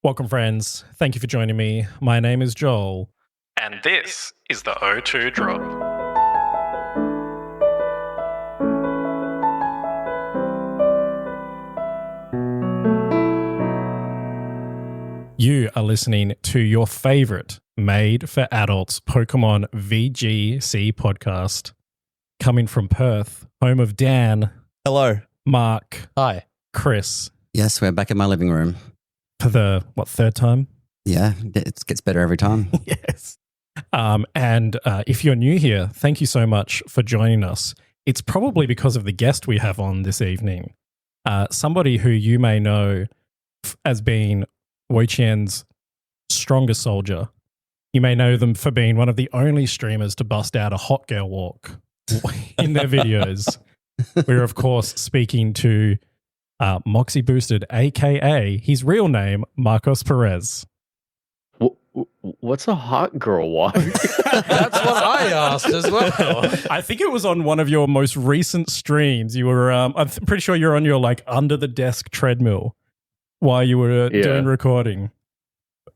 Welcome, friends. Thank you for joining me. My name is Joel. And this is the O2 Drop. You are listening to your favorite made for adults Pokemon VGC podcast. Coming from Perth, home of Dan. Hello. Mark. Hi. Chris. Yes, we're back in my living room. For the, third time? Yeah, it gets better every time. Yes. And if you're new here, thank you so much for joining us. It's probably because of the guest we have on this evening. Somebody who you may know as being Wo-Chien's strongest soldier. You may know them for being one of the only streamers to bust out a hot girl walk in their videos. We're, of course, speaking to Moxie Boosted, a.k.a. his real name, Marcos Perez. What's a hot girl walk? That's what I asked as well. I think it was on one of your most recent streams. You were, I'm pretty sure you're on your under the desk treadmill while you were doing recording.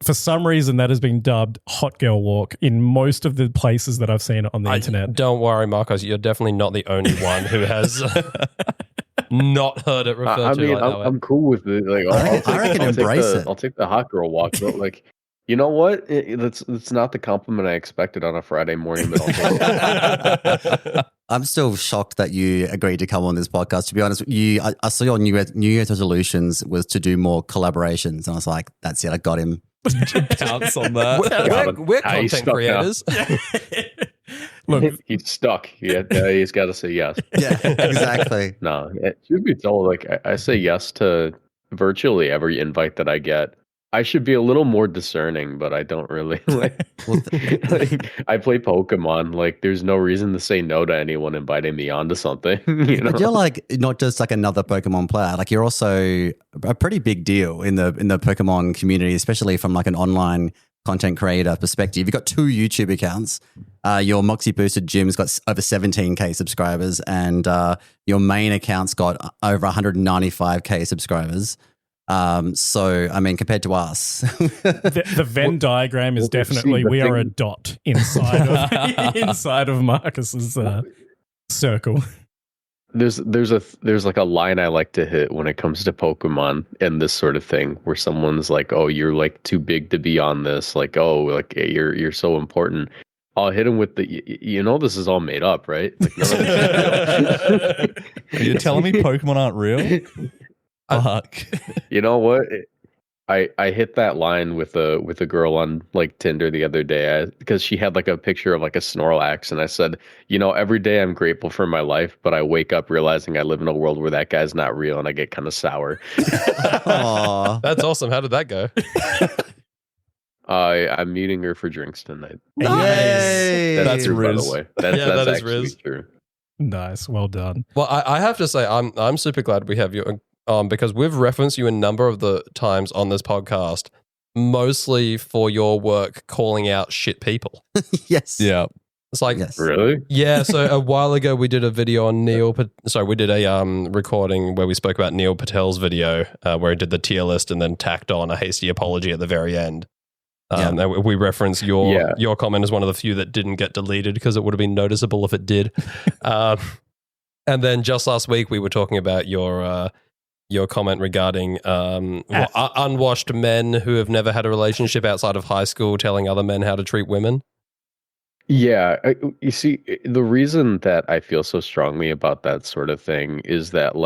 For some reason, that has been dubbed hot girl walk in most of the places that I've seen it on the internet. Don't worry, Marcos. You're definitely not the only one who has not heard it referred to like that way. I'm cool with it. I reckon embrace it. I'll take the hot girl walk, but you know what? It's not the compliment I expected on a Friday morning. I'm still shocked that you agreed to come on this podcast. To be honest, I saw your New Year's resolutions was to do more collaborations, and I was like, that's it, I got him. Pounce on that. We're content creators. Look, he's stuck. He's got to say yes. Yeah, exactly. No, it should be told. I say yes to virtually every invite that I get. I should be a little more discerning, but I don't really I play Pokemon. There's no reason to say no to anyone inviting me onto something. You know? But you're not just another Pokemon player. You're also a pretty big deal in the Pokemon community, especially from an online content creator perspective. You've got 2 YouTube accounts. Your Moxie Boosted Gym's got over 17k subscribers, and your main account's got over 195k subscribers. So I mean, compared to us, the Venn diagram is definitely we are a dot inside of Marcus's circle. There's a line I like to hit when it comes to Pokemon and this sort of thing, where someone's like, "Oh, you're too big to be on this." You're so important. I'll hit him with this is all made up, right? Are you telling me Pokemon aren't real? Fuck. You know what? I hit that line with a girl on Tinder the other day because she had a picture of a Snorlax, and I said, every day I'm grateful for my life, but I wake up realizing I live in a world where that guy's not real, and I get kind of sour. Aww. That's awesome. How did that go? I'm meeting her for drinks tonight. Nice. That's true, by the way. That's actually Riz. True. Nice, well done. Well, I have to say, I'm super glad we have you. Because we've referenced you a number of the times on this podcast, mostly for your work calling out shit people. Yes. Yeah. It's yes. Really? Yeah. So a while ago, we did a video on we did a recording where we spoke about Neil Patel's video, where he did the tier list and then tacked on a hasty apology at the very end. And we referenced your comment as one of the few that didn't get deleted because it would have been noticeable if it did. And then just last week, we were talking about your comment regarding unwashed men who have never had a relationship outside of high school telling other men how to treat women. Yeah. You see, the reason that I feel so strongly about that sort of thing is that,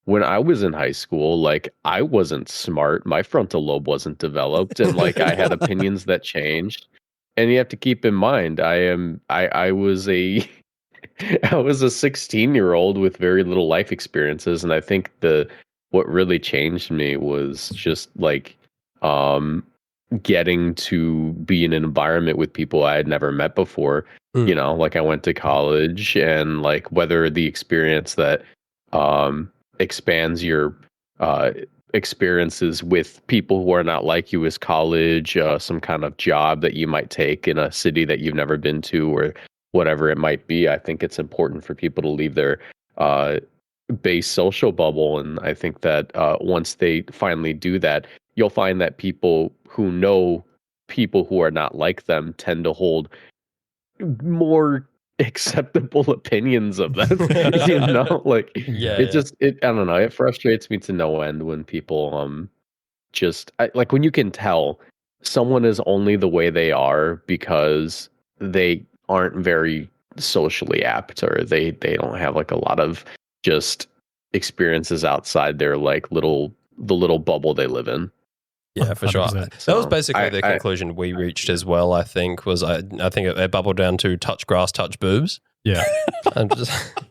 when I was in high school, I wasn't smart. My frontal lobe wasn't developed, and I had opinions that changed. And you have to keep in mind, I was a 16-year-old with very little life experiences, and I think what really changed me was just getting to be in an environment with people I had never met before. I went to college, and whether the experience that expands your experiences with people who are not like you is college, some kind of job that you might take in a city that you've never been to, or whatever it might be. I think it's important for people to leave their base social bubble, and I think that once they finally do that, you'll find that people who know people who are not like them tend to hold more acceptable opinions of them. You know, like I don't know. It frustrates me to no end when people like when you can tell someone is only the way they are because they aren't very socially apt, or they don't have like a lot of just experiences outside their like the little bubble they live in. Yeah, for sure. 100%. That was basically the conclusion we reached as well, I think, was I think it bubbled down to touch grass, touch boobs. Yeah. And just,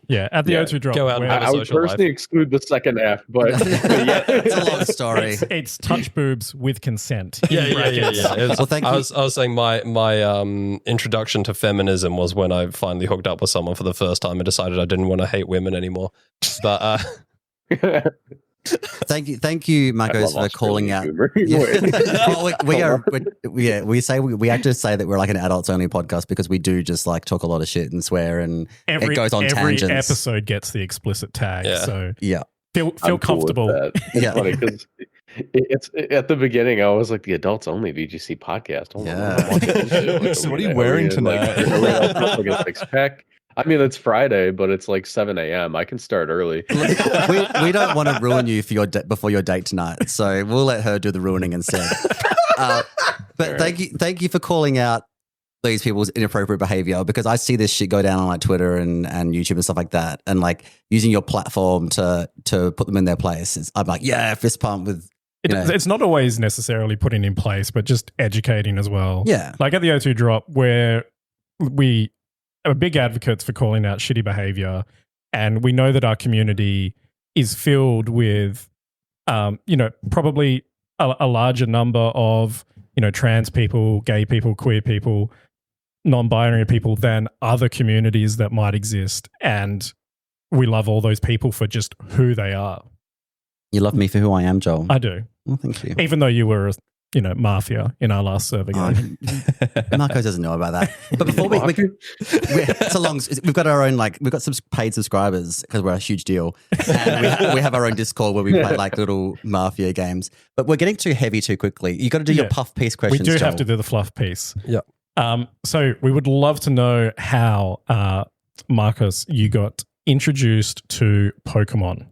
At the O2 drop. Go out and have a I would social personally exclude the second half, but It's a long story. It's touch boobs with consent. Yeah. Well, thank you. I was saying my introduction to feminism was when I finally hooked up with someone for the first time and decided I didn't want to hate women anymore. But Thank you, Marcos, for calling out. We have to say that we're like an adults only podcast because we do just like talk a lot of shit and swear, and it goes on tangents. Every episode gets the explicit tag, so feel I'm comfortable. Cool it's funny because it's at the beginning I was like the adults only VGC podcast. So what are you wearing tonight? Like, six-pack. I mean, it's Friday, but it's like 7 a.m. I can start early. we don't want to ruin you for your before your date tonight, so we'll let her do the ruining instead. But thank you for calling out these people's inappropriate behavior, because I see this shit go down on like Twitter and YouTube and stuff like that, and like using your platform to put them in their place. I'm like, fist pump with. It's not always necessarily putting in place, but just educating as well. Yeah, like at the O2 drop, where we are big advocates for calling out shitty behavior, and we know that our community is filled with, probably a larger number of, trans people, gay people, queer people, non-binary people than other communities that might exist, and we love all those people for just who they are. You love me for who I am, Joel. I do. Well, thank you. Even though you were mafia in our last server game. Marcos doesn't know about that. But before we've got our own, we've got some paid subscribers because we're a huge deal. And we have our own Discord where we play like little mafia games. But we're getting too heavy too quickly. You got to do your puff piece questions, We do Joel. have to do the fluff piece. Yeah. So we would love to know how, Marcos, you got introduced to Pokemon.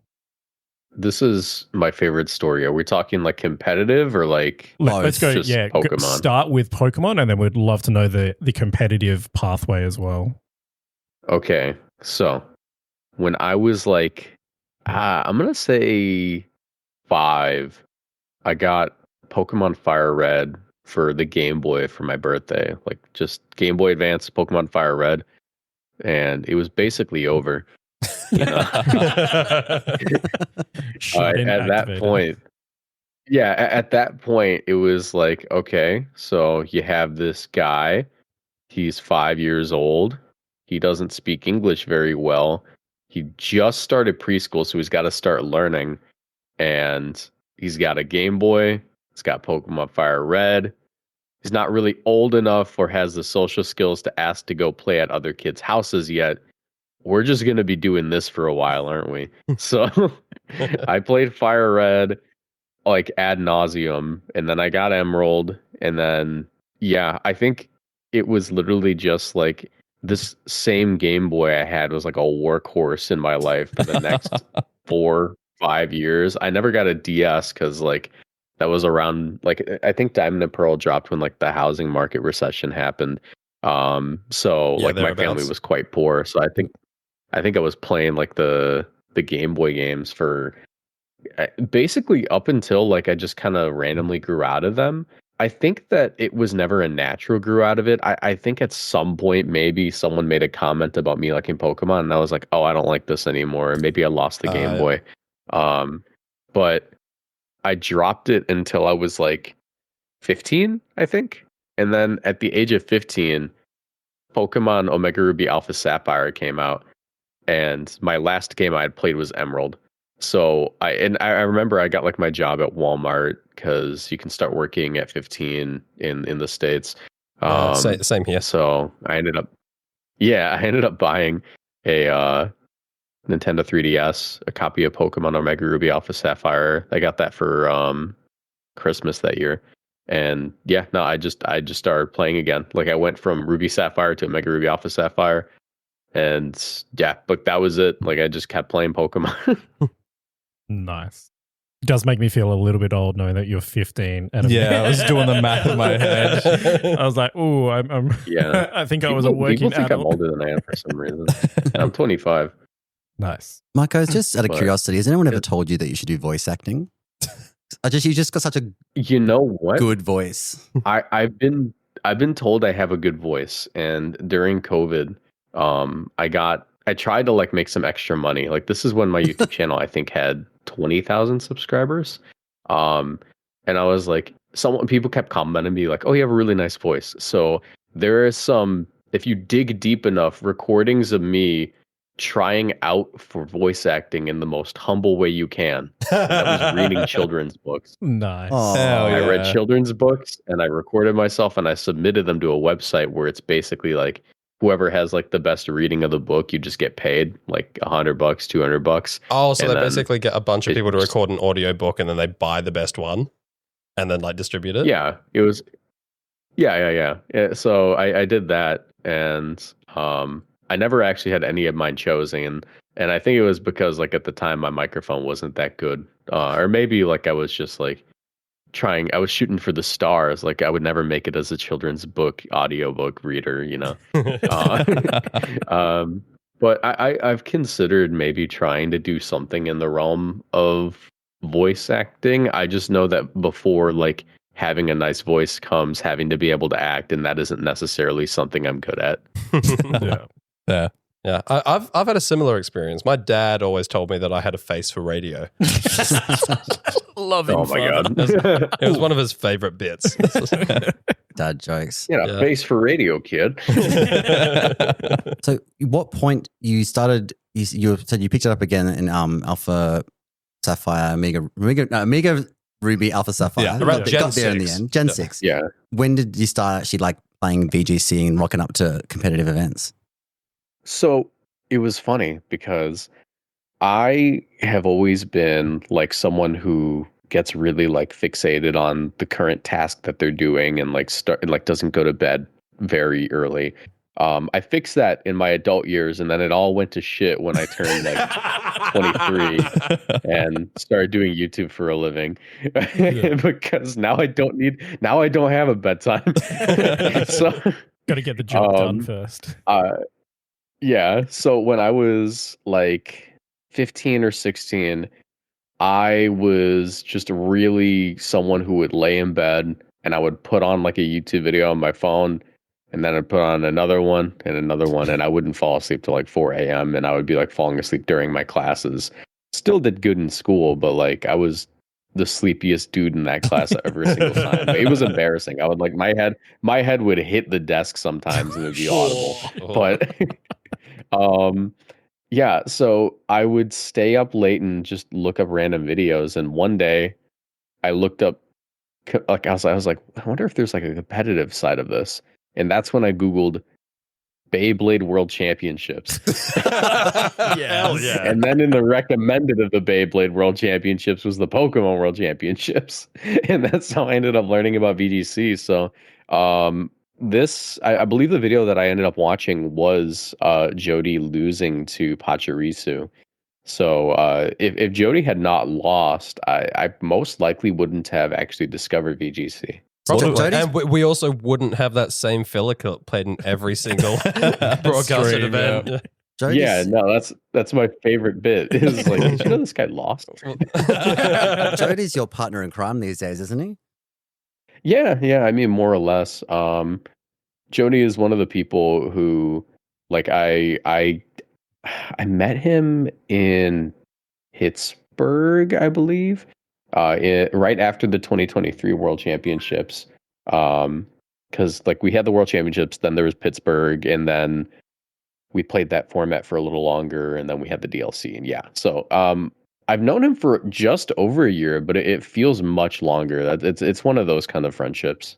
This is my favorite story. Are we talking like competitive or like Let's go. just Pokemon? Start with Pokemon, and then we'd love to know the competitive pathway as well. Okay, so when I was like, I'm gonna say 5, I got Pokemon Fire Red for the Game Boy for my birthday. Like just Game Boy Advance, Pokemon Fire Red, and it was basically over. You know? At that point, it was like, okay, so you have this guy, he's 5 years old, he doesn't speak English very well, he just started preschool, so he's got to start learning, and he's got a Game Boy, he's got Pokemon Fire Red, he's not really old enough or has the social skills to ask to go play at other kids' houses yet. We're just going to be doing this for a while, aren't we? So I played Fire Red like ad nauseum, and then I got Emerald, and then, I think it was literally just like this same Game Boy I had was like a workhorse in my life for the next 4-5 years. I never got a DS because like that was around, like, I think Diamond and Pearl dropped when like the housing market recession happened. So like my family was quite poor. So I think I was playing like the Game Boy games for basically up until like I just kind of randomly grew out of them. I think that it was never a natural grew out of it. I think at some point maybe someone made a comment about me liking Pokemon, and I was like, oh, I don't like this anymore. And maybe I lost the Game Boy. But I dropped it until I was like 15, I think. And then at the age of 15, Pokemon Omega Ruby Alpha Sapphire came out. And my last game I had played was Emerald. So I remember I got like my job at Walmart because you can start working at 15 in the States. Same here. So I ended up buying a Nintendo 3DS, a copy of Pokemon Omega Ruby Alpha Sapphire. I got that for Christmas that year. And yeah, no, I just started playing again. Like I went from Ruby Sapphire to Mega Ruby Alpha Sapphire, and yeah, but that was it. Like I just kept playing Pokemon. Nice. It does make me feel a little bit old knowing that you're 15. And I was doing the math in my head. I was like, oh, I'm Yeah. I think I was a working people think adult. I'm older than I am for some reason. I'm 25. Nice. Marcos, just out of But- curiosity, has anyone ever told you that you should do voice acting? You just got such a You know what? good voice. I've been told I have a good voice, and during COVID, I tried to like make some extra money. Like this is when my YouTube channel I think had 20,000 subscribers, and I was like, people kept commenting me like, "Oh, you have a really nice voice." So there is some, if you dig deep enough, recordings of me trying out for voice acting in the most humble way you can. And that was reading children's books. Nice. Oh, Hell I read yeah. children's books and I recorded myself and I submitted them to a website where it's basically like whoever has like the best reading of the book, you just get paid like $100, $200. Oh, so And they then basically get a bunch of it people to just- record an audio book and then they buy the best one and then like distribute it? Yeah, it was. Yeah. So I did that, and I never actually had any of mine chosen, and I think it was because like at the time my microphone wasn't that good, or maybe like I was just like I was shooting for the stars. Like I would never make it as a children's book audiobook reader, you know. But I've considered maybe trying to do something in the realm of voice acting. I just know that before like having a nice voice comes having to be able to act, and that isn't necessarily something I'm good at. Yeah. Yeah. Yeah, I've had a similar experience. My dad always told me that I had a face for radio. Loving Oh my father. god. It was one of his favorite bits. dad jokes. Yeah, Yeah. face for radio, kid. So, what point you started? You said you picked it up again in Alpha Sapphire, Omega Ruby Alpha Sapphire. Yeah, around Got Gen there in the 6. end. Gen Yeah. 6. Yeah. When did you start actually like playing VGC and rocking up to competitive events? So it was funny because I have always been like someone who gets really like fixated on the current task that they're doing and like doesn't go to bed very early. I fixed that in my adult years, and then it all went to shit when I turned like 23 and started doing YouTube for a living. Because now I don't have a bedtime. So Got to get the job done first. yeah. So when I was like 15 or 16, I was just really someone who would lay in bed and I would put on like a YouTube video on my phone, and then I'd put on another one, and I wouldn't fall asleep till like 4 a.m. and I would be like falling asleep during my classes. Still did good in school, but like I was the sleepiest dude in that class every single time. Like, it was embarrassing. I would like my head would hit the desk sometimes and it would be audible. But yeah, so I would stay up late and just look up random videos, and one day I looked up like I was like, I wonder if there's like a competitive side of this. And that's when I Googled Beyblade World Championships. Hell yeah. And then in the recommended of the Beyblade World Championships was the Pokemon World Championships. And that's how I ended up learning about VGC. So I believe the video that I ended up watching was Jody losing to Pachirisu. So if Jody had not lost, I most likely wouldn't have actually discovered VGC. Probably. And we also wouldn't have that same filler clip played in every single broadcasted Stream, event. yeah. Jody's, Yeah, no, that's my favorite bit. Is like, did you know this guy lost? Jody's your partner in crime these days, isn't he? Yeah. I mean, more or less. Jody is one of the people who, like, I met him in Pittsburgh, I believe, right after the 2023 World Championships. Because like we had the World Championships, then there was Pittsburgh, and then we played that format for a little longer, and then we had the DLC. And yeah, so I've known him for just over a year, but it feels much longer. It's one of those kind of friendships.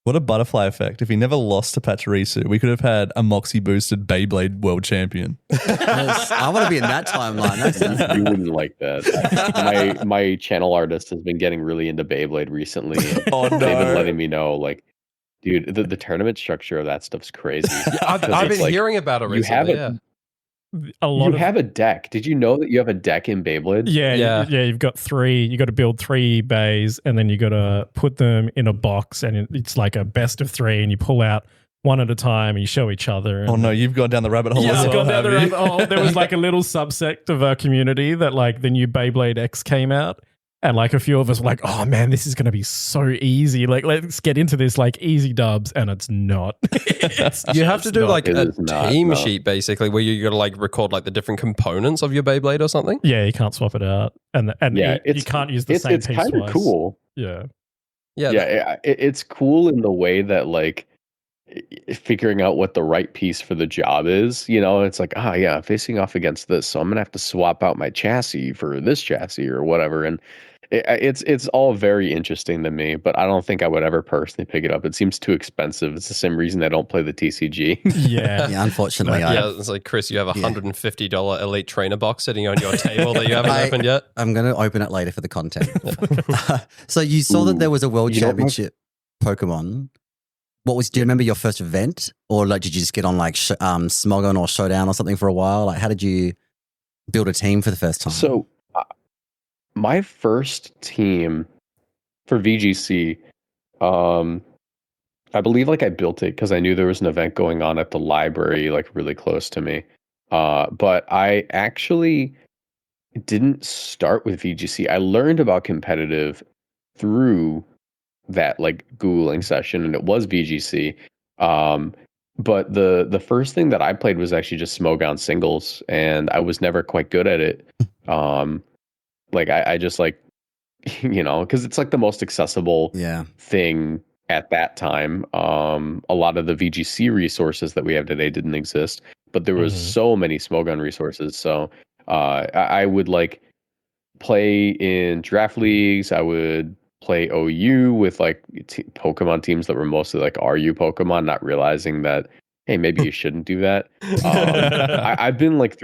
What a butterfly effect. If he never lost to Pachirisu, we could have had a Moxie Boosted Beyblade world champion. Yes, I want to be in that timeline. That's You wouldn't like that. My channel artist has been getting really into Beyblade recently. Oh, no. They've been letting me know, like, dude, the tournament structure of that stuff's crazy. I've 'Cause been it's like, hearing about it you recently. have A lot You of have a deck. Did you know that you have a deck in Beyblade? yeah. You've got three. You got to build 3 bays, and then you got to put them in a box, and it's like a best of 3, and you pull out one at a time, and you show each other. And Oh no, you've gone down the rabbit hole. yeah, as I've well, gone down the have you? rabbit hole. There was like a little subsect of our community that like the new Beyblade X came out, and like a few of us were like, "Oh man, this is going to be so easy! Like, let's get into this like easy dubs," and it's not. It's You have to just do not. like It a is not, team no. sheet basically where you got to like record like the different components of your Beyblade or something. Yeah, you can't swap it out, and Yeah, you can't use the same it's piece kind of twice. cool. Yeah. Yeah. It's cool in the way that like figuring out what the right piece for the job is. You know, it's like, facing off against this, so I'm gonna have to swap out my chassis for this chassis or whatever. And it's all very interesting to me, but I don't think I would ever personally pick it up. It seems too expensive. It's the same reason I don't play the TCG. Yeah. yeah, unfortunately, Yeah, it's like, Chris, you have a $150 Elite Trainer box sitting on your table that you haven't opened yet. I'm going to open it later for the content. So you saw that there was a world You know, championship Pokemon. Do you remember your first event, or like did you just get on like Smogon or Showdown or something for a while? Like, how did you build a team for the first time? So, my first team for VGC, I believe like I built it because I knew there was an event going on at the library, like really close to me. But I actually didn't start with VGC. I learned about competitive through that like Googling session, and it was VGC. But the first thing that I played was actually just Smogon singles, and I was never quite good at it. Like I just like, you know, because it's like the most accessible thing at that time. A lot of the VGC resources that we have today didn't exist, but there was so many Smogon resources. So I would like play in draft leagues. I would play OU with like Pokemon teams that were mostly like RU Pokemon, not realizing that, hey, maybe you shouldn't do that. I've been like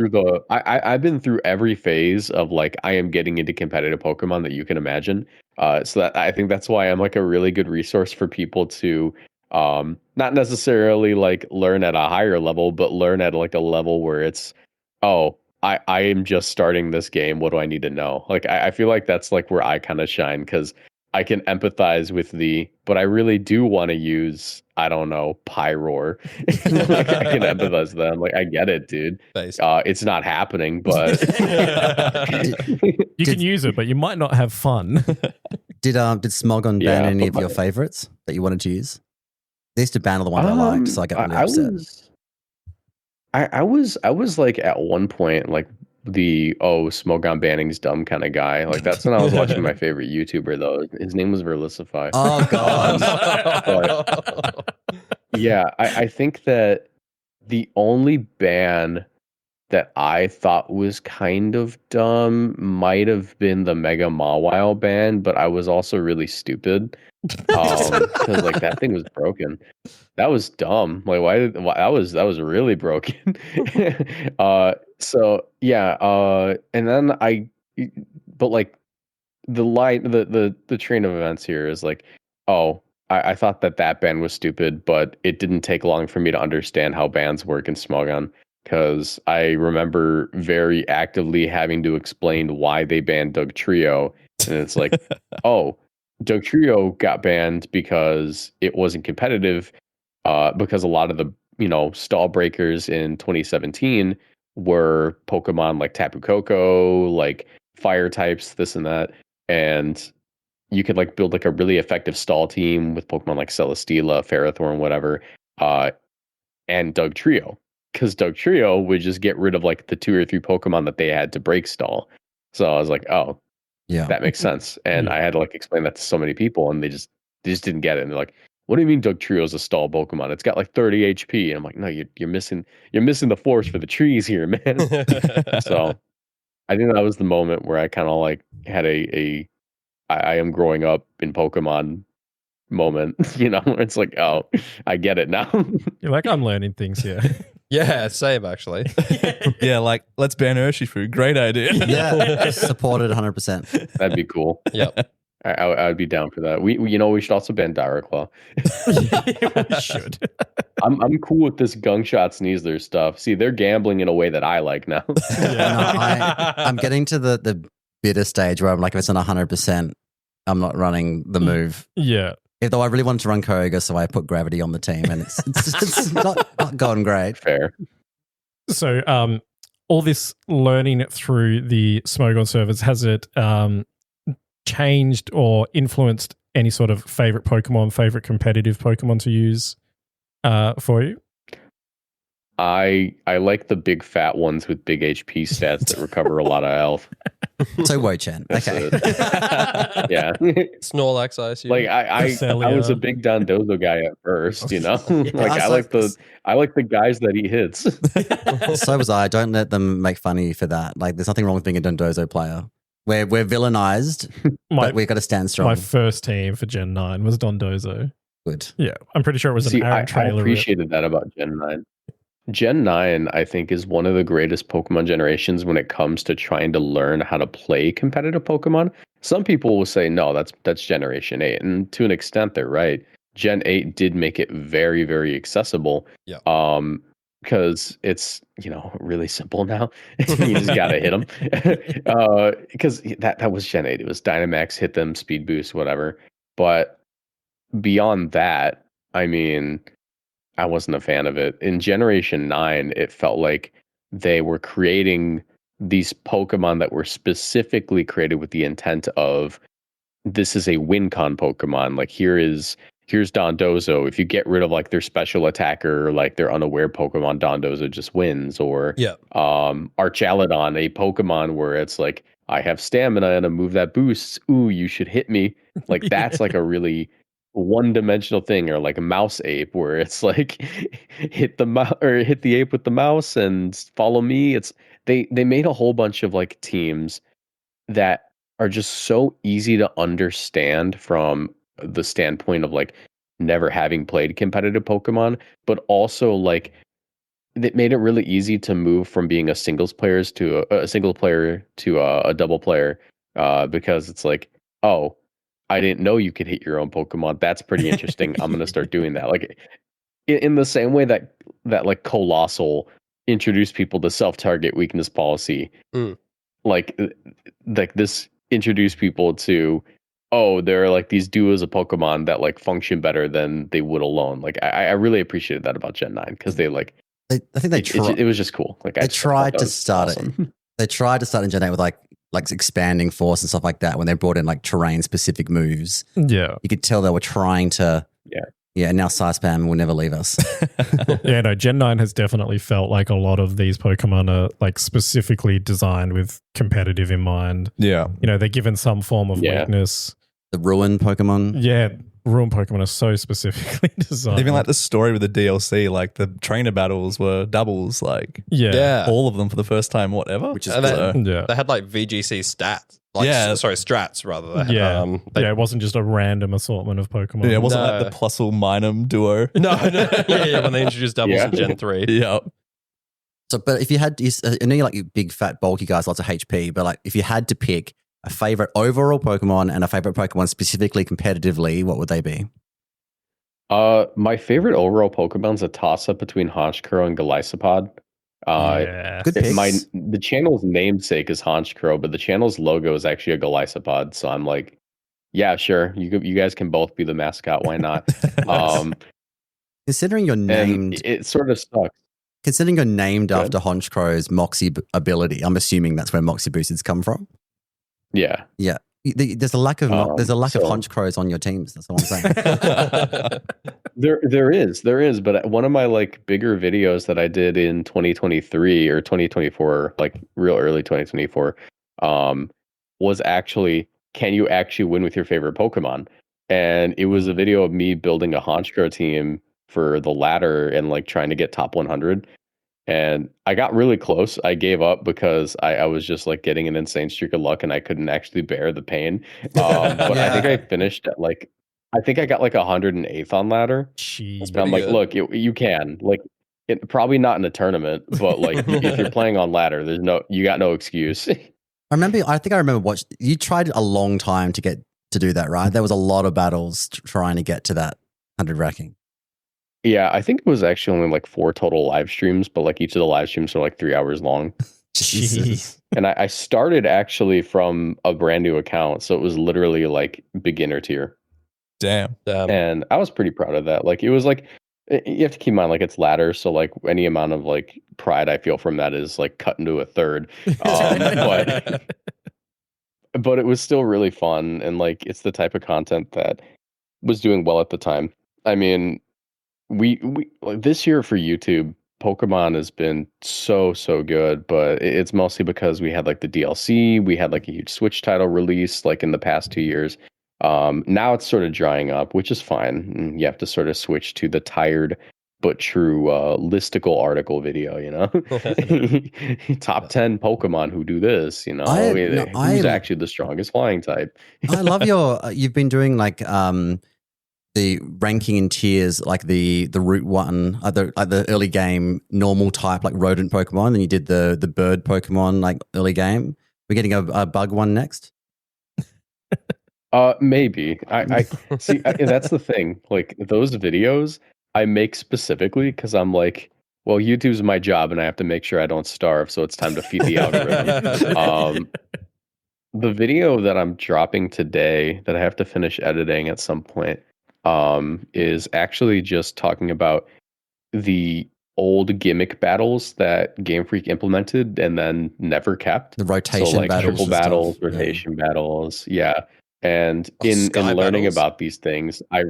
I've been through every phase of like I am getting into competitive Pokemon that you can imagine. So that I think that's why I'm like a really good resource for people to not necessarily like learn at a higher level, but learn at like a level where it's, I am just starting this game. What do I need to know? Like I feel like that's like where I kind of shine, because I can empathize with but I really do want to use, I don't know, Pyroar. Like, I can empathize with them. Like, I get it, dude. It's not happening, but You can use it, but you might not have fun. Did Smogon ban any of your favorites that you wanted to use? They used to ban all the ones I liked, so I got really upset. I was like at one point like the Smogon banning's dumb kind of guy. Like that's when I was watching my favorite YouTuber though. His name was Verlicify. Oh god. Yeah, I think that the only ban that I thought was kind of dumb might have been the Mega Mawile ban, but I was also really stupid. Because like that thing was broken. That was dumb. Like that was really broken. So yeah, and then but like the train of events here is like, I thought that ban was stupid, but it didn't take long for me to understand how bans work in Smogon, because I remember very actively having to explain why they banned Doug Trio, and it's like, Doug Trio got banned because it wasn't competitive, because a lot of the stall breakers in 2017 were Pokemon like Tapu Koko, like fire types, this and that, and you could like build like a really effective stall team with Pokemon like Celesteela, Ferrothorn, whatever, and Doug Trio, because Doug Trio would just get rid of like the 2 or 3 Pokemon that they had to break stall. So I was like, yeah, that makes sense. And I had to like explain that to so many people, and they just didn't get it. And they're like, what do you mean Doug Trio is a stall Pokemon? It's got like 30 HP. And I'm like, no, you're missing the forest for the trees here, man. So I think that was the moment where I kind of like had I am growing up in Pokemon moment, where it's like, oh, I get it now. You're like, I'm learning things here. Yeah, same actually. Yeah, like let's ban Urshifu. Great idea. Yeah, supported 100%. That'd be cool. Yep. I'd be down for that. We should also ban Direct Claw. We should. I'm cool with this Gungshot Sneasler stuff. See, they're gambling in a way that I like now. I'm getting to the bitter stage where I'm like, if it's not 100%, I'm not running the move. Yeah. Though I really wanted to run Koga, so I put Gravity on the team, and it's not going great. Fair. So, all this learning through the Smogon servers, has it changed or influenced any sort of favorite Pokemon, favorite competitive Pokemon to use for you? I like the big fat ones with big HP stats that recover a lot of health. So Wo-Chien. Okay. Yeah. Snorlax, I assume. Like I was a big Dondozo guy at first, I like the guys that he hits. So was I. Don't let them make fun of you for that. Like, there's nothing wrong with being a Dondozo player. We're villainized, but we've got to stand strong. My first team for Gen 9 was Dondozo. Good. Yeah, I'm pretty sure it was an I trailer. appreciated that about Gen 9. Gen 9, I think, is one of the greatest Pokemon generations when it comes to trying to learn how to play competitive Pokemon. Some people will say, no, that's Generation 8. And to an extent, they're right. Gen 8 did make it very, very accessible. Yeah. Because it's, really simple now. You just got to hit them. Because that was Gen 8. It was Dynamax, hit them, speed boost, whatever. But beyond that, I mean, I wasn't a fan of it. In Generation 9, it felt like they were creating these Pokemon that were specifically created with the intent of, this is a win con Pokemon. Like, here's Dondozo. If you get rid of like their special attacker, like their unaware Pokemon, Dondozo just wins. Or Archaludon, a Pokemon where it's like, I have stamina and a move that boosts. Ooh, you should hit me. Like, that's like a really one-dimensional thing. Or like a mouse ape where it's like hit the ape with the mouse and follow me. It's they made a whole bunch of like teams that are just so easy to understand from the standpoint of like never having played competitive Pokemon, but also like it made it really easy to move from being a single player to a double player, because it's like, oh, I didn't know you could hit your own Pokemon. That's pretty interesting. I'm going to start doing that. Like in the same way that like Colossal introduced people to self-target weakness policy, like this introduced people to, oh, there are like these duos of Pokemon that like function better than they would alone. Like I really appreciated that about Gen 9 because they like, I think they tried. It was just cool. Like they tried to start it. They tried to start in Gen 8 with like expanding force and stuff like that when they brought in like terrain specific moves. Yeah. You could tell they were trying to. Yeah, and now Spam will never leave us. Yeah, no, Gen 9 has definitely felt like a lot of these Pokemon are like specifically designed with competitive in mind. Yeah. They're given some form of weakness. The Ruin Pokemon. Yeah, Ruin Pokemon are so specifically designed. Even like the story with the DLC, like the trainer battles were doubles, like all of them for the first time, whatever. Which is they had like VGC stats. Strats rather. It wasn't just a random assortment of Pokemon. Yeah, it wasn't like the Plusle Minum duo. No. When they introduced doubles in Gen 3. Yeah. So, but if you had, I know you like you big, fat, bulky guys, lots of HP, but like if you had to pick a favorite overall Pokemon and a favorite Pokemon specifically competitively, what would they be? My favorite overall Pokemon's a toss-up between Honchkrow and Golisopod. Good picks. The channel's namesake is Honchkrow, but the channel's logo is actually a Golisopod. So I'm like, yeah, sure. You guys can both be the mascot. Why not? Considering you're named, it sort of sucks. Considering you're named after Honchkrow's Moxie ability, I'm assuming that's where Moxie Boosted's come from. Yeah. Yeah. There's a lack of of Honchkrows on your teams. That's all I'm saying. There is, but one of my like bigger videos that I did in 2023 or 2024, like real early 2024, was actually, can you actually win with your favorite Pokemon? And it was a video of me building a Honchkrow team for the ladder and like trying to get top 100. And I got really close. I gave up because I was just like getting an insane streak of luck and I couldn't actually bear the pain. But I think I finished at like I think I got like 108th on ladder. Jeez. And I'm like, look, you can like probably not in a tournament, but like if you're playing on ladder, you got no excuse. I think I remember watching. You tried a long time to get to do that, right? There was a lot of battles trying to get to that 100 racking. Yeah, I think it was actually only like 4 total live streams, but like each of the live streams are like 3 hours long. Jeez. And I started actually from a brand new account, so it was literally like beginner tier. Damn. And I was pretty proud of that. Like it was like, you have to keep in mind like it's ladder, so like any amount of like pride I feel from that is like cut into a third. But it was still really fun, and like it's the type of content that was doing well at the time. I mean, we like this year for YouTube, Pokemon has been so good, but it's mostly because we had like the DLC, we had like a huge Switch title release like in the past 2 years. Now it's sort of drying up, which is fine. You have to sort of switch to the tired but true listicle article video, you know. Top 10 Pokemon who do this, you know. Who's actually the strongest flying type? I love you've been doing like the ranking in tiers, like the Route 1, the early game normal type, like rodent Pokemon, and you did the bird Pokemon like early game. We're getting a bug one next. Maybe. I see. That's the thing. Like those videos I make specifically because I'm like, well, YouTube's my job, and I have to make sure I don't starve. So it's time to feed the algorithm. The video that I'm dropping today, that I have to finish editing at some point, is actually just talking about the old gimmick battles that Game Freak implemented and then never kept. The rotation battles, triple battles, rotation battles, yeah. And in learning about these things, I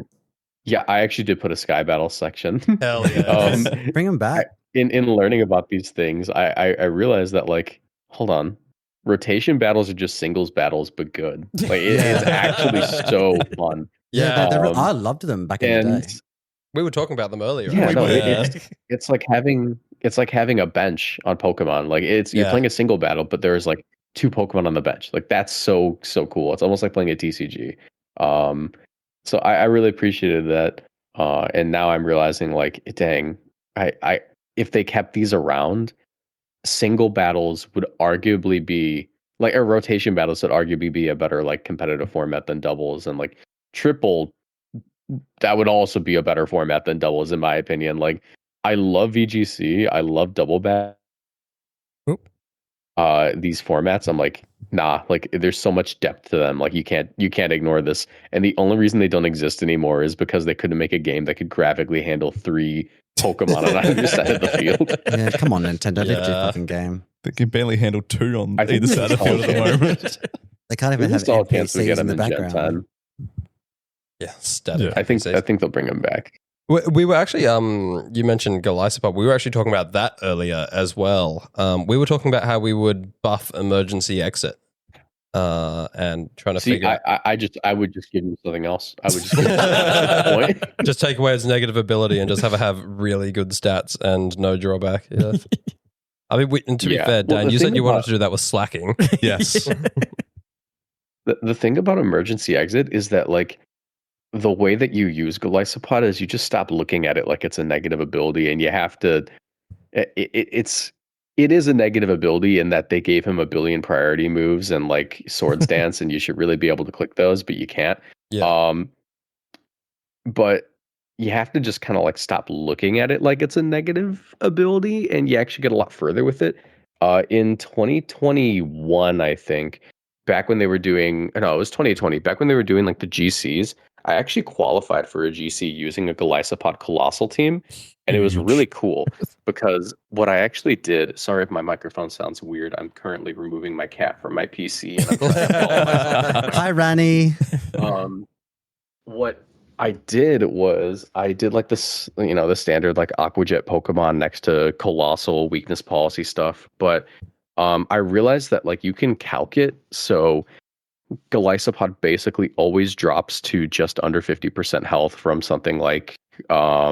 actually did put a Sky Battle section. Hell yeah. Bring them back. In learning about these things, I realized that like, hold on, rotation battles are just singles battles, but good. Like it's actually so fun. Yeah, I loved them back in the day. We were talking about them earlier. Yeah, it's like having a bench on Pokemon. Like you're playing a single battle, but there's like 2 Pokemon on the bench. Like that's so cool. It's almost like playing a TCG. So I really appreciated that. And now I'm realizing like, dang, I if they kept these around, single battles would arguably be like, or rotation battles would arguably be a better like competitive format than doubles, and like triple, that would also be a better format than doubles in my opinion. Like I love VGC, I love double bat. These formats, I'm like, nah, like there's so much depth to them. Like you can't ignore this. And the only reason they don't exist anymore is because they couldn't make a game that could graphically handle 3 Pokemon on either side of the field. Yeah, come on, Nintendo, make your fucking game. They can barely handle 2 on either side of the field at the moment. They can't even have NPCs in the background. Yeah, static. I think they'll bring them back. We were actually, you mentioned Golisopod. We were actually talking about that earlier as well. We were talking about how we would buff emergency exit and trying to figure out. I would just give you something else. I would just give you point. Just take away its negative ability and just have really good stats and no drawback. Yeah. I mean, and to be fair, Dan, you said you wanted to do that with slacking. Yes. The thing about emergency exit is that like, the way that you use Golisopod is you just stop looking at it like it's a negative ability, and you have to. It is a negative ability in that they gave him a billion priority moves and like Swords Dance, and you should really be able to click those, but you can't. Yeah. But you have to just kind of like stop looking at it like it's a negative ability, and you actually get a lot further with it. In 2021, I think, back when they were doing, no, it was 2020. Back when they were doing like the GCs. I actually qualified for a GC using a Golisopod Colossal team, and it was really cool because what I actually did, sorry if my microphone sounds weird, I'm currently removing my cat from my PC. And I'm trying to follow myself. Hi, Rani. What I did was I did like this, the standard like Aquajet Pokemon next to Colossal weakness policy stuff, but I realized that like you can calc it, so Golisopod basically always drops to just under 50% health from something like I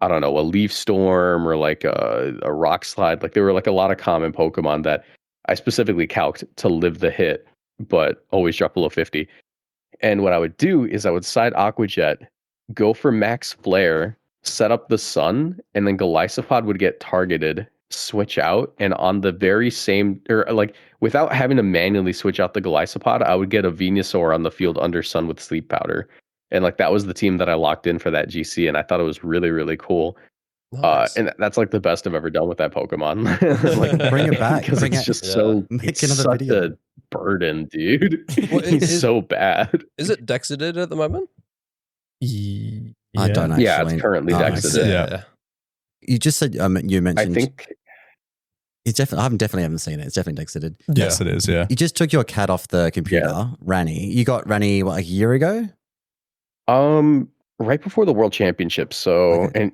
don't know, a Leaf Storm or like a Rock Slide. Like there were like a lot of common Pokemon that I specifically calced to live the hit, but always drop below 50. And what I would do is I would side Aquajet, go for max flare, set up the sun, and then Golisopod would get targeted, switch out, and on the very same, or like without having to manually switch out the Golisopod, I would get a Venusaur on the field under sun with Sleep Powder. And like that was the team that I locked in for that GC, and I thought it was really, really cool. Nice. And that's like the best I've ever done with that Pokemon. Like, bring it back because it's just such a burden, dude. He's so bad. Is it Dexited at the moment? I don't actually. Yeah, it's currently Dexited. Yeah. You just said you mentioned. I think it's definitely. I definitely haven't seen it. It's definitely Dexited. Yes, it is. Yeah. You just took your cat off the computer, Rani. You got Rani what, like a year ago? Right before the World Championships. So and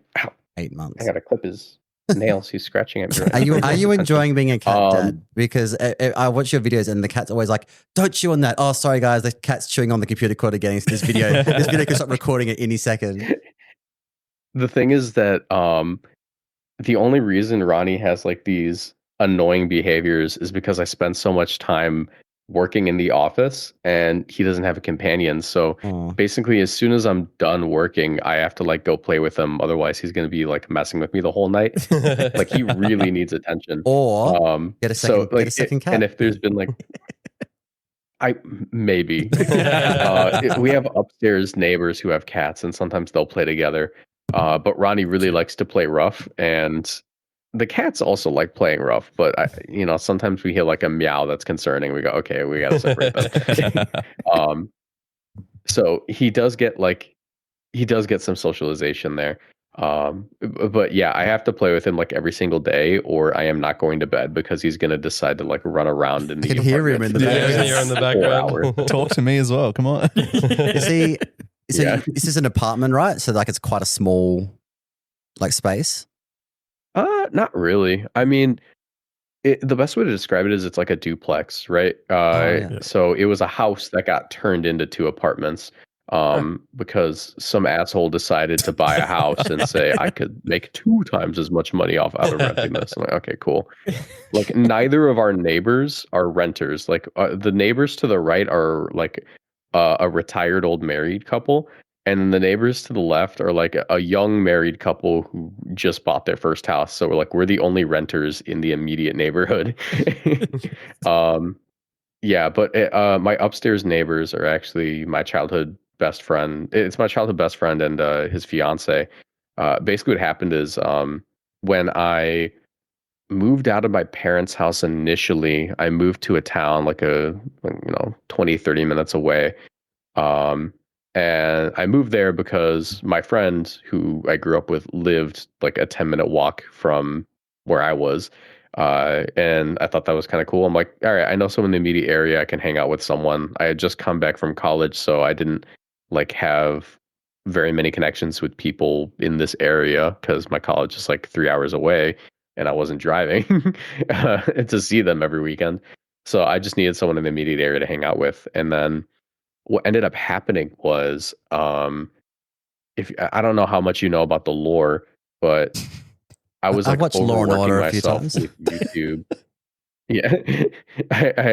8 months. I gotta clip his nails. He's scratching at me. Right are you enjoying being a cat dad? Because I watch your videos and the cat's always like, "Don't chew on that." Oh, sorry guys, the cat's chewing on the computer cord again. This video can stop recording it any second. The thing is that the only reason Ronnie has like these annoying behaviors is because I spend so much time working in the office and he doesn't have a companion. So basically as soon as I'm done working, I have to like go play with him. Otherwise he's going to be like messing with me the whole night. Like he really needs attention. Or get a second cat. And if there's been like, maybe we have upstairs neighbors who have cats and sometimes they'll play together. But Ronnie really likes to play rough, and the cats also like playing rough. But sometimes we hear like a meow that's concerning. We go, okay, we gotta separate them. So he does get some socialization there. But yeah, I have to play with him like every single day, or I am not going to bed because he's going to decide to like run around in the. I can hear him in the background. You're in the background. Talk to me as well. Come on. Is he? This is an apartment, right? So like it's quite a small, like space. Not really. I mean, the best way to describe it is it's like a duplex, right? So it was a house that got turned into 2 apartments. Because some asshole decided to buy a house and say I could make 2 times as much money out of renting this. I'm like, okay, cool. Like neither of our neighbors are renters. Like the neighbors to the right are like a retired old married couple, and the neighbors to the left are like a young married couple who just bought their first house. So we're the only renters in the immediate neighborhood. Yeah, but my upstairs neighbors are actually my childhood best friend. It's my childhood best friend and his fiance. Basically what happened is when I moved out of my parents' house initially, I moved to a town like 20-30 minutes away. And I moved there because my friend who I grew up with lived like a 10-minute walk from where I was. And I thought that was kind of cool. I'm like, all right, I know someone in the immediate area. I can hang out with someone. I had just come back from college, so I didn't like have very many connections with people in this area because my college is like 3 hours away and I wasn't driving to see them every weekend. So I just needed someone in the immediate area to hang out with. And then what ended up happening was, if I don't know how much you know about the lore, but I was like overworking myself with YouTube. Yeah,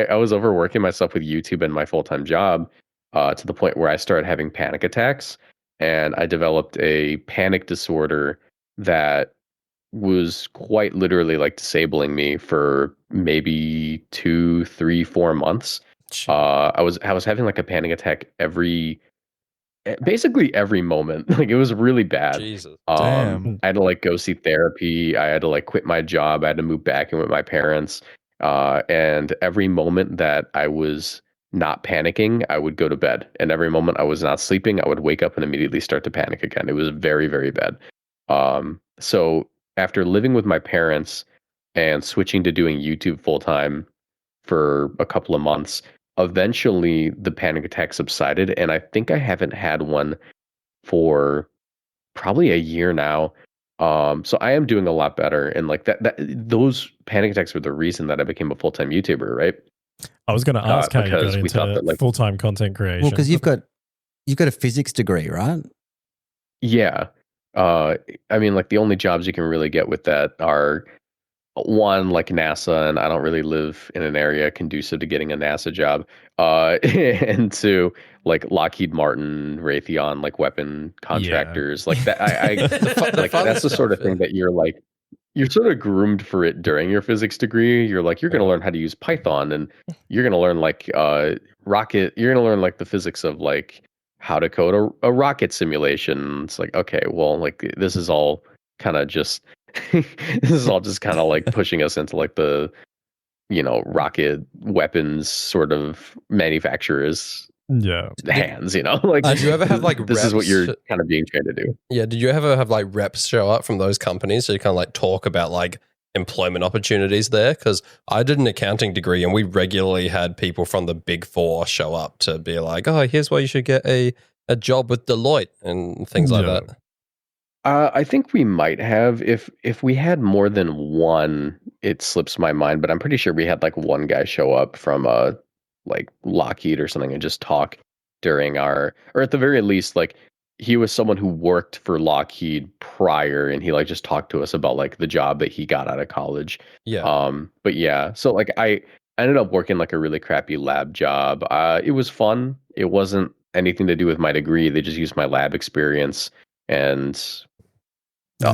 I was overworking myself with YouTube and my full-time job to the point where I started having panic attacks, and I developed a panic disorder that was quite literally like disabling me for maybe 2, 3, 4 months. I was having like a panic attack basically every moment. Like it was really bad. Jesus. Damn. I had to like go see therapy. I had to like quit my job. I had to move back in with my parents. And every moment that I was not panicking, I would go to bed. And every moment I was not sleeping, I would wake up and immediately start to panic again. It was very, very bad. So after living with my parents and switching to doing YouTube full time for a couple of months, eventually the panic attack subsided, and I think I haven't had one for probably a year now. So I am doing a lot better, and like that those panic attacks were the reason that I became a full-time YouTuber, right? I was going to ask how you got into full-time content creation. Well, because you've got a physics degree, right? Yeah. I mean, like the only jobs you can really get with that are one, like NASA, and I don't really live in an area conducive to getting a NASA job. And two, like Lockheed Martin, Raytheon, like weapon contractors, like that. Like that's the sort of thing that you're sort of groomed for it during your physics degree. You're like, you're going to learn how to use Python, and you're going to learn like rocket. You're going to learn like the physics of like how to code a rocket simulation. It's like, okay, well, like this is all kind of just this is all just kind of like pushing us into like the rocket weapons sort of manufacturers hands, like did you ever have like this reps? Is what you're kind of being trained to do. Yeah, did you ever have like reps show up from those companies so you kind of like talk about like employment opportunities there? Because I did an accounting degree and we regularly had people from the Big Four show up to be like, oh, here's why you should get a job with Deloitte and things like that. I think we might have, if we had more than one, it slips my mind, but I'm pretty sure we had like one guy show up from like Lockheed or something and just talk during or at the very least, like he was someone who worked for Lockheed prior, and he like just talked to us about like the job that he got out of college. Yeah. But yeah, so like I ended up working like a really crappy lab job. It was fun. It wasn't anything to do with my degree. They just used my lab experience and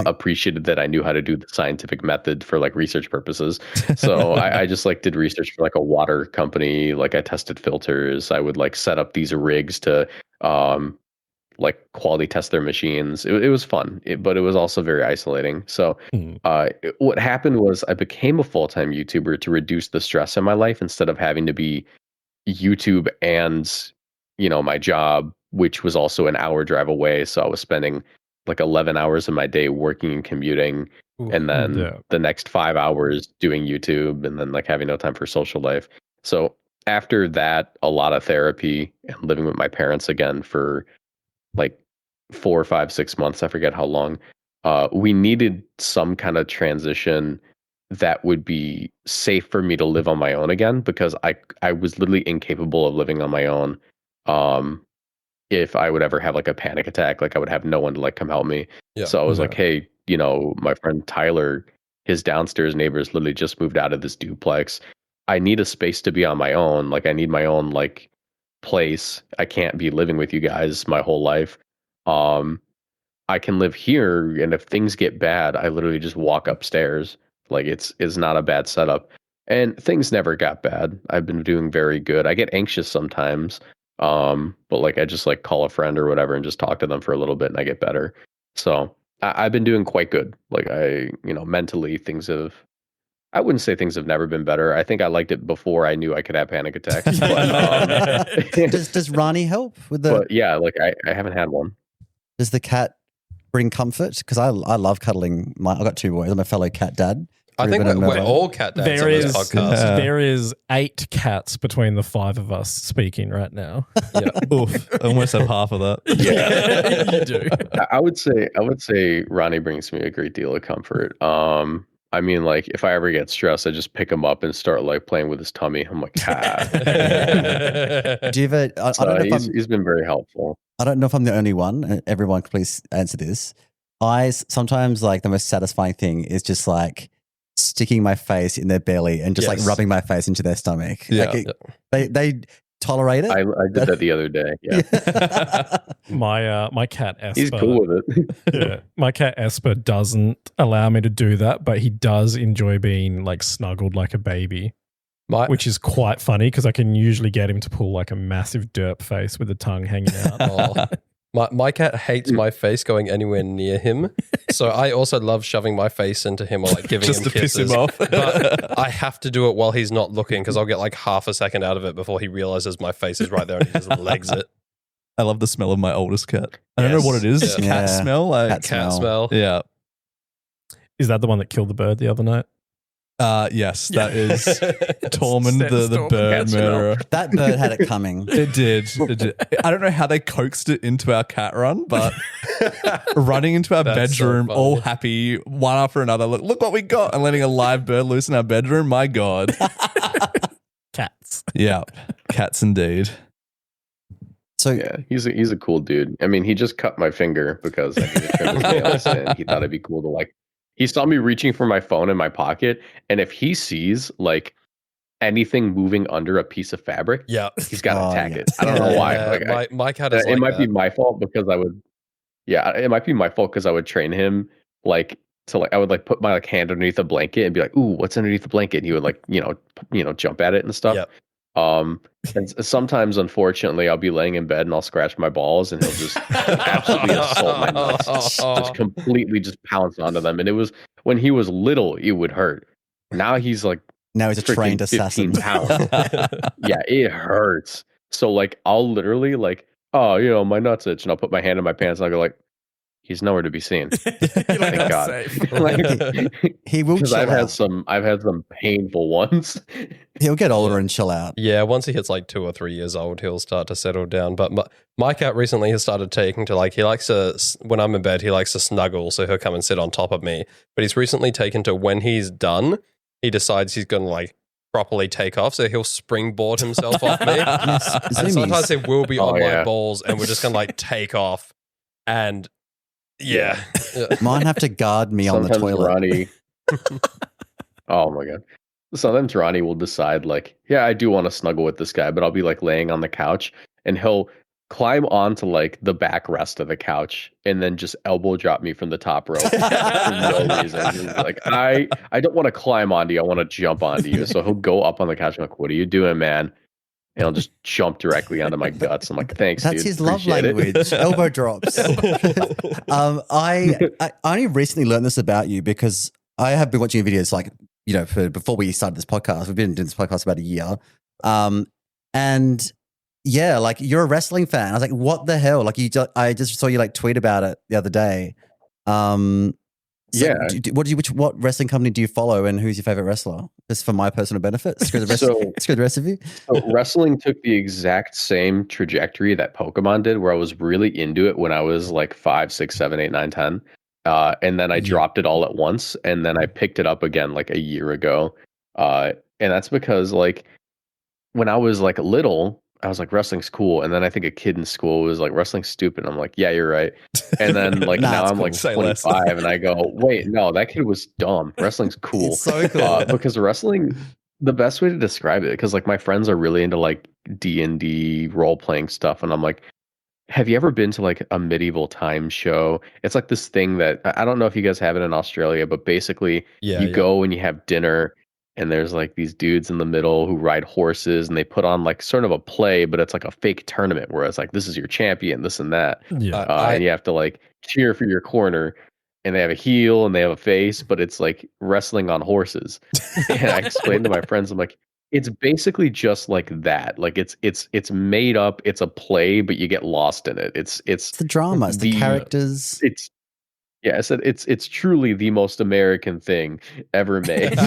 appreciated that I knew how to do the scientific method for like research purposes. So I just like did research for like a water company. Like I tested filters. I would like set up these rigs to like quality test their machines. It was fun, but it was also very isolating. So what happened was I became a full-time YouTuber to reduce the stress in my life instead of having to be YouTube and my job, which was also an hour drive away. So I was spending like 11 hours of my day working and commuting, and then the next 5 hours doing YouTube, and then like having no time for social life. So after that, a lot of therapy and living with my parents again for like 4, 5, 6 months. I forget how long. We needed some kind of transition that would be safe for me to live on my own again, because I was literally incapable of living on my own. If I would ever have like a panic attack, like I would have no one to like come help me. Yeah. So I was like, hey, my friend Tyler, his downstairs neighbors literally just moved out of this duplex. I need a space to be on my own. Like I need my own like place. I can't be living with you guys my whole life. I can live here, and if things get bad, I literally just walk upstairs. Like it's not a bad setup. And things never got bad. I've been doing very good. I get anxious sometimes. But like I just like call a friend or whatever and just talk to them for a little bit and I get better. So I've been doing quite good. Like mentally I wouldn't say things have never been better. I think I liked it before I knew I could have panic attacks. But, does Ronnie help with the? But yeah, like I haven't had one. Does the cat bring comfort? Because I love cuddling. I've got 2 boys. I'm a fellow cat dad. I think we're all cat dads on this podcast. There is 8 cats between the 5 of us speaking right now. Yeah. Oof. I almost have half of that. Yeah, you do. I would say Ronnie brings me a great deal of comfort. I mean, like if I ever get stressed, I just pick him up and start like playing with his tummy. I'm like, Do you ever? I don't know he's been very helpful. I don't know if I'm the only one. Everyone, please answer this. Sometimes like the most satisfying thing is just like sticking my face in their belly and just like rubbing my face into their stomach. Yeah. Like they tolerate it. I did that the other day. Yeah. My cat Esper. He's cool with it. Yeah. My cat Esper doesn't allow me to do that, but he does enjoy being like snuggled like a baby. Which is quite funny because I can usually get him to pull like a massive derp face with the tongue hanging out. My cat hates my face going anywhere near him, so I also love shoving my face into him or like giving just him to kisses. Piss him off. But I have to do it while he's not looking because I'll get like half a second out of it before he realizes my face is right there and he just legs it. I love the smell of my oldest cat. I don't know what it is. Yeah. Cat smell, like cat smell. Yeah. Is that the one that killed the bird the other night? Yes, that is Tormund, the bird murderer. That bird had it coming. It did. I don't know how they coaxed it into our cat run, but running into our bedroom, so all happy, one after another. Look what we got, and letting a live bird loose in our bedroom. My God, cats. Yeah, cats indeed. So yeah, he's a cool dude. I mean, he just cut my finger because I needed to trim his nails, and he thought it'd be cool to like He saw me reaching for my phone in my pocket, and if he sees like anything moving under a piece of fabric, he's got to attack it. I don't know why. Like, my cat is it might be my fault because I would. Yeah, it might be my fault because I would train him like to like I would like put my like hand underneath a blanket and be like, "Ooh, what's underneath the blanket?" And he would like jump at it and stuff. Yep. And sometimes, unfortunately, I'll be laying in bed and I'll scratch my balls and he'll just absolutely assault my nuts, just completely just pounce onto them. And it was when he was little, it would hurt. Now he's a trained assassin. 15 pounds. Yeah, it hurts. So like I'll literally like, oh, my nuts itch, and I'll put my hand in my pants and I'll go like, he's nowhere to be seen. Thank God. He will. Because I've had some painful ones. He'll get older and chill out. Yeah, once he hits like 2 or 3 years old, he'll start to settle down. But my cat recently has started taking to like, he likes to, when I'm in bed, he likes to snuggle, so he'll come and sit on top of me. But he's recently taken to when he's done, he decides he's going to like properly take off, so he'll springboard himself off me. And sometimes it will be on my balls, and we're just going to like take off. And yeah. Mine have to guard me on the toilet. Ronnie, oh my God. Sometimes Ronnie will decide like, yeah, I do want to snuggle with this guy, but I'll be like laying on the couch and he'll climb onto like the backrest of the couch and then just elbow drop me from the top rope for no reason. Like, I don't want to climb onto you. I want to jump onto you. So he'll go up on the couch and like, what are you doing, man? And he'll just jump directly onto my guts. I'm like, thanks, That's dude. his love language. Elbow drops. I only recently learned this about you because I have been watching your videos like, before we started this podcast. We've been doing this podcast about a year. And yeah, like you're a wrestling fan. I was like, what the hell? Like I just saw you like tweet about it the other day. What wrestling company do you follow, and who's your favorite wrestler? Just for my personal benefit. Screw the rest of you. So wrestling took the exact same trajectory that Pokemon did, where I was really into it when I was like 5, 6, 7, 8, 9, 10. And then I dropped it all at once, and then I picked it up again like a year ago. And that's because like when I was like little, I was like, wrestling's cool. And then I think a kid in school was like, wrestling's stupid. I'm like, yeah, you're right. And then like now I'm like 25 and I go, wait, no, that kid was dumb. Wrestling's cool. It's so cool. Because wrestling, the best way to describe it, because like my friends are really into like D&D role playing stuff. And I'm like, have you ever been to like a medieval time show? It's like this thing that I don't know if you guys have it in Australia, but basically you go and you have dinner. And there's like these dudes in the middle who ride horses, and they put on like sort of a play, but it's like a fake tournament where it's like, this is your champion, this and that. Yeah. And you have to like cheer for your corner, and they have a heel and they have a face, but it's like wrestling on horses. And I explained to my friends, I'm like, it's basically just like that. Like it's made up. It's a play, but you get lost in it. It's the drama, it's the characters. Yeah, I said it's truly the most American thing ever made.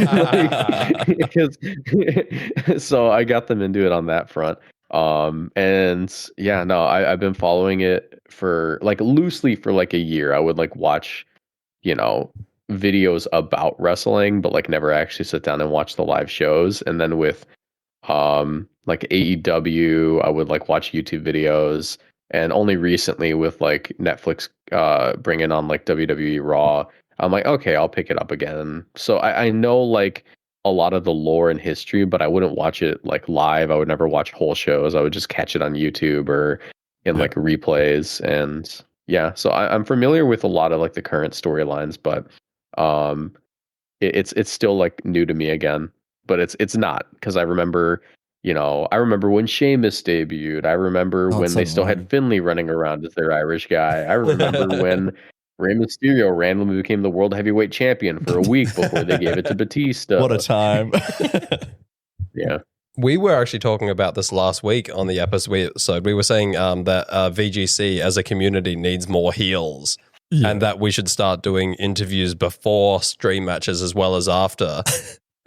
So I got them into it on that front. And yeah, no, I've been following it for like loosely for like a year. I would like watch, videos about wrestling, but like never actually sit down and watch the live shows. And then with like AEW, I would like watch YouTube videos. And only recently with like Netflix bringing on like WWE Raw, I'm like, okay, I'll pick it up again. So I know like a lot of the lore and history, but I wouldn't watch it like live. I would never watch whole shows. I would just catch it on YouTube or in like replays. And yeah, so I'm familiar with a lot of like the current storylines, but it's still like new to me again. But it's not, because I remember when Sheamus debuted. I remember when they still had Finlay running around as their Irish guy. I remember when Rey Mysterio randomly became the world heavyweight champion for a week before they gave it to Batista. What a time. Yeah. We were actually talking about this last week on the episode. We were saying that VGC as a community needs more heels. Yeah. And that we should start doing interviews before stream matches as well as after.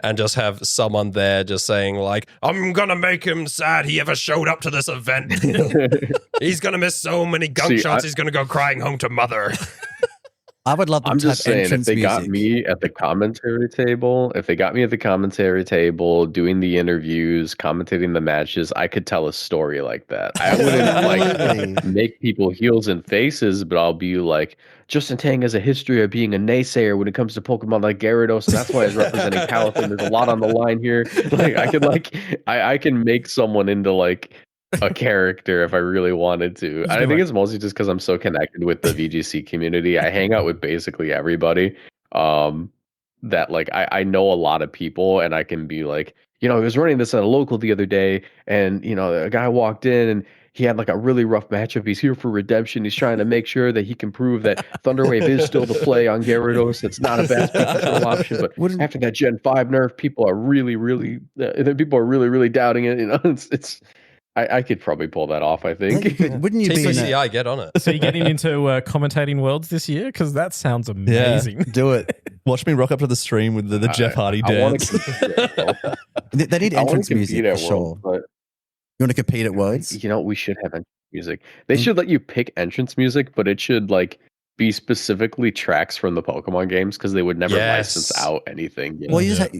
And just have someone there just saying like, I'm going to make him sad he ever showed up to this event. He's going to miss so many gunshots. He's going to go crying home to mother. I would love them I'm to have just saying, if entrance they got music. me at the commentary table, doing the interviews, commentating the matches, I could tell a story like that. I wouldn't like make people heels and faces, but I'll be like, Justin Tang has a history of being a naysayer when it comes to Pokemon like Gyarados, and that's why he's representing Palafin. There's a lot on the line here. Like I can make someone into like a character if I really wanted to. And I think it's mostly just because I'm so connected with the VGC community. I hang out with basically everybody. That like I know a lot of people, and I can be like, I was running this at a local the other day, and a guy walked in and he had like a really rough matchup. He's here for redemption. He's trying to make sure that he can prove that Thunderwave is still the play on Gyarados. It's not a bad speed control option. But after that Gen 5 nerf, people are really, really doubting it. It's I could probably pull that off, I think. Wouldn't you TCCI, get on it. So you're getting into commentating Worlds this year? Because that sounds amazing. Yeah, do it. Watch me rock up to the stream with the Jeff Hardy dance. They need entrance music for sure. But you want to compete at Worlds? We should have entrance music. They should let you pick entrance music, but it should like be specifically tracks from the Pokemon games, because they would never license out anything. Well, you just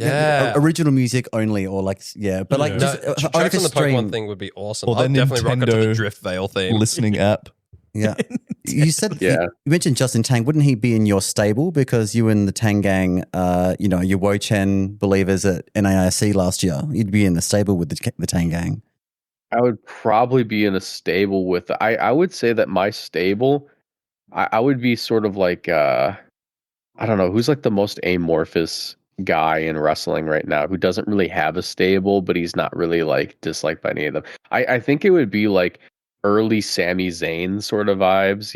original music only, or like but like just tracks on the Pokemon thing would be awesome. Or I'll definitely rock up to the Drift Veil theme. Listening app. Yeah. You said you mentioned Justin Tang. Wouldn't he be in your stable, because you and the Tang gang, your Wo-Chien believers at NAIC last year? You'd be in the stable with the Tang gang. I would probably be in a stable with. I would say that my stable, I would be sort of like I don't know who's like the most amorphous guy in wrestling right now, who doesn't really have a stable, but he's not really like disliked by any of them. I think it would be like early Sami Zayn sort of vibes,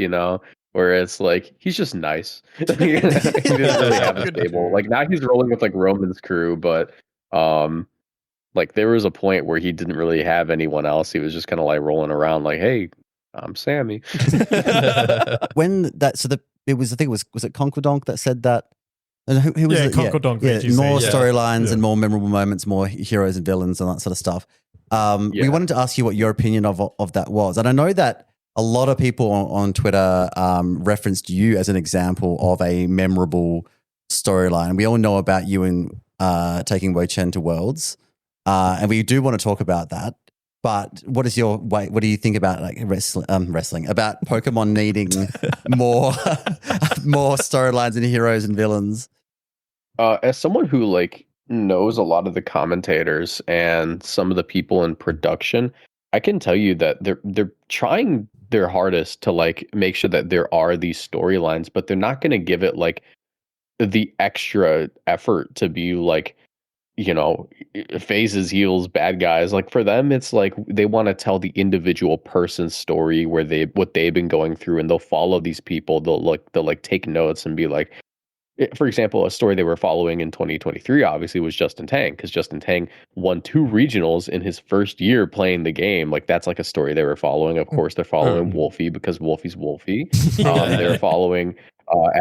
where it's like he's just nice. He doesn't really have a stable. Like now he's rolling with like Roman's crew, but like there was a point where he didn't really have anyone else. He was just kind of like rolling around like, hey, I'm Sammy. When that, it was it Conquerdonk that said that? And who was it? Conquerdonk. More storylines and more memorable moments, more heroes and villains and that sort of stuff. We wanted to ask you what your opinion of that was, and I know that a lot of people on Twitter referenced you as an example of a memorable storyline. We all know about you and taking Wo-Chien to Worlds, and we do want to talk about that. But what do you think about like wrestling? About Pokemon needing more storylines and heroes and villains? As someone who like knows a lot of the commentators and some of the people in production, I can tell you that they're trying their hardest to like make sure that there are these storylines, but they're not going to give it like the extra effort to be like, phases, heels, bad guys. Like for them, it's like they want to tell the individual person's story, where what they've been going through, and they'll follow these people. They'll take notes and be like, for example, a story they were following in 2023 obviously was Justin Tang, because Justin Tang won 2 regionals in his first year playing the game. Like that's like a story they were following. Of course, they're following Wolfie because Wolfie's Wolfie. They're following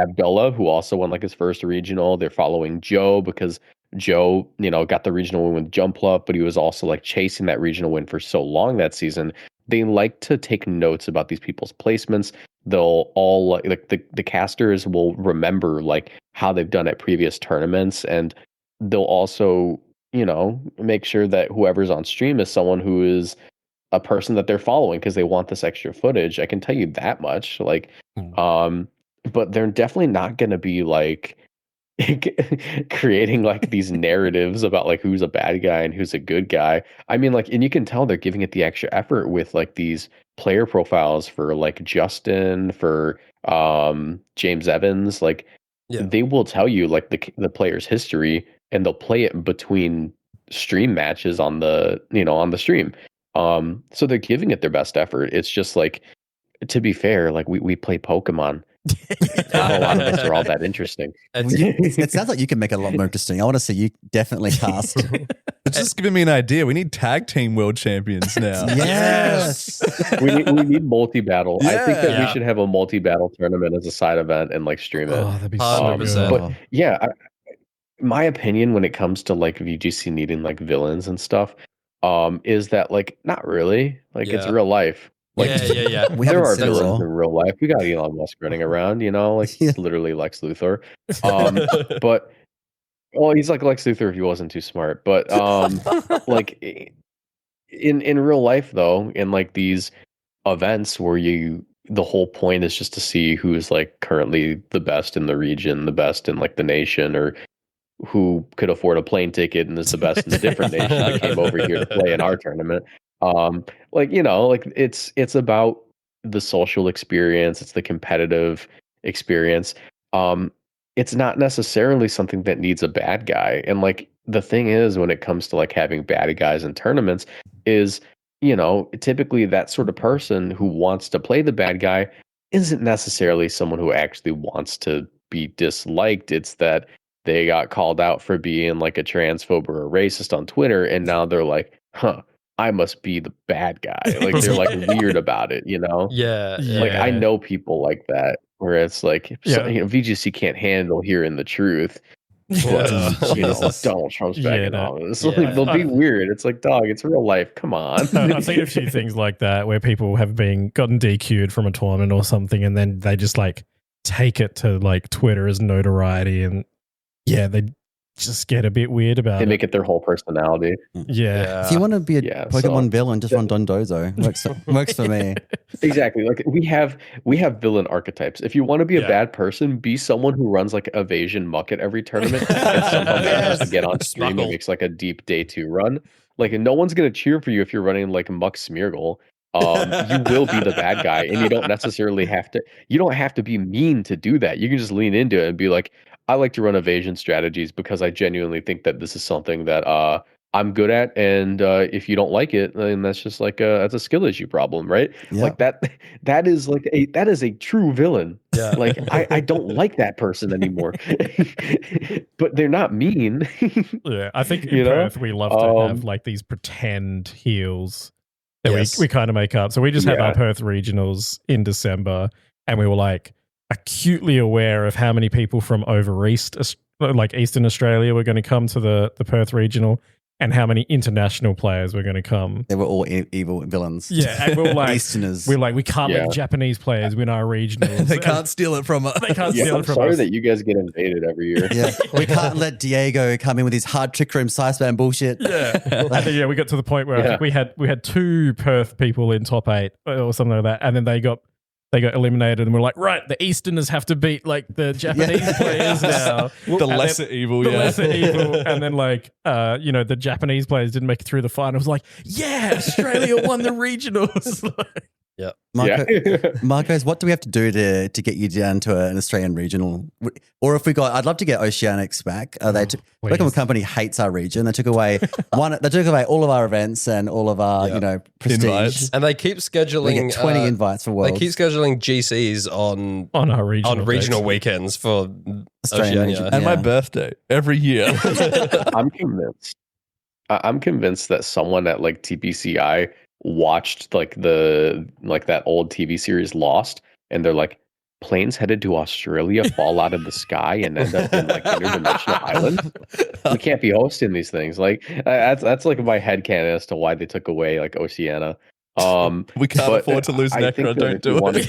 Abdullah, who also won like his first regional. They're following Joe because Joe, got the regional win with Jumpluff, but he was also like chasing that regional win for so long that season. They like to take notes about these people's placements. They'll all like the casters will remember like how they've done at previous tournaments, and they'll also, make sure that whoever's on stream is someone who is a person that they're following, because they want this extra footage. I can tell you that much. Like, but they're definitely not going to be like creating like these narratives about like who's a bad guy and who's a good guy. I mean, like, and you can tell they're giving it the extra effort with like these player profiles for like Justin, for James Evans. Like they will tell you like the player's history, and they'll play it between stream matches on the on the stream. So they're giving it their best effort. It's just like, to be fair, like we play Pokemon. Not a lot of us are all that interesting. It sounds like you can make it a lot more interesting. I want to see you definitely cast. It's just giving me an idea. We need tag team world champions now. Yes. we need multi-battle. I think that we should have a multi-battle tournament as a side event and like stream it. Oh, that'd be so good. But yeah, my opinion when it comes to like VGC needing like villains and stuff, is that like not really. Like it's real life. Like, we There haven't are seen it villains all. in real life. We got Elon Musk running around, like he's literally Lex Luthor. But well, he's like Lex Luthor if he wasn't too smart. But like in real life though, in like these events where the whole point is just to see who's like currently the best in the region, the best in like the nation, or who could afford a plane ticket and is the best in a different nation that came over here to play in our tournament. Like it's about the social experience, it's the competitive experience. It's not necessarily something that needs a bad guy. And like the thing is, when it comes to like having bad guys in tournaments, is typically that sort of person who wants to play the bad guy isn't necessarily someone who actually wants to be disliked. It's that they got called out for being like a transphobe or a racist on Twitter, and now they're like, I must be the bad guy. Like they're like weird about it, Yeah. Like I know people like that where it's like, VGC can't handle hearing the truth. But, Donald Trump's back in office. Like, they'll be weird. It's like, dog, it's real life. Come on. I've seen a few things like that where people have gotten DQ'd from a tournament or something, and then they just like take it to like Twitter as notoriety, and they just get a bit weird about it. They make it their whole personality. Yeah. If you want to be a Pokemon villain, just run Dondozo. Works for me. Exactly. Like we have villain archetypes. If you want to be a bad person, be someone who runs like evasion muck at every tournament and somehow manages to get on stream and makes like a deep day 2 run. Like, and no one's gonna cheer for you if you're running like Muck Smeargle. You will be the bad guy, and you don't necessarily have to. You don't have to be mean to do that. You can just lean into it and be like, I like to run evasion strategies because I genuinely think that this is something that I'm good at, and if you don't like it, then that's just like that's a skill issue problem, right? Yep. Like that is like that is a true villain. Yeah. Like I don't like that person anymore, but they're not mean. Yeah, I think in Perth we love to have like these pretend heels that we kind of make up. So we just had our Perth regionals in December, and we were like acutely aware of how many people from over east, like Eastern Australia, were going to come to the Perth regional, and how many international players were going to come. They were all evil villains. Yeah, and we were like, Easterners. We were like, we can't let Japanese players win our regionals. They can't steal it from us. They can't steal it from us. Sorry that you guys get invaded every year. Yeah, we can't let Diego come in with his hard trick room Sideman bullshit. Yeah, and then, we got to the point where I think we had 2 Perth people in top 8 or something like that, and then they got eliminated, and we're like, right, the Easterners have to beat like the Japanese players now. The lesser evil, lesser evil. And then like, the Japanese players didn't make it through the finals. Like, Australia won the regionals. Yeah. Marcos, what do we have to do to get you down to an Australian regional? Or if I'd love to get Oceanics back. Pokemon Company hates our region. They took away all of our events and all of our, prestige. Invites. And they keep scheduling. We get 20 invites for Worlds. They keep scheduling GCs on our regional weekends for Australia. And my birthday every year. I'm convinced that someone at like TPCI watched like that old TV series Lost, and they're like, planes headed to Australia fall out of the sky and end up in like interdimensional islands. We can't be hosting these things. Like that's like my headcanon as to why they took away like Oceania. We can't afford to lose Necro. Don't do it.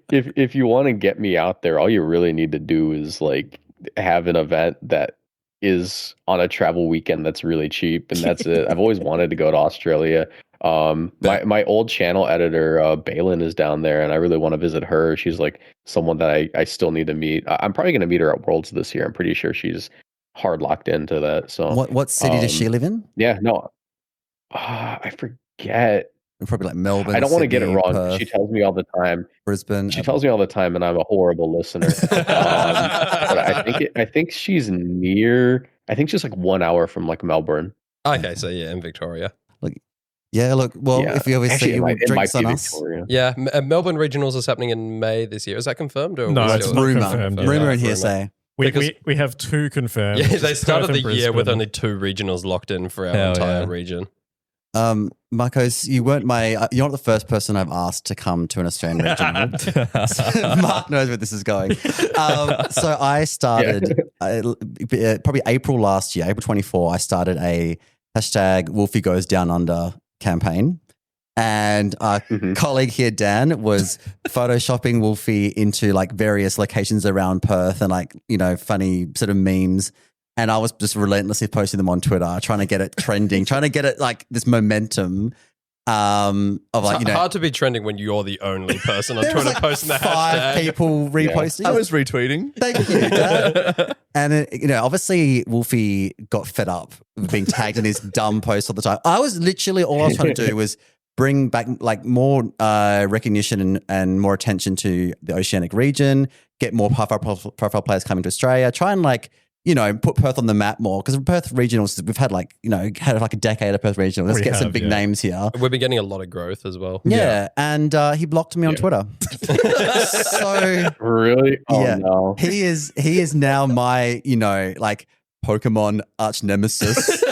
If you want to get me out there, all you really need to do is like have an event that is on a travel weekend that's really cheap, and that's it. I've always wanted to go to Australia. My old channel editor, Balin, is down there, and I really want to visit her. She's like someone that I still need to meet. I'm probably going to meet her at Worlds this year. I'm pretty sure she's hard locked into that. So what city does she live in? Yeah, no, I forget. Probably like Melbourne. I don't want to get it wrong. Perth, she tells me all the time. Brisbane. She tells me all the time, and I'm a horrible listener. But I think she's near. I think she's like 1 hour from like Melbourne. Okay, so in Victoria. If you obviously drinks on us. Victoria. Yeah, Melbourne regionals is happening in May this year. Is that confirmed? Or no, it's rumor. Rumor and hearsay. We have 2 confirmed. Yeah, they started the year with only 2 regionals locked in for our entire region. Marcos, you're not the first person I've asked to come to an Australian regional. Mark knows where this is going. So I started probably April last year, April 24. I started a #Wolfie Goes Down Under campaign, And our colleague here, Dan, was photoshopping Wolfie into like various locations around Perth and like, funny sort of memes. And I was just relentlessly posting them on Twitter, trying to get it trending, trying to get it like this momentum of like, it's hard to be trending when you're the only person on Twitter posting the hashtag. 5 people reposting. I was retweeting. Thank you, Dan. And obviously Wolfie got fed up with being tagged in his dumb posts all the time. All I was trying to do was bring back like more recognition and more attention to the Oceanic region, get more profile players coming to Australia, try and like, put Perth on the map more, because Perth Regionals, we've had like, had like a decade of Perth Regionals. Let's get some big names here. We've been getting a lot of growth as well. Yeah. And he blocked me on Twitter. So really? Oh yeah, no. He is now my, like Pokemon arch nemesis.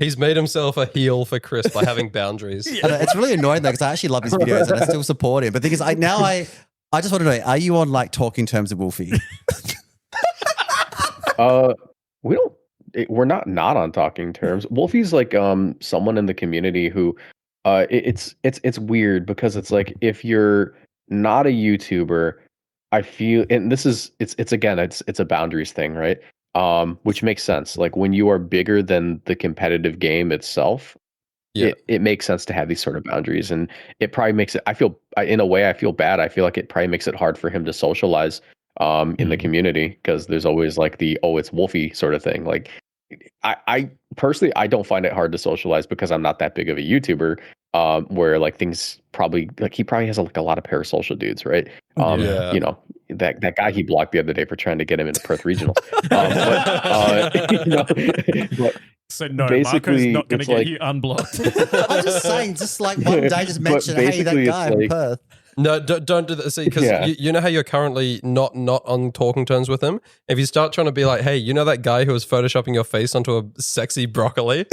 He's made himself a heel for Chris by having boundaries. It's really annoying though, because I actually love his videos and I still support him. But the thing is, I just want to know, are you on like talking terms with Wolfie? We're not on talking terms. Wolfie's like someone in the community who it's weird, because it's like, if you're not a YouTuber, I feel, and this is it's a boundaries thing, right? Which makes sense. Like when you are bigger than the competitive game itself, it makes sense to have these sort of boundaries, and it probably makes it, in a way I feel bad. I feel like it probably makes it hard for him to socialize in the community, because there's always like it's Wolfie sort of thing. Like I personally, I don't find it hard to socialize because I'm not that big of a YouTuber, where like things probably, like he probably has like a lot of parasocial dudes, right? That guy he blocked the other day for trying to get him into Perth Regional. So no, Marco's not going to get you unblocked. I'm just saying, just like one day, just mention, hey, that guy from Perth. No, don't do that. See, because you know how you're currently not on talking terms with him? If you start trying to be like, hey, you know that guy who was photoshopping your face onto a sexy broccoli?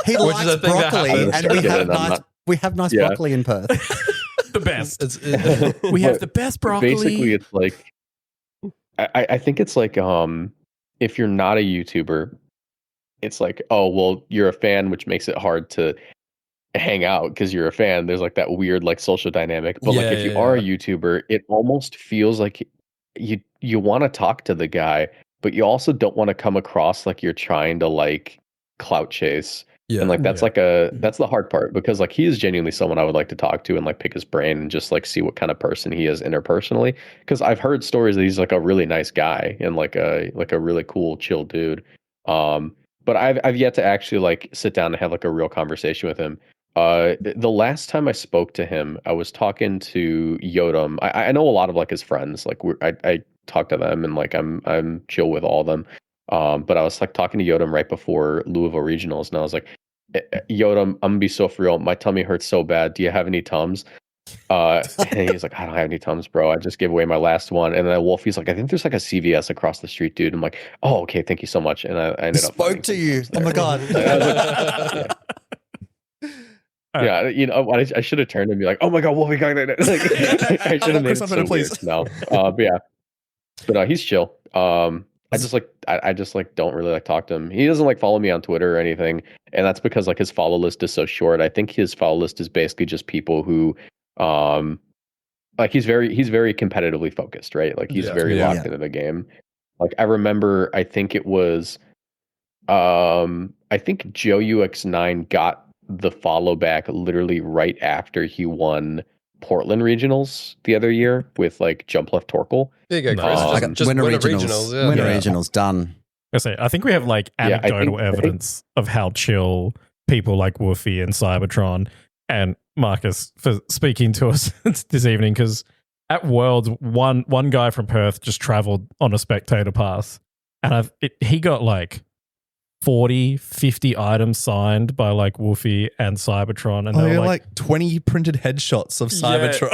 He likes broccoli, and we have nice broccoli in Perth. The best. We have the best broccoli. Basically, it's like, I think it's like, if you're not a YouTuber, it's like, oh, well, you're a fan, which makes it hard to hang out because you're a fan. There's like that weird like social dynamic. But like if you are a YouTuber, it almost feels like you want to talk to the guy, but you also don't want to come across like you're trying to like clout chase. Yeah. And like that's that's the hard part, because like he is genuinely someone I would like to talk to and like pick his brain and just like see what kind of person he is interpersonally. Because I've heard stories that he's like a really nice guy and like a really cool, chill dude. But I've yet to actually like sit down and have like a real conversation with him. The last time I spoke to him, I was talking to Yodam. I know a lot of like his friends. Like I talk to them and like I'm chill with all of them. But I was like talking to Yodam right before Louisville Regionals, and I was like, Yodam, I'm gonna be so for real. My tummy hurts so bad. Do you have any Tums? And he's like, I don't have any Tums, bro. I just gave away my last one. And then Wolfie's like, I think there's like a CVS across the street, dude. I'm like, oh, okay, thank you so much. And I ended up spoke to you. Oh my god. Yeah, you know, I should have turned and be like, "Oh my god, Wolfie got that!" Like, I should have made it so weird. No, but yeah, but he's chill. I just like don't really like talk to him. He doesn't like follow me on Twitter or anything, and that's because like his follow list is so short. I think his follow list is basically just people who, like he's very competitively focused, right? Like he's very locked into the game. Like I remember, I think it was, I think Joe UX9 got the follow back literally right after he won Portland Regionals the other year with like Jump Left Torkel. There you go, Chris. Just Winter Regionals. Winter Regionals done. I think we have like anecdotal evidence of how chill people like Woofy and Cybertron and Marcus for speaking to us this evening, because at Worlds, one guy from Perth just traveled on a spectator pass, and he got like 40, 50 items signed by like Woofy and Cybertron, and they were like 20 printed headshots of Cybertron.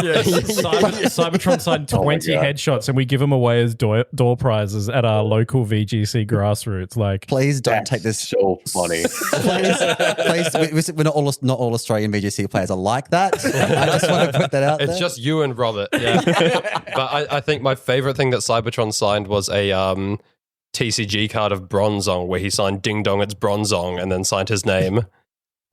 Cybertron signed 20 headshots, and we give them away as door prizes at our local VGC grassroots. Like, please don't take this so funny. please, we're not all Australian VGC players are like that. I just want to put that out there. It's just you and Robert. Yeah, but I think my favorite thing that Cybertron signed was a TCG card of Bronzong, where he signed Ding Dong, it's Bronzong, and then signed his name.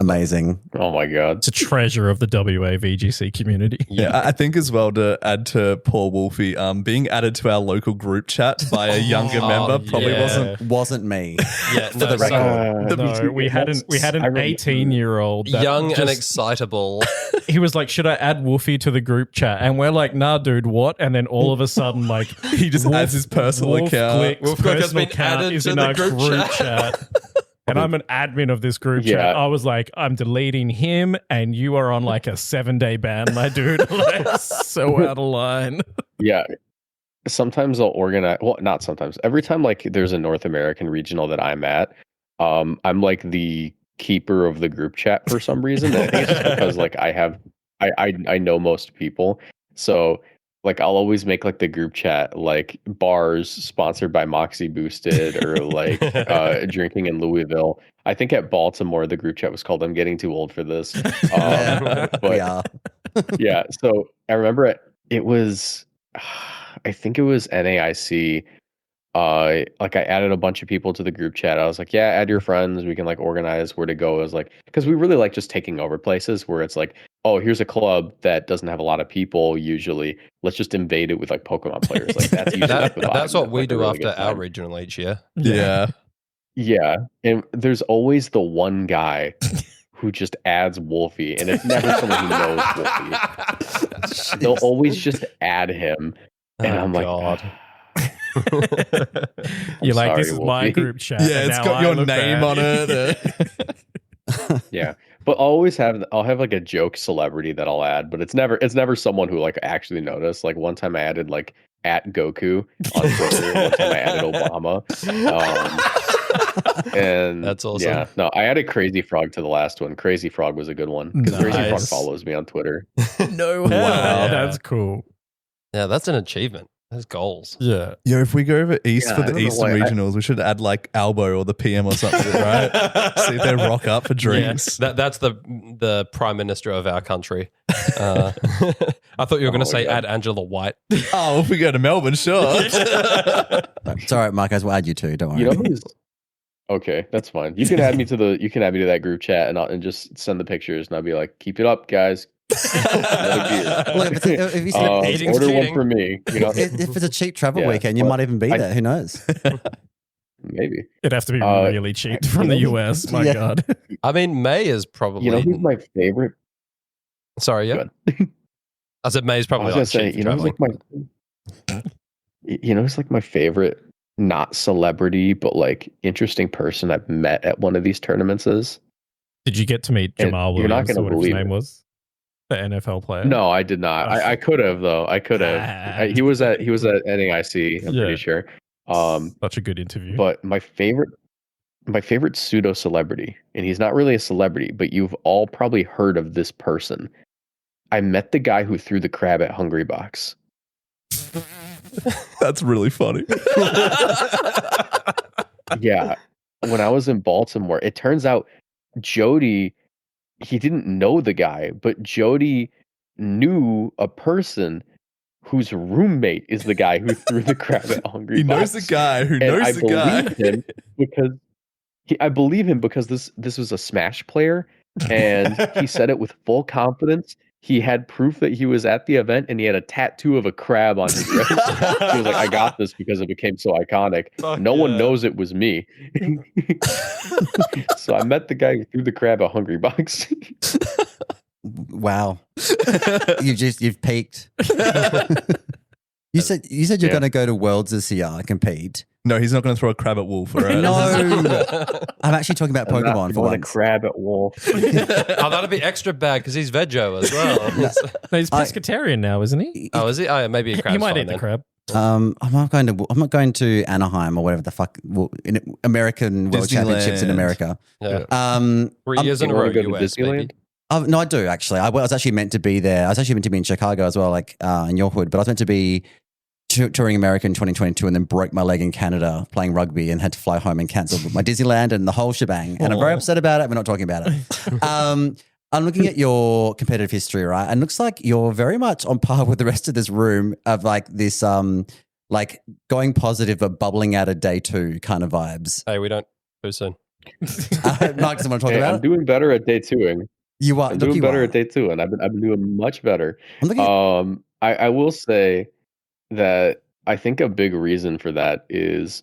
Amazing. Oh my God. It's a treasure of the WA VGC community. Yeah, I think as well, to add to poor Wolfie, being added to our local group chat by a younger member probably wasn't me. Yeah, for the record. No, we had an 18-year-old young and excitable. He was like, "Should I add Wolfie to the group chat?" And we're like, "Nah, dude, what?" And then all of a sudden, like, he just adds his personal account. Wolf has been added to the group chat. And I'm an admin of this group chat. I was like, I'm deleting him, and you are on like a 7-day ban, my dude. Like, so out of line. Yeah. Sometimes I'll organize. Well, not sometimes. Every time like there's a North American regional that I'm at, I'm like the keeper of the group chat for some reason. And I think it's just because like I know most people, so. Like I'll always make like the group chat like bars sponsored by Moxie Boosted or like drinking in Louisville. I think at Baltimore the group chat was called "I'm getting too old for this." But yeah. So I remember it was, I think it was NAIC. Like I added a bunch of people to the group chat. I was like, yeah, add your friends. We can like organize where to go. I was like, because we really like just taking over places where it's like, oh, here's a club that doesn't have a lot of people usually. Let's just invade it with like Pokemon players. Like that's usually that's what we do after our regional each year. Yeah. Yeah. And there's always the one guy who just adds Wolfie, and it's never someone who knows Wolfie. They'll always just add him. And I'm like, you're like, sorry, this is Wolfie. my group chat. Yeah, it's got your name on it. Yeah. But I'll have like a joke celebrity that I'll add, but it's never someone who like actually noticed. Like one time I added like at Goku on Twitter. One time I added Obama. And that's awesome. Yeah, no, I added Crazy Frog to the last one. Crazy Frog was a good one because Crazy Frog follows me on Twitter. No way. Wow, that's cool. Yeah, that's an achievement. That's goals. Yeah. Yeah, if we go over east for the Eastern regionals, we should add like Albo or the PM or something, right? See if they rock up for drinks. Yeah, that's the Prime Minister of our country. I thought you were going to say add Angela White. Oh, if we go to Melbourne, sure. It's all right, Marcos. We'll add you too. Don't worry. You know who's okay? That's fine. You can add me to that group chat and just send the pictures, and I'll be like, keep it up, guys. Well, if you order one for me. You know? If it's a cheap travel weekend, you might even be there. Who knows? Maybe it'd have to be really cheap from the US. My God. I mean, May is probably. You know who's my favorite? Sorry, yeah. I said May is probably. I was gonna say, who's like my favorite, not celebrity, but like interesting person I've met at one of these tournaments is. Did you get to meet Jamal Williams? You're not going to believe his name was. The NFL player? No, I did not. I could have though. I could have. He was at NAIC. I'm pretty sure. Such a good interview. But my favorite pseudo celebrity, and he's not really a celebrity, but you've all probably heard of this person. I met the guy who threw the crab at Hungry Box. That's really funny. Yeah, when I was in Baltimore, it turns out Jody. He didn't know the guy, but Jody knew a person whose roommate is the guy who threw the crab at Hungry Box. He knows the guy who knows the guy. I believe him because this was a Smash player, and he said it with full confidence. He had proof that he was at the event, and he had a tattoo of a crab on his wrist. He was like, I got this because it became so iconic. No one knows it was me. So I met the guy who threw the crab at Hungry Box. Wow. You've peaked. You said you're going to go to Worlds this year and compete. No, he's not going to throw a crab at Wolf, right? No. I'm actually talking about Pokemon for once. A crab at Wolf. That'd be extra bad because he's veggie as well. No, he's pescatarian now, isn't he? Oh, is he? Oh, maybe a crab. He might eat the crab. I'm not going to Anaheim or whatever the fuck. In American World Championships in America. Yeah. 3 years in a row, US, baby. No, I do actually. I was actually meant to be there. I was actually meant to be in Chicago as well, like in your hood. But I was meant to be touring America in 2022 and then broke my leg in Canada playing rugby and had to fly home and cancel my Disneyland and the whole shebang. And I'm very upset about it. We're not talking about it. I'm looking at your competitive history, right? And it looks like you're very much on par with the rest of this room of like this, like going positive but bubbling out of day two kind of vibes. Hey, we don't. Too soon. Marcus, want to talk about I'm doing better at day 2ing. You are. I'm doing better at day 2, and I've been doing much better. I will say that I think a big reason for that is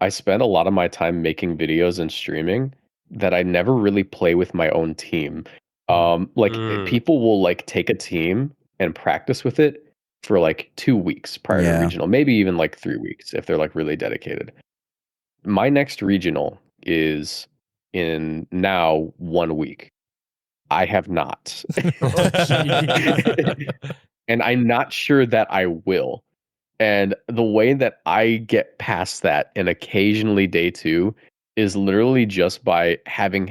I spend a lot of my time making videos and streaming that I never really play with my own team. People will like take a team and practice with it for like 2 weeks prior to regional, maybe even like 3 weeks if they're like really dedicated. My next regional is in now 1 week. I have not. And I'm not sure that I will. And the way that I get past that and occasionally day 2 is literally just by having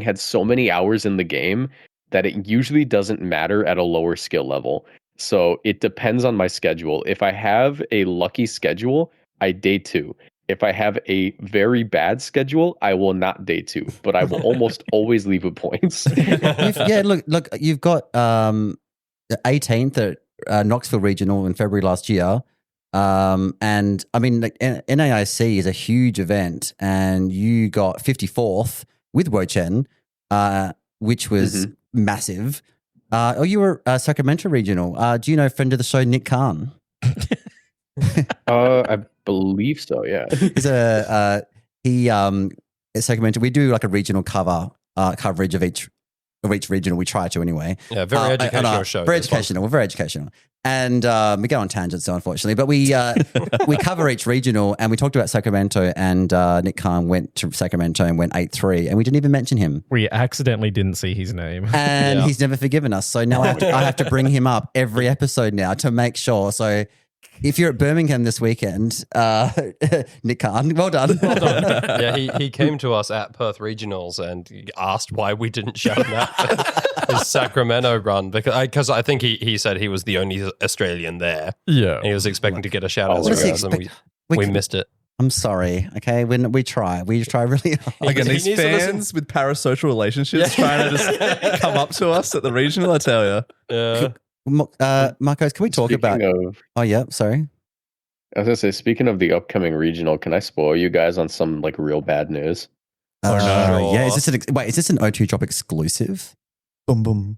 had so many hours in the game that it usually doesn't matter at a lower skill level. So it depends on my schedule. If I have a lucky schedule, I day 2. If I have a very bad schedule, I will not day 2, but I will almost always leave with points. Look, you've got the 18th at Knoxville Regional in February last year. And I mean, like, NAIC is a huge event, and you got 54th with Wo-Chien, which was massive. You were Sacramento Regional. Do you know friend of the show, Nick Khan? I believe so, yeah. He's at Sacramento. We do like a regional coverage of each regional. We try to anyway. Yeah, very educational show. Very educational. We're very educational. And we go on tangents, so unfortunately. But we we cover each regional, and we talked about Sacramento, and Nick Khan went to Sacramento and went 8-3, and we didn't even mention him. We accidentally didn't see his name. And he's never forgiven us. So now I have to bring him up every episode now to make sure. So if you're at Birmingham this weekend, Nick Khan, well done. Yeah, he came to us at Perth Regionals and asked why we didn't shout him out for his Sacramento run, because I think he said he was the only Australian there. Yeah. And he was expecting to get a shout out and we missed it. I'm sorry. Okay, we try really hard. Again, these fans with parasocial relationships trying to just come up to us at the regional, I tell you. Yeah. Marcos, can we talk about? Oh yeah, sorry. I was gonna say, speaking of the upcoming regional, can I spoil you guys on some like real bad news? No. Yeah, is this an O2 Drop exclusive? Boom boom.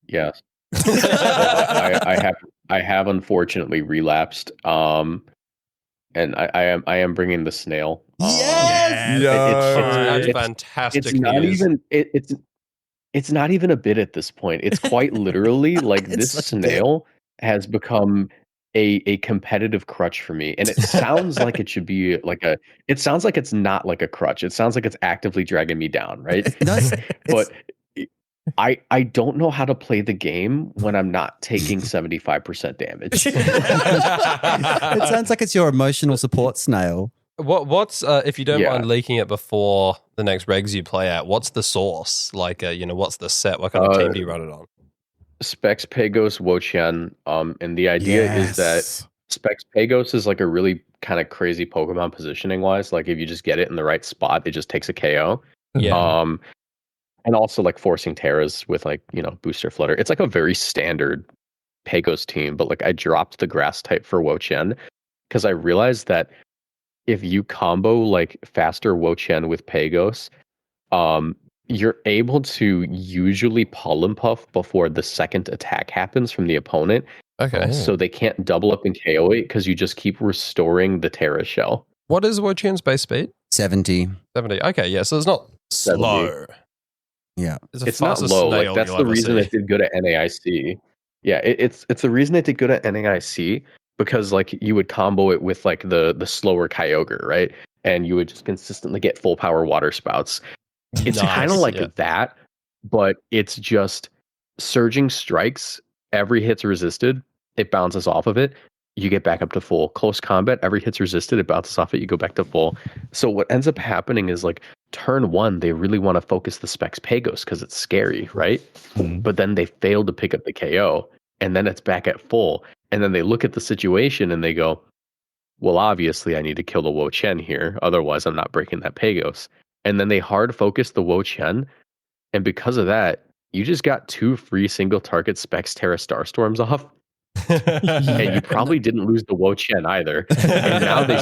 Yes. I have unfortunately relapsed. And I am bringing the Snail. Yes. That's fantastic. It's not news. even it's not even a bit at this point. It's quite literally like this Snail has become a competitive crutch for me. And it sounds like it should be like it sounds like it's not like a crutch. It sounds like it's actively dragging me down, right? But I don't know how to play the game when I'm not taking 75% damage. It sounds like it's your emotional support Snail. What's if you don't mind leaking it before the next regs you play at, what's the source? Like, what's the set? What kind of team do you run it on? Specs Pagos Wo-Chien. And the idea is that Specs Pagos is like a really kind of crazy Pokemon positioning wise. Like if you just get it in the right spot, it just takes a KO. Yeah. And also like forcing Terras with like, Booster Flutter. It's like a very standard Pagos team, but like I dropped the grass type for Wo-Chien because I realized that if you combo like faster Wo-Chien with Pagos, you're able to usually Pollen Puff before the second attack happens from the opponent. Okay. So they can't double up and KO it because you just keep restoring the Terra shell. What is Wo-Chien's base speed? 70. 70. Okay, yeah, so it's not 70. slow. Yeah. It's not low. Like that's the reason it did good at NAIC. Yeah, it's the reason it did good at NAIC. Because like you would combo it with like the slower Kyogre, right? And you would just consistently get full power water spouts. It's kind of like that, but it's just surging strikes. Every hit's resisted. It bounces off of it. You get back up to full. Close combat. Every hit's resisted. It bounces off it. You go back to full. So what ends up happening is like turn 1, they really want to focus the Specs Pagos because it's scary, right? But then they fail to pick up the KO. And then it's back at full. And then they look at the situation and they go, well, obviously I need to kill the Wo-Chien here. Otherwise, I'm not breaking that Pagos. And then they hard focus the Wo-Chien. And because of that, you just got 2 free single target Specs Terra Starstorms off. And you probably didn't lose the Wo-Chien either. And now they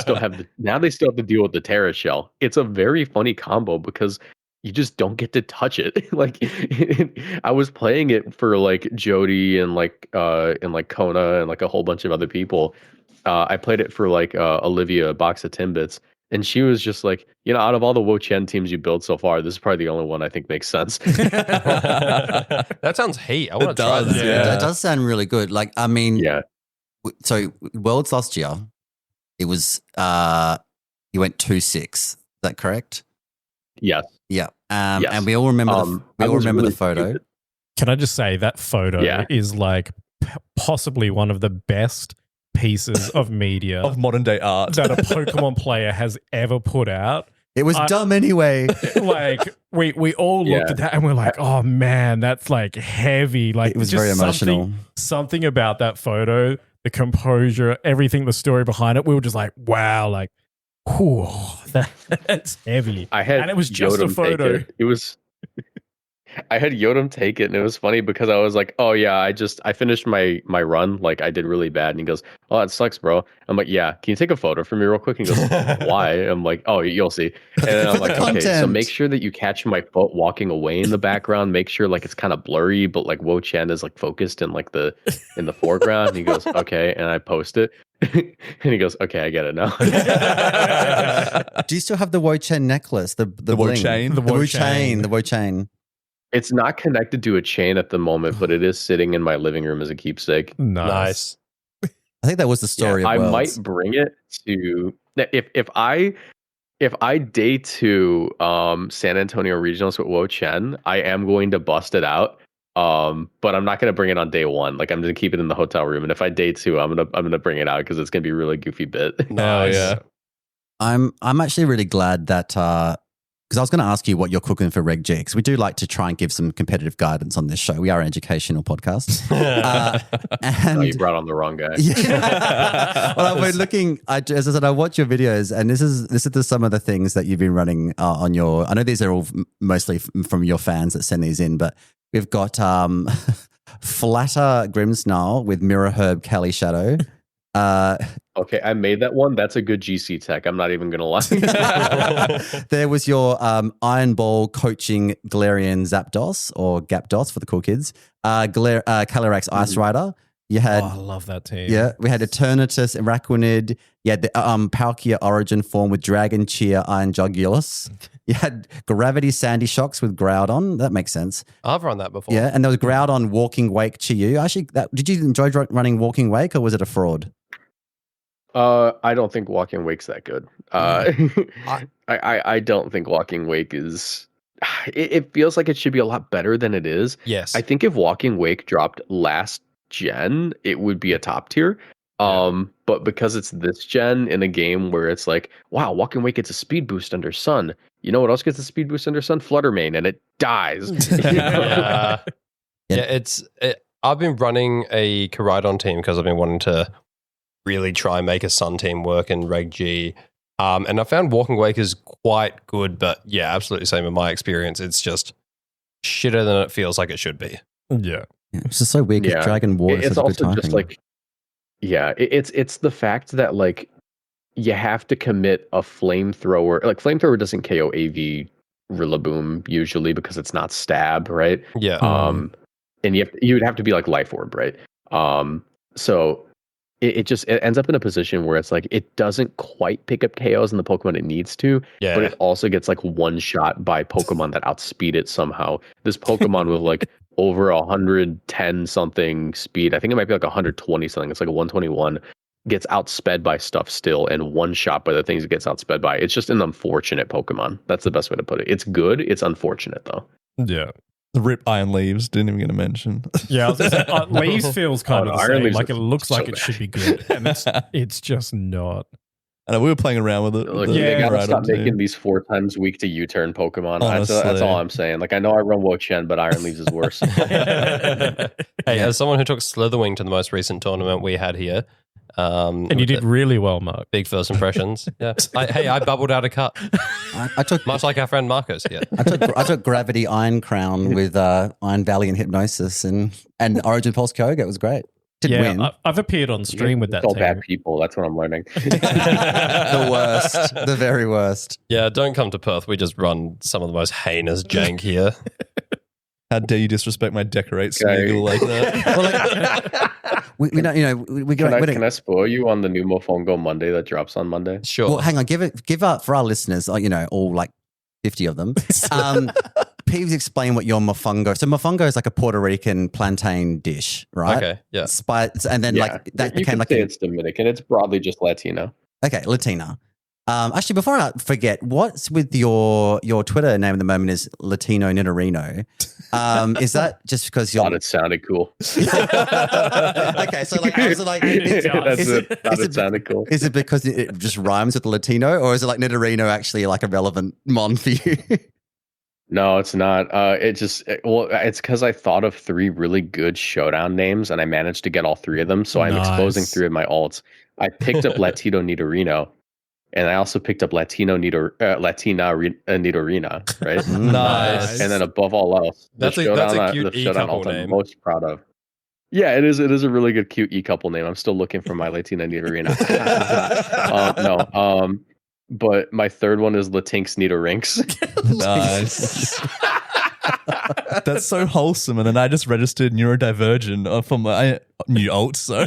still have to deal with the Terra Shell. It's a very funny combo because you just don't get to touch it. Like I was playing it for like Jody and like Kona and like a whole bunch of other people. I played it for like Olivia, a box of Timbits. And she was just like, out of all the Wo-Chien teams you built so far, this is probably the only one I think makes sense. That sounds heat. I want to try that. Yeah. That does sound really good. Like, I mean, so Worlds last year, it was, you went 2-6. Is that correct? Yes. Yeah. Yes. And we all remember, the photo. Stupid. Can I just say that photo is like possibly one of the best pieces of media of modern day art that a Pokemon player has ever put out. It was dumb anyway. Like we all looked at that and we're like, oh man, that's like heavy. Like it was very emotional. Something about that photo, the composure, everything, the story behind it. We were just like, wow, like, whew, that's heavy. And it was just a photo. It was. I had Yodam take it, and it was funny because I was like, "Oh yeah, I finished my run. Like I did really bad." And he goes, "Oh, it sucks, bro." I'm like, "Yeah, can you take a photo for me real quick?" And he goes, "Why?" I'm like, "Oh, you'll see." And then I'm like, "Okay, so make sure that you catch my foot walking away in the background. Make sure like it's kind of blurry, but like Wo-Chien is like focused in like in the foreground." And he goes, "Okay," and I post it. And he goes, "Okay, I get it now." Do you still have the Wo-Chien necklace? The Wo-Chien? The Wo-Chien. The Wo-Chien. It's not connected to a chain at the moment, but it is sitting in my living room as a keepsake. Nice. I think that was the story of I Worlds. might bring it to if I day 2 San Antonio Regionals with Wo-Chien, I am going to bust it out. But I'm not going to bring it on day 1. Like I'm going to keep it in the hotel room. And if I day 2, I'm gonna bring it out because it's going to be a really goofy bit. Nice. Yeah. I'm actually really glad that because I was going to ask you what you're cooking for Reg G, because we do like to try and give some competitive guidance on this show. We are an educational podcast. And you brought on the wrong guy. Yeah. Well, we're looking. As I said, I watch your videos, and this is some of the things that you've been running on your. I know these are all mostly from your fans that send these in, but we've got Flatter Grimmsnarl with Mirror Herb Cali Shadow. Okay, I made that one. That's a good GC tech. I'm not even going to lie. There was your Iron Ball coaching Galarian Zapdos, or Gapdos for the cool kids. Calyrex Ice Rider. You had, I love that team. Yeah, we had Eternatus, Araquanid. You had the Palkia Origin form with Dragon Cheer, Iron Jugulus. You had Gravity Sandy Shocks with Groudon. That makes sense. I've run that before. Yeah, and there was Groudon Walking Wake Chi-Yu. Actually, did you enjoy running Walking Wake, or was it a fraud? I don't think Walking Wake's that good. I don't think Walking Wake is. It feels like it should be a lot better than it is. Yes. I think if Walking Wake dropped last gen, it would be a top tier. But because it's this gen in a game where it's like, wow, Walking Wake gets a speed boost under Sun. You know what else gets a speed boost under Sun? Fluttermane, and it dies. I've been running a Koraidon team because I've been wanting to really try and make a Sun team work in Reg G. And I found Walking Wake is quite good, but yeah, absolutely same in my experience. It's just shitter than it feels like it should be. Yeah. It's just so weird because Dragon Water is it's such a good also just like, it's the fact that like you have to commit a flamethrower. Like flamethrower doesn't KO AV Rillaboom usually because it's not stab, right? Yeah. And you would have to be like Life Orb, right? So it ends up in a position where it's like it doesn't quite pick up KOs in the Pokemon it needs to, but it also gets like one shot by Pokemon that outspeed it somehow. This Pokemon with like over 110 something speed, I think it might be like 120 something. It's like a 121. Gets outsped by stuff still, and one shot by the things it gets outsped by. It's just an unfortunate Pokemon. That's the best way to put it. It's good. It's unfortunate though. Yeah. The Rip Iron Leaves, didn't even get to mention. Yeah, I was gonna say, Leaves feels kind of the same. Leaves like it looks like it bad. should be good, and it's just not. And we were playing around with it. Look, with they gotta Koraidon stop too. making these 4 times week to U-turn Pokemon. That's Honestly. all I'm saying. Like I know I run Wo-Chien, but Iron Leaves is worse. Hey, as someone who took Slitherwing to the most recent tournament we had here, And you did really well, Mark. big first impressions. Yeah, I bubbled out a cup, I took much like our friend Marcos. Yeah, I took Gravity Iron Crown with Iron Valley and Hypnosis and Origin Pulse Kyogre. It was great. Didn't win. I've appeared on stream with that all team. bad people. That's what I'm learning. The worst. The very worst. Yeah, don't come to Perth. We just run some of the most heinous jank here. How dare you disrespect my decorate Smeagol like that? We don't, we go. Can I spoil you on the new Mofongo Monday that drops on Monday? Sure. Well, hang on. Give up for our listeners. All like 50 of them. Please explain what your mofongo. So mofongo is like a Puerto Rican plantain dish, right? Okay. Yeah. And then like that you became can like say it's Dominican. It's broadly just Latino. Okay, Latina. Actually, before I forget, what's with your Twitter name at the moment is Latino Nidorino. Is that just because you're? Thought it sounded cool. Okay, so like, I was like, it sounded cool. Is it because it just rhymes with Latino, or is it like Nidorino actually like a relevant mon for you? No, it's not. It's because I thought of 3 really good showdown names, and I managed to get all 3 of them. So I'm exposing 3 of my alts. I picked up Latino Nidorino. And I also picked up Latina Nidorina, right? Nice. And then above all else, that's a cute showdown e-couple alt name. I'm most proud of. Yeah, it is a really good cute e-couple name. I'm still looking for my Latina Nidorina. But my third one is Latinx Nidorinx. Nice. That's so wholesome. And then I just registered neurodivergent for my new alt. So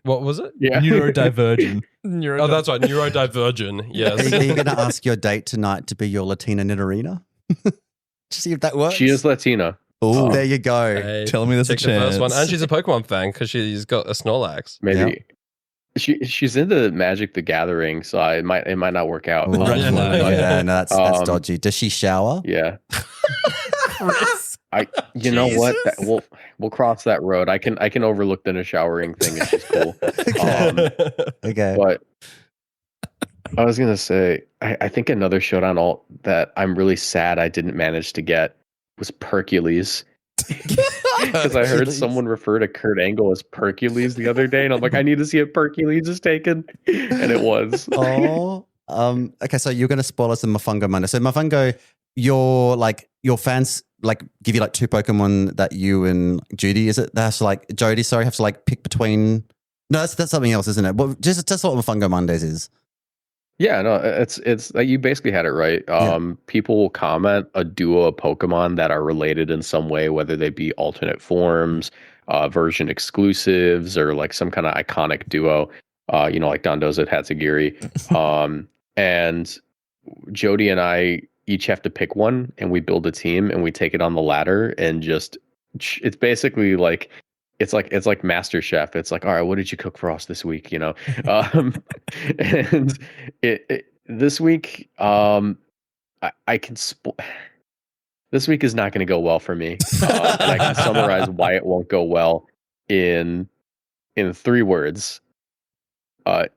what was it? Yeah. Neurodivergent. Oh, that's right. Neurodivergent. Yes. Are you going to ask your date tonight to be your Latina Nidorina? See if that works. She is Latina. Oh, there you go. Hey, Tell me there's a take the first chance. one. And she's a Pokemon fan because she's got a Snorlax. Maybe. Yeah. She's into Magic the Gathering, so it might not work out. Ooh, yeah, no, that's dodgy. Does she shower? Yeah. You know what? We'll cross that road. I can overlook the showering thing. It's just cool. Okay. But I was gonna say, I think another showdown alt that I'm really sad I didn't manage to get was Percules. Because I heard someone refer to Kurt Angle as Percules the other day, and I'm like, I need to see if Percules is taken, and it was. Oh, okay. So you're going to spoil us the Mofongo Monday. So Mofongo, your fans like give you like 2 Pokemon that you and Judy, is it? That's like Jody. Sorry, have to like pick between. No, that's something else, isn't it? Well, just what Mofongo Mondays is. Yeah, no, it's like you basically had it right. People will comment a duo of Pokemon that are related in some way, whether they be alternate forms, version exclusives, or like some kind of iconic duo. Like Dondozo and Tatsugiri. And Jody and I each have to pick one, and we build a team, and we take it on the ladder, and just it's basically like. It's like Master Chef. It's like, all right, what did you cook for us this week? And this week, I can. This week is not going to go well for me, and I can summarize why it won't go well in 3 words.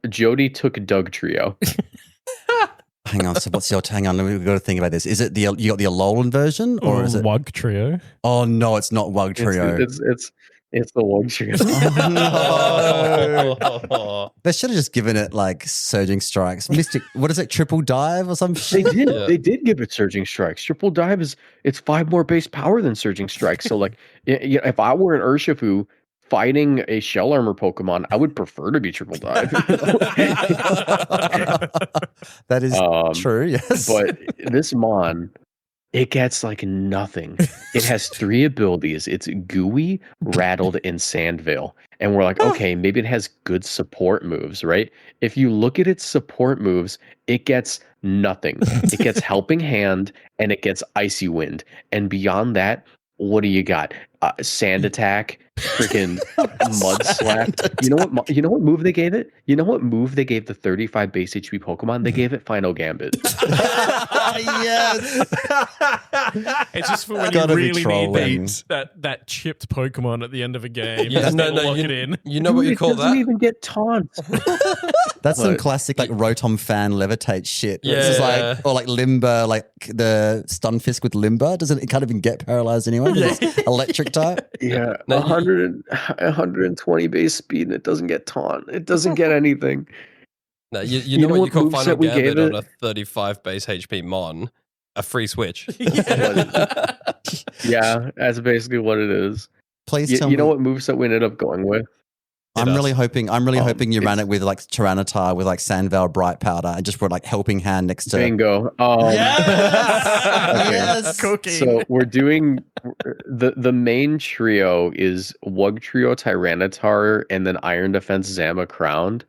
Jody took Doug Trio. Hang on. So what's your? Hang on. We've got to think about this. Is it you got the Alolan version, or is it Wug Trio? Oh no, it's not Wug Trio. It's the Wug Trio. Oh, no. They should have just given it like Surging Strikes. Mystic, what is it? Triple Dive or some shit? They did. Yeah. They did give it Surging Strikes. Triple Dive it's 5 more base power than Surging Strikes. So like, if I were an Urshifu fighting a Shell Armor Pokemon, I would prefer to be Triple Dive. That is true. Yes, but this Mon. It gets like nothing. It has 3 abilities. It's Gooey, Rattled, and Sandveil. And we're like, okay, maybe it has good support moves, right? If you look at its support moves, it gets nothing. It gets Helping Hand, and it gets Icy Wind. And beyond that, what do you got? Sand Attack, freaking Mud Slap. You know what move they gave it? You know what move they gave the 35 base HP Pokemon? They gave it Final Gambit. Yes. It's just for when you really need that chipped Pokemon at the end of a game. Yeah, you know what you call that? It doesn't even get taunt. That's some classic like Rotom fan levitate shit. Yeah. It's just like, or like Limber, like the Stunfisk with Limber. Doesn't it kind of even get paralyzed anyway? It's electric type. Yeah, 120 base speed, and it doesn't get taunt. It doesn't get anything. No, you know what you call Final Gambit on a 35 base HP Mon? A free switch. Yeah, that's basically what it is. Please tell me. You know what moveset we ended up going with? I'm really hoping you ran it's- it with like Tyranitar with like Sandvale Bright Powder and just put like helping hand next to Bingo. Yes! Cooking. So we're doing the main trio is Wug Trio, Tyranitar, and then Iron Defense Zama Crowned.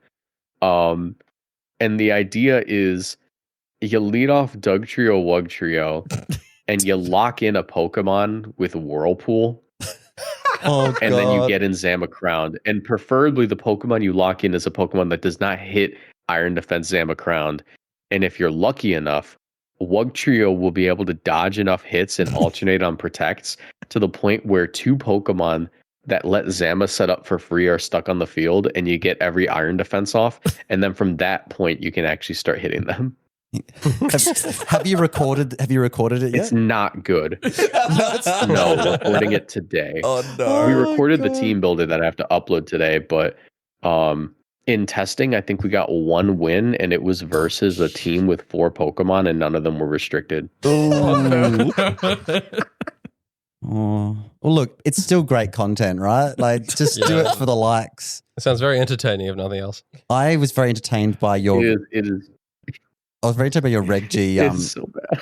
And the idea is you lead off Doug Trio, Wug Trio, and you lock in a Pokemon with Whirlpool. Oh, And then you God. get in Zama Crowned. And preferably the Pokemon you lock in is a Pokemon that does not hit Iron Defense Zama Crowned. And if you're lucky enough, Wug Trio will be able to dodge enough hits and alternate on protects to the point where 2 Pokemon that let Zama set up for free are stuck on the field and you get every Iron Defense off. And then from that point, you can actually start hitting them. Have you recorded it yet? It's not good. No, we're recording it today. Oh no. We recorded the team builder that I have to upload today, but in testing, I think we got 1 win, and it was versus a team with 4 Pokemon, and none of them were restricted. Oh. Well, look, it's still great content, right? Like, just do it for the likes. It sounds very entertaining, if nothing else. I was very entertained by your. It is. I was very entertained by your Reg G. It's so bad.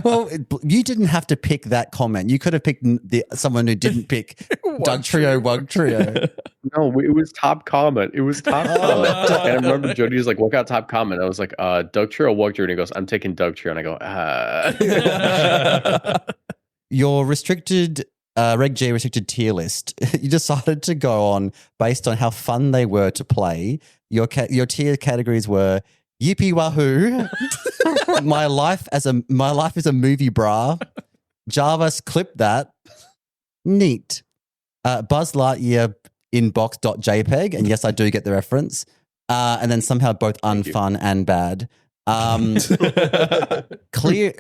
Well, you didn't have to pick that comment. You could have picked someone who didn't pick Doug Trio, Wug Trio. No, it was top comment. It was top comment. And I remember Jody was like, "What got top comment?" I was like, Doug Trio, Wug Trio. And he goes, "I'm taking Doug Trio." And I go, Your restricted Reg G restricted tier list. You decided to go on based on how fun they were to play. Your tier categories were Yippee Wahoo, my life is a movie, brah. Jarvis, clip that. Neat. Buzz Lightyear inbox.jpg, and yes, I do get the reference. And then somehow both unfun and bad. Clear.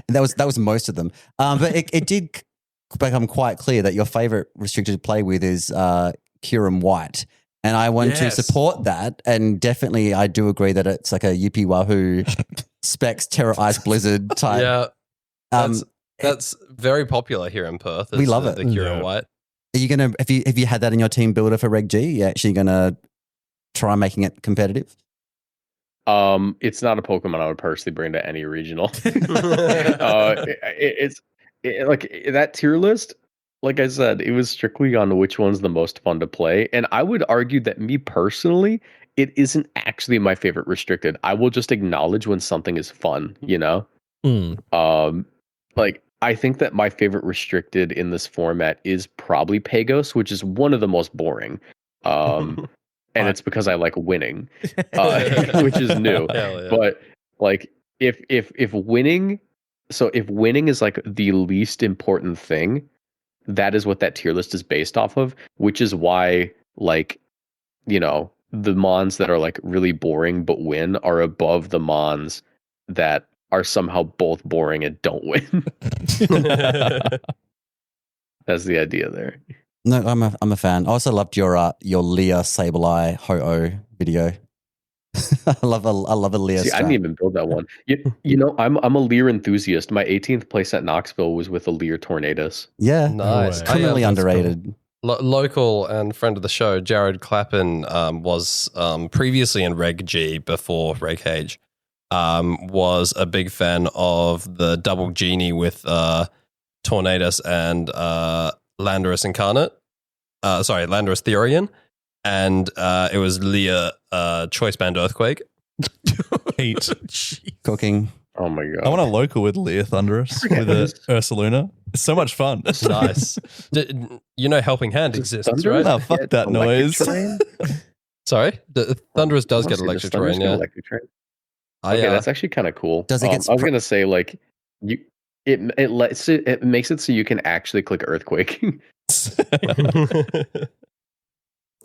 That was most of them. But it did become quite clear that your favorite restricted to play with is Kyurem White. And I want to support that. And definitely, I do agree that it's like a Yippee Wahoo Specs Terror Ice Blizzard type. Yeah. That's very popular here in Perth. We love it. The Kyurem White. Are you gonna have you had that in your team builder for Reg G? You actually gonna try making it competitive? It's not a Pokemon I would personally bring to any regional. It's like that tier list. Like I said, it was strictly on which one's the most fun to play. And I would argue that me personally, it isn't actually my favorite restricted. I will just acknowledge when something is fun, you know? Like, I think that my favorite restricted in this format is probably Pagos, which is one of the most boring. And it's because I like winning, which is new. Yeah. But like, if winning is like the least important thing, that is what that tier list is based off of, which is why, like, you know, the mons that are like really boring but win are above the mons that are somehow both boring and don't win. That's the idea there. No, I'm a fan. I also loved your Leah Sableye Ho-Oh video. I love a Leah. See, I didn't even build that one. You know, I'm a Lear enthusiast. My 18th place at Knoxville was with a Lear Tornadoes. Yeah, Nice. criminally underrated. Local and friend of the show, Jared Clappin, was previously in Reg G before Reg H. Was a big fan of the double genie with Tornadoes and Landorus Incarnate. Landorus Therian. And it was Leah Choice Band Earthquake. Heat. Cooking. Oh my god! I want a local with Leah Thunderous with a Ursaluna. It's so much fun. Nice. You know Helping Hand exists, Thunderous? right? Oh, fuck that noise. Sorry? The Thunderous does get Honestly, electric does Thunderous terrain, get yeah. electric terrain? I, Okay, that's actually kind of cool. Does it get I was gonna say like it makes it so you can actually click Earthquake.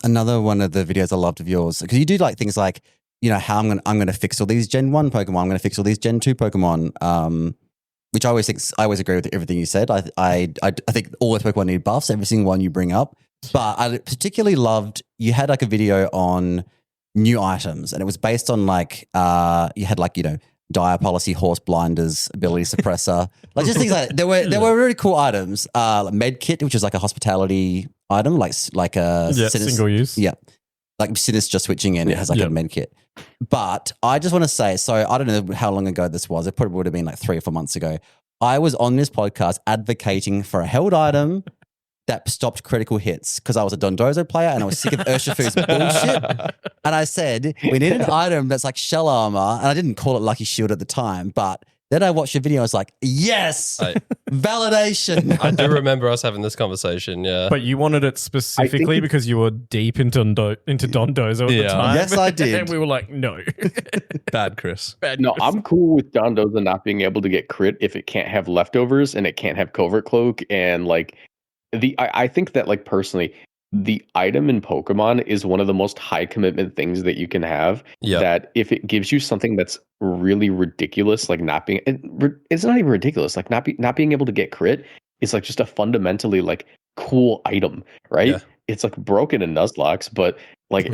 Another one of the videos I loved of yours, because you do like things like, you know, how I'm gonna fix all these Gen 1 Pokemon, I'm gonna fix all these Gen 2 Pokemon, which I always agree with everything you said. I think all the Pokemon need buffs, every single one you bring up. But I particularly loved, you had like a video on new items, and it was based on like you had like, you know, dire policy, horse blinders, ability suppressor, like just things like that. There were really cool items. Like med kit, which is like a hospitality item, like a single use. Yeah, like Sinister just switching in, it has like a med kit. But I just want to say, so I don't know how long ago this was. It probably would have been like 3 or 4 months ago. I was on this podcast advocating for a held item that stopped critical hits because I was a Dondozo player and I was sick of Urshifu's bullshit. And I said, we need an item that's like shell armor. And I didn't call it Lucky Shield at the time, but then I watched your video. I was like, yes, validation. I do remember us having this conversation. Yeah, but you wanted it specifically because you were deep into Dondozo at the time. Yes, I did. And we were like, no. Bad Chris. No, I'm cool with Dondozo not being able to get crit if it can't have leftovers and it can't have covert cloak. And like I think that like personally, the item in Pokemon is one of the most high commitment things that you can have. Yep. That if it gives you something that's really ridiculous, like not being, it's not even ridiculous, like not being able to get crit is like just a fundamentally like cool item, right? Yeah. It's like broken in Nuzlocke, but like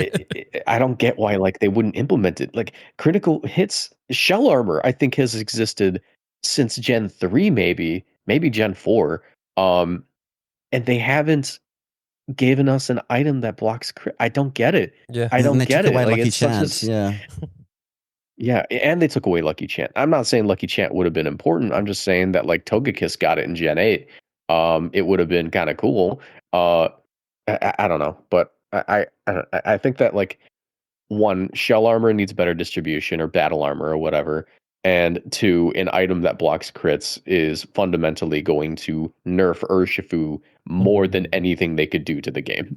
I don't get why like they wouldn't implement it. Like critical hits, shell armor, I think has existed since Gen 3, maybe Gen 4, and they haven't given us an item that blocks crit. I don't get it. Yeah, I don't get it. Away Like, Lucky it's such Chance. yeah, and they took away Lucky Chant. I'm not saying Lucky Chant would have been important. I'm just saying that like Togekiss got it in Gen 8. It would have been kind of cool. I don't know, but I think that like one, shell armor needs better distribution or battle armor or whatever. And 2, an item that blocks crits is fundamentally going to nerf Urshifu more than anything they could do to the game.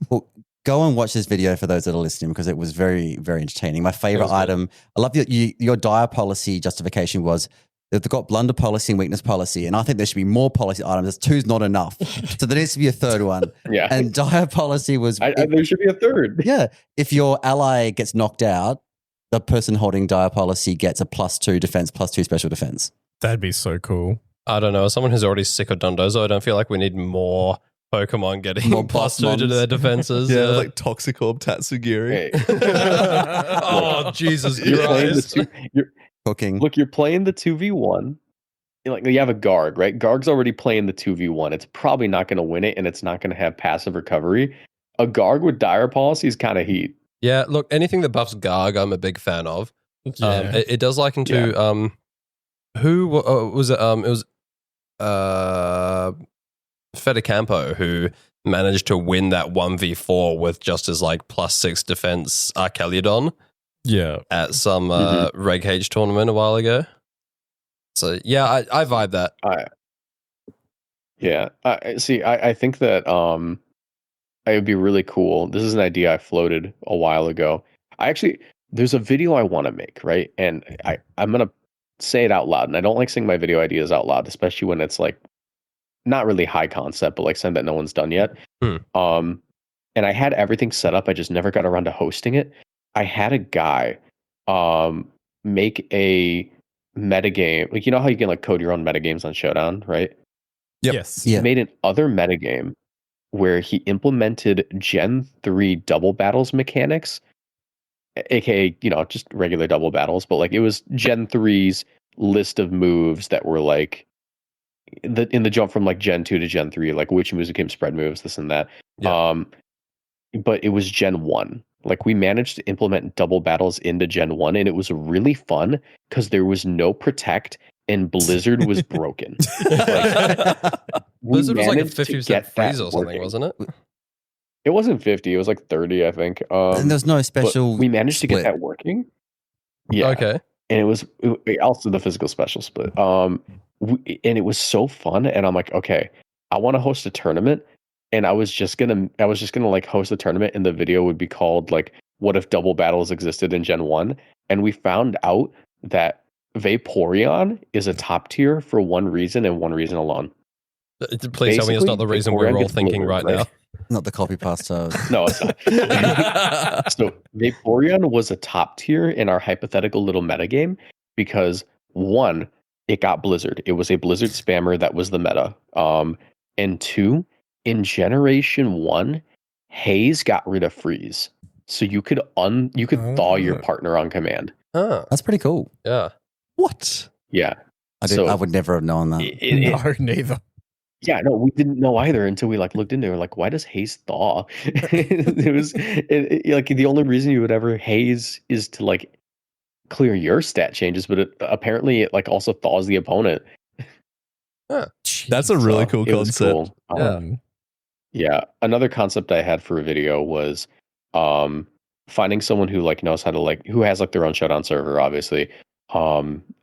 Well, go and watch this video for those that are listening because it was very, very entertaining. My favorite item, I love your dire policy justification was they've got blunder policy and weakness policy, and I think there should be more policy items. 2's not enough, so there needs to be a third one. Yeah, and dire policy was there should be a third. Yeah, if your ally gets knocked out, the person holding dire policy gets a +2 defense, +2 special defense. That'd be so cool. I don't know. As someone who's already sick of Dondozo, I don't feel like we need more Pokemon getting More +2 to their defenses. Yeah, like Toxic Orb Tatsugiri. Hey. Oh, Jesus You're playing Christ. Cooking. Look, you're playing the 2v1. Like you have a Garg, right? Garg's already playing the 2v1. It's probably not going to win it, and it's not going to have passive recovery. A Garg with dire policy is kind of heat. Yeah, look, anything that buffs Garg, I'm a big fan of. Yeah. It does liken to who was it? It was Fedicampo who managed to win that 1v4 with just his like +6 defense Archeliodon. Yeah. At some Reg H tournament a while ago. So yeah, I vibe that. I think that it would be really cool. This is an idea I floated a while ago. There's a video I want to make, right? And I'm gonna say it out loud. And I don't like saying my video ideas out loud, especially when it's like not really high concept, but like something that no one's done yet. And I had everything set up. I just never got around to hosting it. I had a guy make a metagame. Like, you know how you can like code your own metagames on Showdown, right? Yep. Yes. Yeah. He made an other metagame where he implemented Gen 3 double battles mechanics, aka, just regular double battles, but like it was Gen 3's list of moves that were like in the jump from like Gen 2 to Gen 3, like which moves became spread moves, this and that. Yeah. But it was Gen 1. Like we managed to implement double battles into Gen 1, and it was really fun because there was no protect and Blizzard was broken. Blizzard was like a 50% freeze or something, wasn't it? It wasn't 50, it was like 30, I think. And there's no special. We managed to get split. that working. Yeah. Okay. And it was also the physical special split. And it was so fun. And I'm like, okay, I want to host a tournament. And I was just gonna like host a tournament, and the video would be called like, "What if double battles existed in Gen 1?" And we found out that Vaporeon is a top tier for one reason and one reason alone. Please tell me it's not the reason we're all thinking right now. Not the copy pasta. No, it's not. So Vaporeon was a top tier in our hypothetical little metagame because 1, it got Blizzard. It was a Blizzard spammer that was the meta. And 2, in Generation 1, Haze got rid of freeze. So you could thaw your partner on command. Oh, That's pretty cool. yeah. What? Yeah. I would never have known that. No, neither. Yeah, no, we didn't know either until we like looked into it. We're like, why does haze thaw? It was like the only reason you would ever haze is to like clear your stat changes, but apparently it like also thaws the opponent. That's a really cool it was concept. cool. Yeah. Another concept I had for a video was finding someone who like knows how to like who has like their own showdown server, obviously.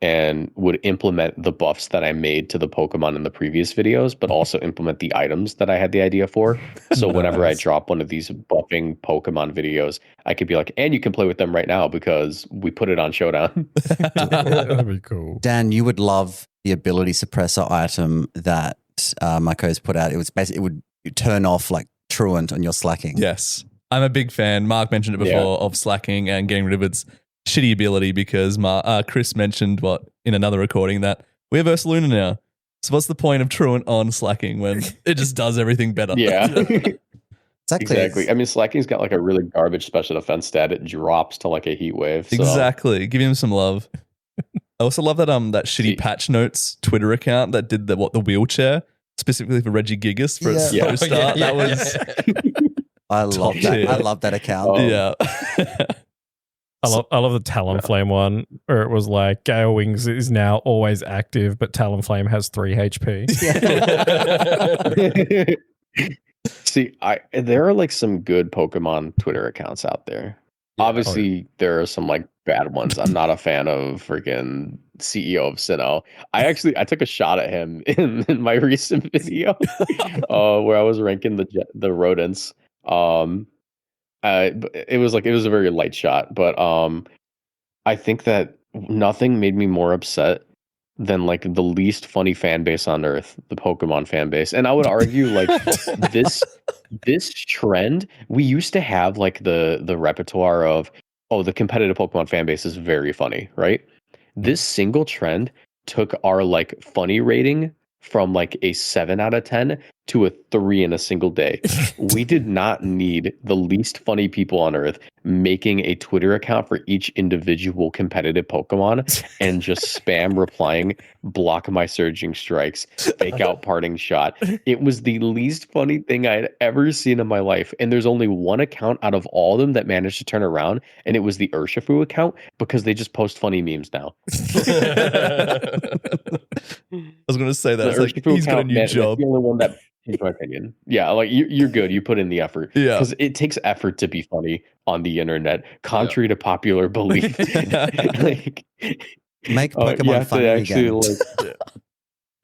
And would implement the buffs that I made to the Pokemon in the previous videos, but also implement the items that I had the idea for. So whenever I drop one of these buffing Pokemon videos, I could be like, and you can play with them right now because we put it on Showdown. That'd be cool. Dan, you would love the ability suppressor item that Marcos put out. It was basically, it would turn off like Truant on your slacking. Yes. I'm a big fan. Mark mentioned it before of slacking and getting rid of its shitty ability because Chris mentioned in another recording that we have Ursaluna now. So what's the point of Truant on slacking when it just does everything better? Yeah. Exactly. I mean, slacking's got like a really garbage special defense stat. It drops to like a heat wave. So. Exactly. Give him some love. I also love that that shitty Patch Notes Twitter account that did the wheelchair specifically for Reggie Gigas for its post start. That was I love that. I love that account. Yeah. I love the Talonflame one where it was like Gale Wings is now always active, but Talonflame has 3 HP. See, there are like some good Pokemon Twitter accounts out there. Obviously, there are some like bad ones. I'm not a fan of freaking CEO of Sinnoh. I took a shot at him in my recent video where I was ranking the rodents. It was a very light shot, but I think that nothing made me more upset than like the least funny fan base on earth, the Pokemon fan base. And I would argue like this trend, we used to have like the repertoire of, the competitive Pokemon fan base is very funny, right? This single trend took our like funny rating from like a 7 out of 10 to a 3 in a single day. We did not need the least funny people on earth making a Twitter account for each individual competitive Pokemon and just spam replying, block my surging strikes, fake out parting shot. It was the least funny thing I had ever seen in my life. And there's only one account out of all of them that managed to turn around, and it was the Urshifu account because they just post funny memes now. I was going to say that. Like, he's got a new job. That's the only one that changed my opinion. Yeah, like you're good. You put in the effort. Yeah, because it takes effort to be funny on the internet, contrary to popular belief. Like, make Pokemon funny again.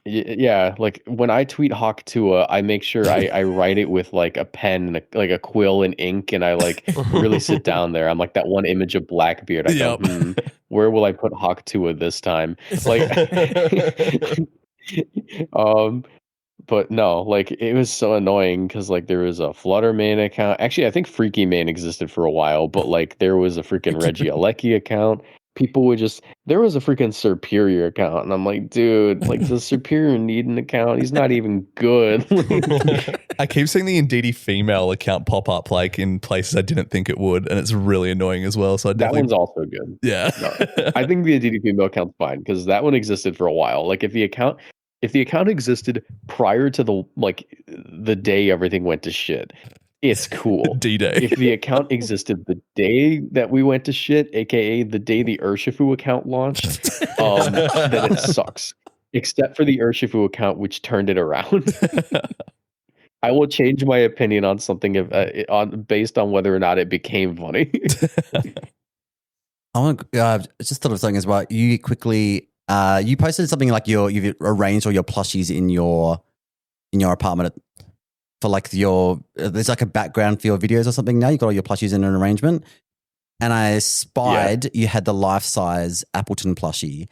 Yeah, like when I tweet Hawktua, I make sure I write it with like a pen, like a quill and ink, and I like really sit down there. I'm like that one image of Blackbeard. I go, where will I put Hawktua this time? Like, but no, like it was so annoying because like there was a Flutter main account. Actually, I think Freaky main existed for a while, but like there was a freaking Reggie Alecki account. People would there was a freaking Superior account, and I'm like, dude, like does Superior need an account? He's not even good. I keep seeing the Indeedee female account pop up like in places I didn't think it would, and it's really annoying as well. So that one's also good. Yeah, no, I think the Indeedee female account's fine because that one existed for a while. Like if the account existed prior to the day everything went to shit, it's cool. D-Day. If the account existed the day that we went to shit, aka the day the Urshifu account launched, then it sucks. Except for the Urshifu account, which turned it around. I will change my opinion on something based on whether or not it became funny. I want just thought of something as well. You quickly you posted something like you've arranged all your plushies in your apartment for like there's like a background for your videos or something now. You got all your plushies in an arrangement, and I spied you had the life-size Appleton plushie,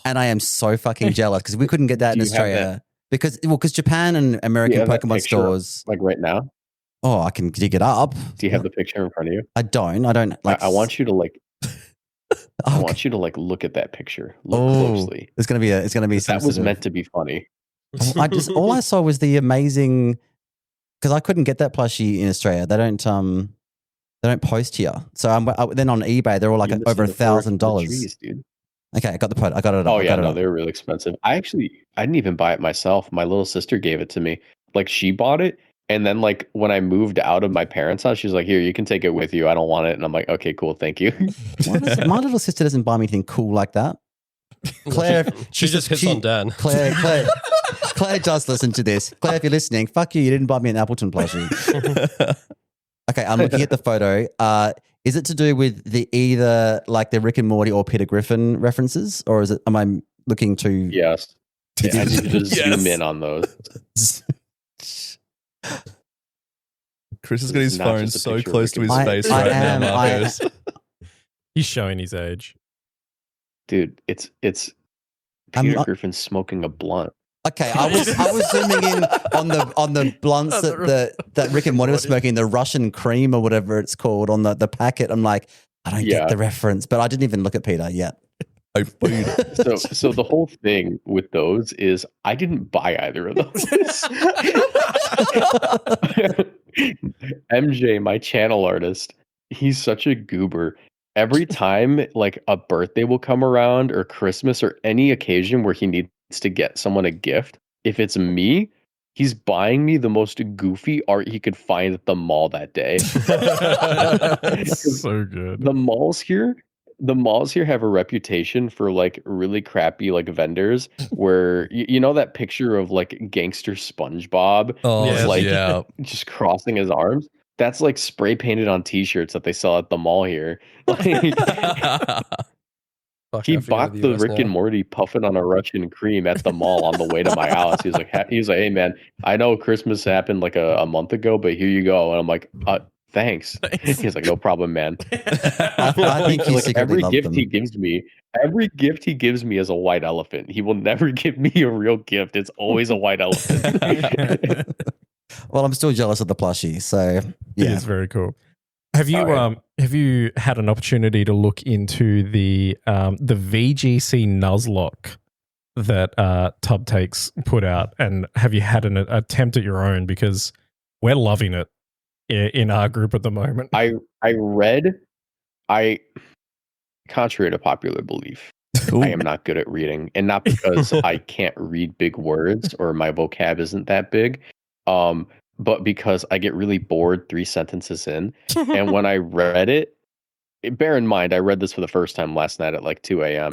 and I am so fucking jealous because we couldn't get that in Australia because Japan and American Pokemon stores like right now. Oh, I can dig it up. Do you have the picture in front of you? I don't like. I want you to like. I want you to like look at that picture. Look closely. It's gonna be that was meant to be funny. All I saw was the amazing, because I couldn't get that plushie in Australia. They don't post here. So then on eBay they're all like over $1,000. Dude. Okay, I got the product. I got it. Oh I yeah, got it no, up. they were really expensive. I didn't even buy it myself. My little sister gave it to me. Like she bought it, and then like when I moved out of my parents' house, she's like, "Here, you can take it with you. I don't want it." And I'm like, "Okay, cool, thank you." My little sister doesn't buy me anything cool like that. Claire, She just hits on Dan. Claire does listen to this. Claire, if you're listening, fuck you. You didn't buy me an Appleton plushie. Okay, I'm looking at the photo. Is it to do with either like the Rick and Morty or Peter Griffin references, or am I looking to? Yes. Yeah, I need to just Yes. zoom in on those. Chris has got his Not phone just a so picture of close to Rick his and face Morty. right I now, am. Marcos. He's showing his age. Dude, it's Peter Griffin smoking a blunt. Okay, I was zooming in on the blunts that Rick and Morty was smoking, the Russian cream or whatever it's called on the packet. I'm like, I don't get the reference, but I didn't even look at Peter yet. So the whole thing with those is I didn't buy either of those. MJ, my channel artist, he's such a goober. Every time like a birthday will come around or Christmas or any occasion where he needs to get someone a gift, if it's me, he's buying me the most goofy art he could find at the mall that day. It's so good. The malls here have a reputation for like really crappy like vendors where you know that picture of like gangster SpongeBob just crossing his arms? That's like spray painted on t-shirts that they sell at the mall here. He bought the Rick and Morty puffing on a Russian cream at the mall on the way to my house. He was like, "Hey man, I know Christmas happened like a month ago, but here you go." And I'm like, thanks. He's like, "No problem, man." I think he Like every gift them. he gives me is a white elephant. He will never give me a real gift. It's always a white elephant. Well, I'm still jealous of the plushie, so yeah, it's very cool. Have you had an opportunity to look into the VGC Nuzlocke that Tub Takes put out, and have you had an attempt at your own? Because we're loving it in our group at the moment. Contrary to popular belief, I am not good at reading, and not because I can't read big words or my vocab isn't that big. But because I get really bored 3 sentences in. And when I read it, bear in mind, I read this for the first time last night at like 2 a.m.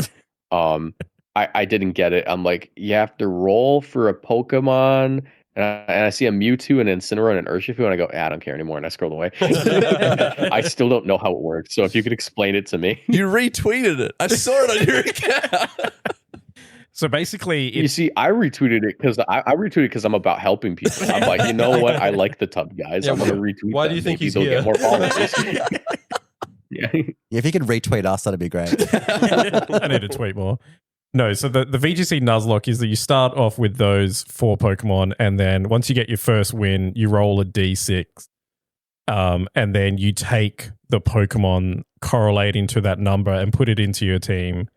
I didn't get it. I'm like, you have to roll for a Pokemon. And I see a Mewtwo, an Incineroar, and an Urshifu, and I go, I don't care anymore. And I scroll away. I still don't know how it works. So if you could explain it to me. You retweeted it. I saw it on your account. So basically, you see, I retweeted it because I'm about helping people. I'm like, you know what? I like the Tub guys. I'm going to retweet. Why them. do you think Maybe he's they'll here? get more followers? Yeah. If you could retweet us, that'd be great. I need to tweet more. No, so the VGC Nuzlocke is that you start off with those 4 Pokemon, and then once you get your first win, you roll a D6, and then you take the Pokemon correlating to that number and put it into your team.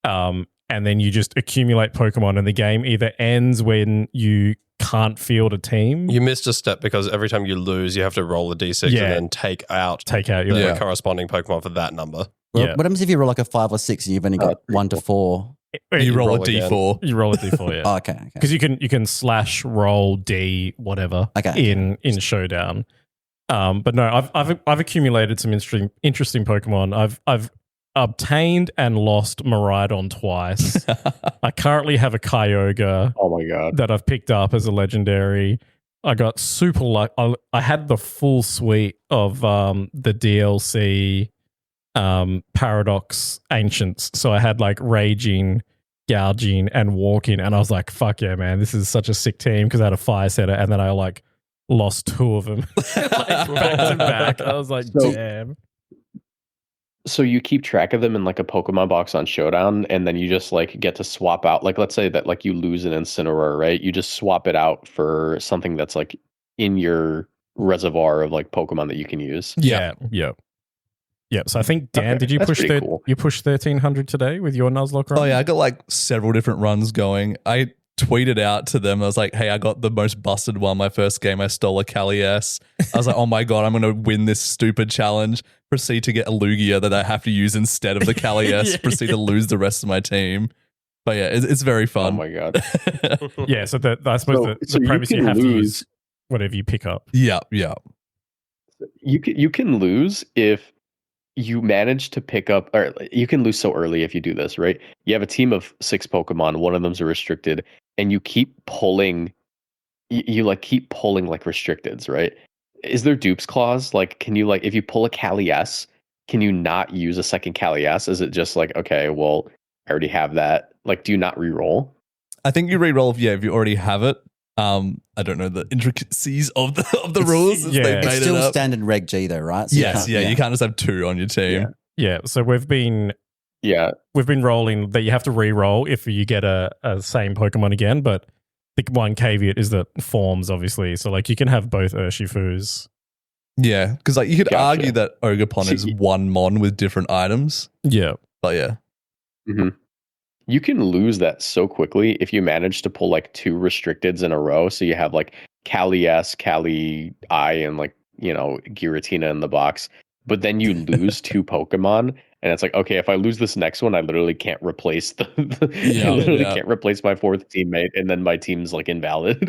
And then you just accumulate Pokemon, and the game either ends when you can't field a team. You missed a step because every time you lose, you have to roll a d6 and then take out your corresponding Pokemon for that number. Well, what happens if you roll like a 5 or 6 and you've only got 1 to 4? You roll a D4. You roll a D4, yeah. Oh, okay. Because you can slash roll D whatever in Showdown. But no, I've accumulated some interesting Pokemon. I've obtained and lost Miraidon twice. I currently have a Kyogre. Oh my god! That I've picked up as a legendary. I got super luck. I had the full suite of the DLC Paradox Ancients. So I had like Raging, Gouging, and Walking, and I was like, "Fuck yeah, man! This is such a sick team." Because I had a Fire Setter, and then I like lost 2 of them like back to back. I was like, "Damn." So you keep track of them in like a Pokemon box on Showdown, and then you just like get to swap out. Like, let's say that like you lose an Incineroar, right? You just swap it out for something that's like in your reservoir of like Pokemon that you can use. Yeah. So I think Dan, did you push you pushed 1300 today with your Nuzlocke run? Oh yeah, I got like several different runs going. I tweeted out to them. I was like, hey, I got the most busted one. My first game, I stole a Kali S. I was like, oh my God, I'm going to win this stupid challenge. Proceed to get a Lugia that I have to use instead of the Kali S. Proceed to lose the rest of my team. But yeah, it's very fun. Oh my God. Yeah, so I suppose the premise you have to use whatever you pick up. Yeah. You can lose if you manage to pick up, or you can lose so early if you do this, right? You have a team of 6 Pokemon, one of them's a restricted, and you keep pulling, you like keep pulling like restricteds, right? Is there dupes clause? Like, can you like, if you pull a Kali S, can you not use a second Kali S? Is it just like, okay, well, I already have that. Like, do you not re-roll? I think you re-roll if you already have it. I don't know the intricacies of the rules. It's still standard Reg G though, right? So yes, you can't just have 2 on your team. Yeah, so we've been rolling that you have to re-roll if you get a same Pokemon again, but the one caveat is that forms, obviously. So like you can have both Urshifus. Yeah, because like you could argue that Ogerpon is one mon with different items. Yeah. But yeah. Mm-hmm. You can lose that so quickly if you manage to pull like 2 restricteds in a row. So you have like Kali S, Kali I, and like, you know, Giratina in the box. But then you lose 2 Pokemon, and it's like, okay, if I lose this next one, I literally can't replace can't replace my 4th teammate, and then my team's like invalid.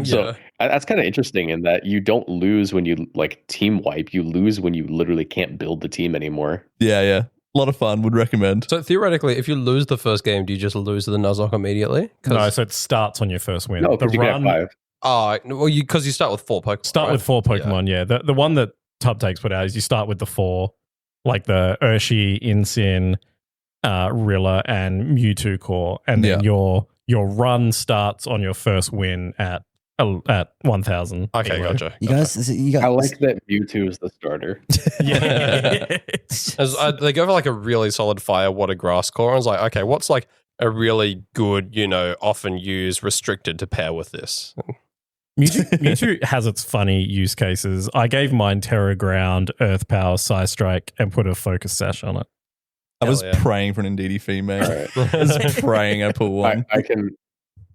So that's kind of interesting in that you don't lose when you like team wipe. You lose when you literally can't build the team anymore. Yeah. A lot of fun. Would recommend. So theoretically, if you lose the first game, do you just lose the Nuzlocke immediately? No, so it starts on your first win. No, because you get 5. Oh, well, because you start with 4 Pokemon. Start with 4 Pokemon, yeah. The one that Tubtakes put out is you start with the 4, like the Urshi, Incin, Rilla, and Mewtwo core, and then your run starts on your first win at 1,000. Okay, gotcha. You guys, I like that Mewtwo is the starter. Yeah. They go for like a really solid fire, water, grass core. I was like, okay, what's like a really good, often used restricted to pair with this? Mewtwo has its funny use cases. I gave mine Terra Ground, Earth Power, Psy Strike, and put a Focus Sash on it. I was praying for an Indeedee female. Right. I was praying I pull one. I can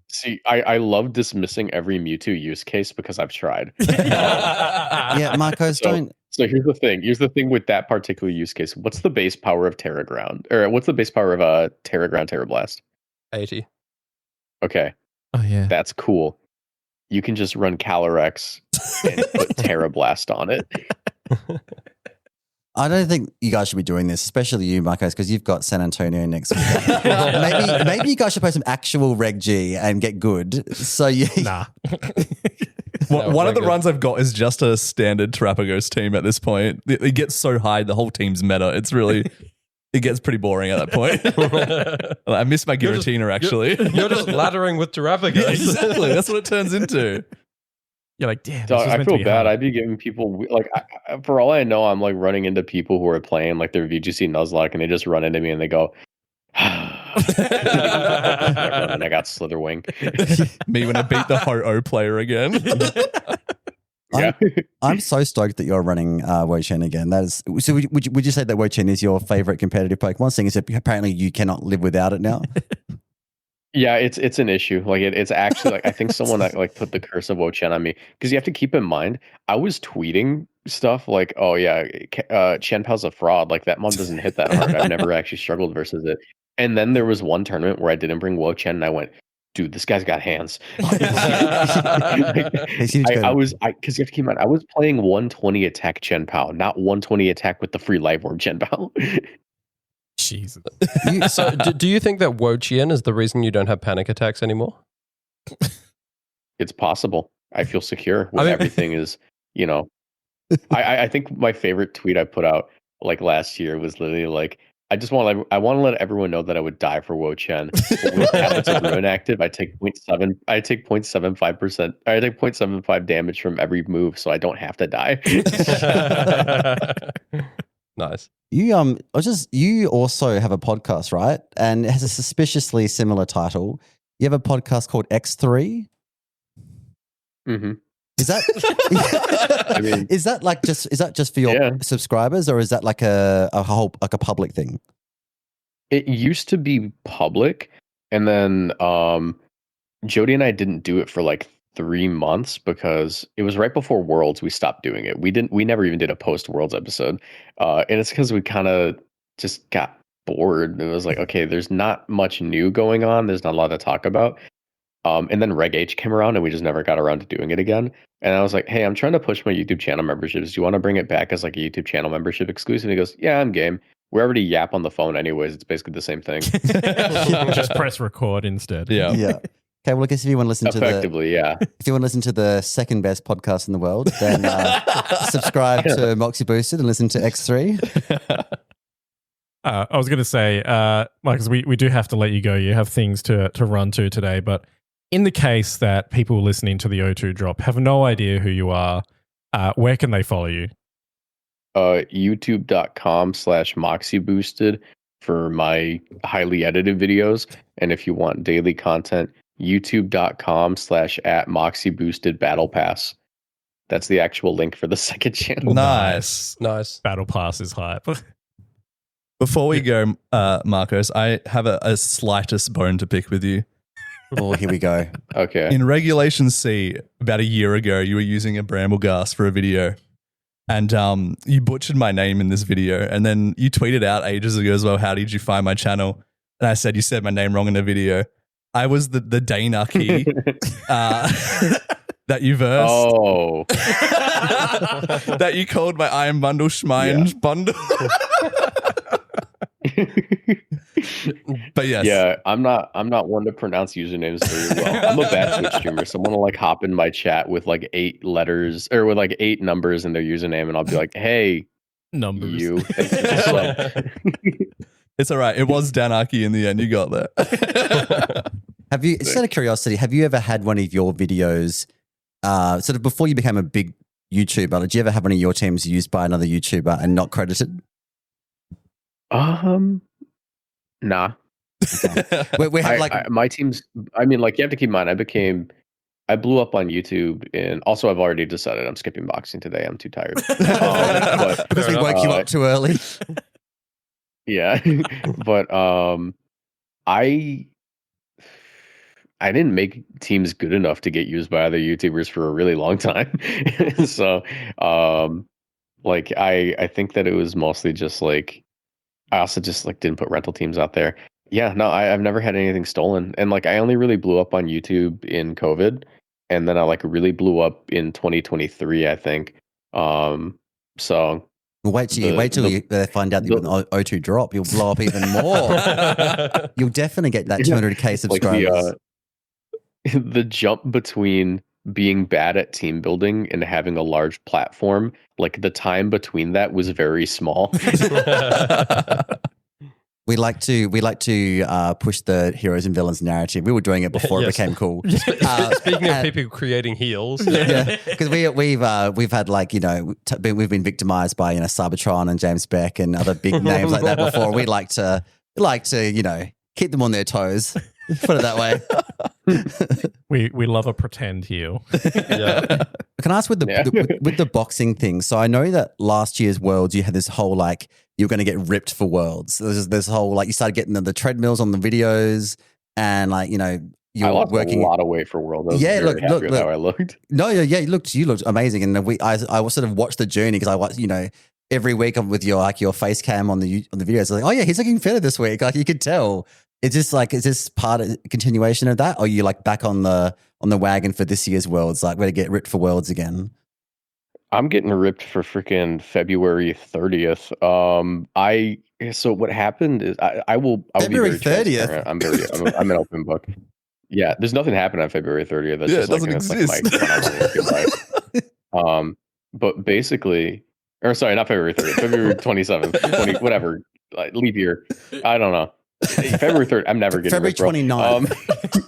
see. I love dismissing every Mewtwo use case because I've tried. Yeah, Marcos, don't. So here's the thing. Here's the thing with that particular use case. What's the base power of Terra Ground? Or what's the base power of Terra Ground, Terra Blast? 80. Okay. Oh yeah. That's cool. You can just run Calyrex and put Terra Blast on it. I don't think you guys should be doing this, especially you, Marcos, because you've got San Antonio next week. maybe you guys should play some actual Reg G and get good. So Nah. One of the runs I've got is just a standard Terrapagos team at this point. It gets so high, the whole team's meta. It's really, it gets pretty boring at that point. I miss my Giratina, actually. You're just laddering with Terrapagos. Yeah, exactly. That's what it turns into. You're like, damn. So I feel bad. I'd be giving people like, for all I know, I'm like running into people who are playing like their VGC Nuzlocke, and they just run into me and they go, and I got Slitherwing. Me when I beat the Ho-Oh player again. I'm so stoked that you're running Wo-Chien again. That is. So would you say that Wo-Chien is your favorite competitive Pokemon? Seeing as apparently you cannot live without it now. Yeah, it's an issue. Like it's actually like I think someone like put the curse of Wo-Chien on me, because you have to keep in mind I was tweeting stuff like, oh yeah, Chien-Pao's a fraud. Like that mon doesn't hit that hard. I've never actually struggled versus it. And then there was one tournament where I didn't bring Wo-Chien, and I went, dude, this guy's got hands. Because you have to keep in mind I was playing 120 attack Chien-Pao, not 120 attack with the free life orb Chien-Pao. Jesus. So do you think that Wo-Chien is the reason you don't have panic attacks anymore? It's possible. I feel secure when everything is, I think my favorite tweet I put out like last year was literally like, I want to let everyone know that I would die for Wo-Chien. With Tablets of Ruin active, I take 0.75%. I take 0.75 damage from every move, so I don't have to die. Nice. You also have a podcast, right? And it has a suspiciously similar title. You have a podcast called X3. Mm-hmm. Is that is that just for your subscribers, or is that like a whole like a public thing? It used to be public, and then Jody and I didn't do it for like 3 months because it was right before Worlds. We stopped doing it. We never even did a post Worlds episode. And it's because we kind of just got bored. And it was like, okay, there's not much new going on. There's not a lot to talk about. And then Reg H came around and we just never got around to doing it again. And I was like, hey, I'm trying to push my YouTube channel memberships. Do you want to bring it back as like a YouTube channel membership exclusive? And he goes, yeah, I'm game. We already yap on the phone anyways. It's basically the same thing. Just press record instead. Yeah. Yeah. Okay, well, I guess if you want to listen to Effectively, yeah. if you want to listen to the second best podcast in the world, then subscribe to Moxie Boosted and listen to X3. I was going to say, Marcus, we do have to let you go. You have things to run to today. But in the case that people listening to the O2 drop have no idea who you are, where can they follow you? YouTube.com/Moxie Boosted for my highly edited videos. And if you want daily content, YouTube.com/@Moxie Boosted Battle Pass. That's the actual link for the second channel. Nice. Battle Pass is hype. Before we go, Marcos, I have a slightest bone to pick with you. Oh, here we go. Okay. In Regulation C, about a year ago, you were using a bramble gas for a video. And you butchered my name in this video. And then you tweeted out ages ago as well, how did you find my channel? And I said, you said my name wrong in the video. I was the Dainaki that you versed. Oh. That you called my Iron Bundle Schmein Bundle. But yes. Yeah, I'm not one to pronounce usernames very well. I'm a bad Twitch streamer. Someone will like hop in my chat with like 8 letters or with like 8 numbers in their username, and I'll be like, hey, Numbers. you. It's all right. It was Danaki in the end. You got that. Have you, just out of curiosity, have you ever had one of your videos, sort of before you became a big YouTuber, did you ever have one of your teams used by another YouTuber and not credited? Nah. We have like my team's. I mean, like you have to keep in mind, I blew up on YouTube, and also I've already decided I'm skipping boxing today. I'm too tired. But, because we woke you up too early. Yeah, but I didn't make teams good enough to get used by other YouTubers for a really long time. So, like I think that it was mostly just like I also just like didn't put rental teams out there. Yeah, no, I've never had anything stolen, and like I only really blew up on YouTube in COVID, and then I like really blew up in 2023, I think. So. Wait till you find out that you're on O2 drop. You'll blow up even more. You'll definitely get that 200k subscribers. Like the jump between being bad at team building and having a large platform, like the time between that was very small. We like to push the heroes and villains narrative. We were doing it before it became cool. Speaking of people creating heels, yeah, because we've had like we've been victimized by Cybertron and James Beck and other big names like that before. We like to keep them on their toes. Put it that way. We love a pretend heel. yeah. Can I ask with the boxing thing? So I know that last year's Worlds you had this whole like you're going to get ripped for Worlds. There's this whole like you started getting the treadmills on the videos and like you're I lost working a lot of weight for Worlds. Look how I looked. No, yeah, you looked amazing, and I sort of watched the journey because I watched every week I'm with your face cam on the videos. Like, oh yeah, he's looking fitter this week. Like you could tell. It's just like, is this part of continuation of that? Or are you like back on the wagon for this year's Worlds? Like, we're to get ripped for Worlds again? I'm getting ripped for freaking February 30th. So what happened is I will February be very 30th. I'm an open book. Yeah, there's nothing happened on February 30th. That's it doesn't exist. But basically, or sorry, not February 30th, February 27th, 20, whatever, like, leap year. I don't know. February 3rd. I'm never getting February 29th.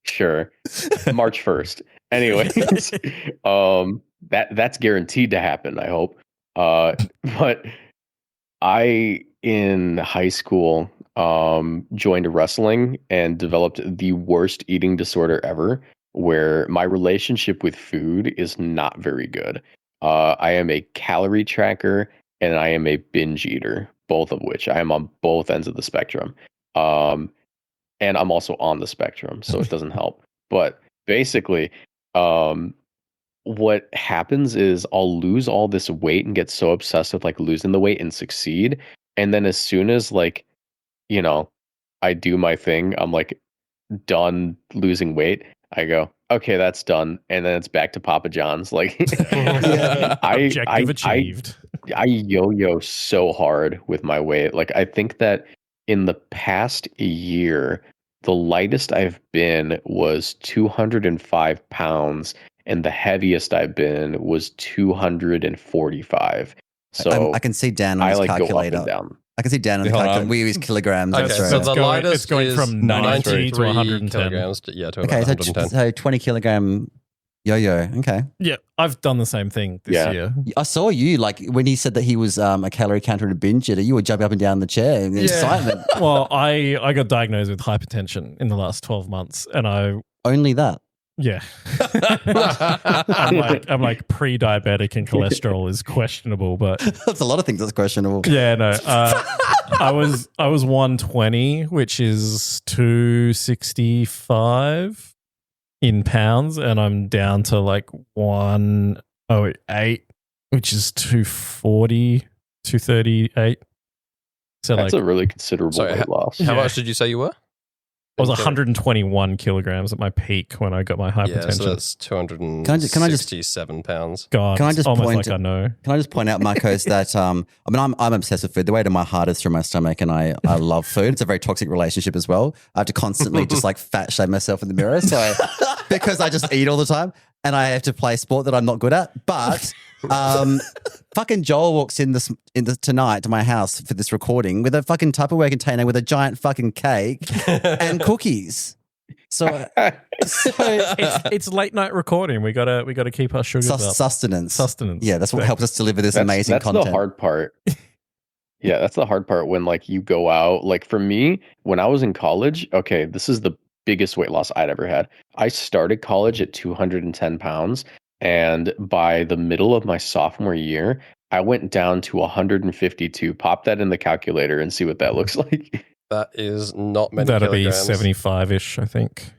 Sure. March 1st. Anyways, that's guaranteed to happen, I hope. But I in high school joined wrestling and developed the worst eating disorder ever, where my relationship with food is not very good. I am a calorie tracker and I am a binge eater, both of which I am on both ends of the spectrum. and I'm also on the spectrum, so it doesn't help. But basically, what happens is I'll lose all this weight and get so obsessed with like losing the weight and succeed. And then as soon as like, you know, I do my thing, I'm like done losing weight. I go, okay, that's done. And then it's back to Papa John's. Like Objective achieved. I yo-yo so hard with my weight. Like I think that in the past year, the lightest I've been was 205 pounds, and the heaviest I've been was 245. So I can see Dan on his calculator. Go up and down. I can see Dan on the calculator. We use kilograms. Okay, That's so right. the lightest it's going is from 90 to 110 kilograms. To about Okay, 110. so 20 kilogram yo-yo. Okay. Yeah, I've done the same thing this year. I saw you, like, when he said that he was a calorie counter and a binge eater, you were jumping up and down in the chair in excitement. Well, I got diagnosed with hypertension in the last 12 months, and Only that. yeah. I'm like pre-diabetic, and cholesterol is questionable, but That's a lot of things that's questionable. yeah, no. I was 120, which is 265 in pounds, and I'm down to like 108, which is 240, 238. So That's like a really considerable weight loss. How Yeah. much did you say you were? I was 121 kilograms at my peak when I got my hypertension. Yeah, so that's 267 pounds. God, Can I it's just almost point like to- I know. Can I just point out, Marcos, that I'm obsessed with food. The way to my heart is through my stomach, and I love food. It's a very toxic relationship as well. I have to constantly just like fat shame myself in the mirror, because I just eat all the time, and I have to play sport that I'm not good at. But fucking Joel walks in tonight to my house for this recording with a fucking Tupperware container with a giant fucking cake and cookies. So It's late night recording. We gotta keep our sugars up. sustenance. Sustenance. Yeah, that's what helps us deliver this amazing that's content. the hard part. Yeah, that's the hard part when like you go out. Like for me, when I was in college, okay, this is the biggest weight loss I'd ever had. I started college at 210 pounds, and by the middle of my sophomore year, I went down to 152. Pop that in the calculator and see what that looks like. That is not many That'll kilograms. be 75-ish, I think.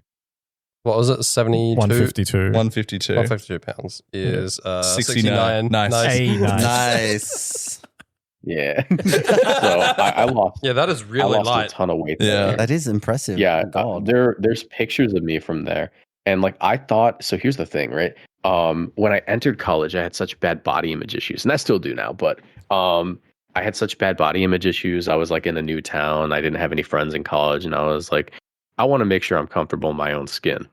What was it? 72? 152. 152. 152 pounds is 69. 69. Nice. Hey, nice. Nice. Yeah. So I lost. Yeah, that is I really lost light. a ton of weight. Yeah. there. That is impressive. Yeah, Oh, God. there's pictures of me from there, and like I thought. So here's the thing, right? When I entered college, I had such bad body image issues, and I still do now. But I had such bad body image issues. I was like in a new town. I didn't have any friends in college, and I was like, I want to make sure I'm comfortable in my own skin.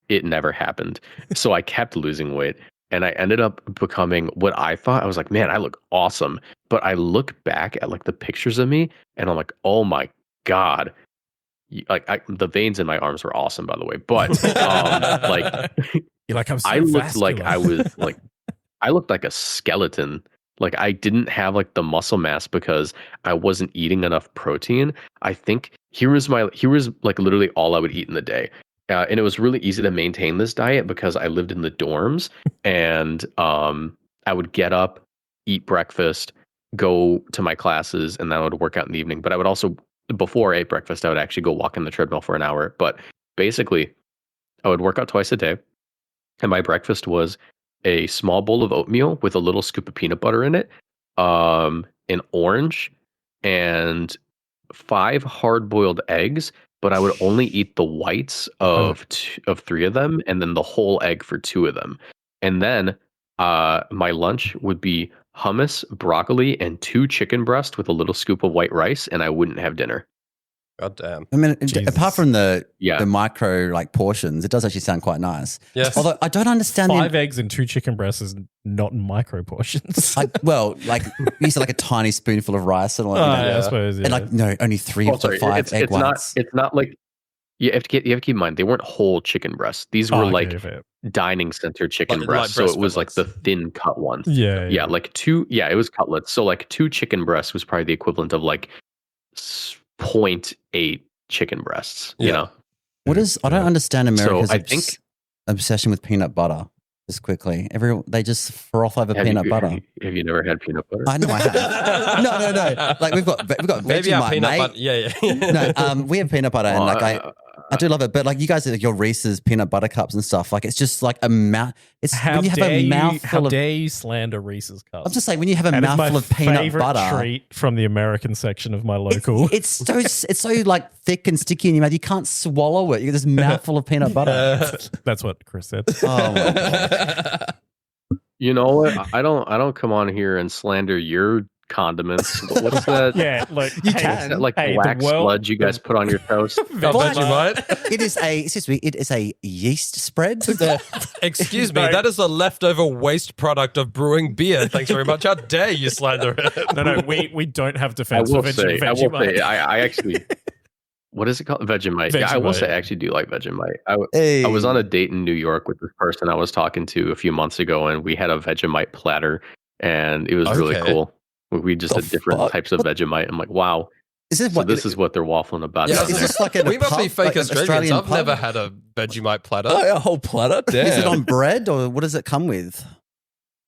It never happened, so I kept losing weight, and I ended up becoming what I thought. I was like, man, I look awesome. But I look back at like the pictures of me, and I'm like, oh my God. The veins in my arms were awesome, by the way. But like, You're like, I'm so I looked vascular. like I was like, I looked like a skeleton. Like I didn't have like the muscle mass because I wasn't eating enough protein. I think here was like literally all I would eat in the day. And it was really easy to maintain this diet because I lived in the dorms, and I would get up, eat breakfast, go to my classes, and then I would work out in the evening. But I would also, before I ate breakfast, I would actually go walk in the treadmill for an hour. But basically, I would work out twice a day, and my breakfast was a small bowl of oatmeal with a little scoop of peanut butter in it, an orange, and 5 hard-boiled eggs. But I would only eat the whites of 3 of them, and then the whole egg for 2 of them. And then my lunch would be hummus, broccoli, and 2 chicken breasts with a little scoop of white rice, and I wouldn't have dinner. God damn. I mean, Jesus. apart from the Yeah. micro like portions, it does actually sound quite nice. Yes. Although I don't understand 5 eggs and 2 chicken breasts is not micro portions. like you said, like a tiny spoonful of rice and like, I suppose. Yeah. and like no, only 3 or 5 egg whites. It's not like you have to keep in mind they weren't whole chicken breasts. These were Oh, okay, like fair. dining center chicken Like breasts. So breast it was like the cutlets. thin cut ones. Yeah. Yeah, like 2. Yeah, it was cutlets. So like 2 chicken breasts was probably the equivalent of like 0.8 chicken breasts. You Yeah. know. What is? I don't understand America's I think- obsession with peanut butter. just quickly. They just froth over peanut butter. Have you never had peanut butter? I know I have. No. Like we've got Maybe our Vegemite, peanut mate. butter. Yeah. No, we have peanut butter, and like I do love it. But like you guys, like your Reese's peanut butter cups and stuff, like it's just like a mouth. It's when you have a mouthful How of. dare you slander Reese's cups? I'm just saying when you have a That is mouthful my of peanut favorite butter. treat from the American section of my local. It's so like thick and sticky in your mouth. You can't swallow it. You get this mouthful of peanut butter. That's what Chris said. Oh my God. You know what? I don't come on here and slander your condiments. What's that? Yeah, like You hey, can. Is that like Hey, the black world- sludge you guys put on your toast? Vegemite. It is a yeast spread. Excuse me, that is a leftover waste product of brewing beer. Thanks very much. How dare you slander it? No, we don't have I defense will for say, Vegemite. I actually. What is it called? Vegemite. Yeah, I will Vegemite. say I actually do like Vegemite. Hey. I was on a date in New York with this person I was talking to a few months ago, and we had a Vegemite platter, and it was really Okay. cool. We just The had different fuck? types of Vegemite. I'm like, wow, Is this so what? this is what they're waffling about. Yeah, down is there. this like a We must be pub, fake like an Australians. Australian I've pub? never had a Vegemite platter. Oh, yeah, a whole platter. Damn. Is it on bread or what does it come with?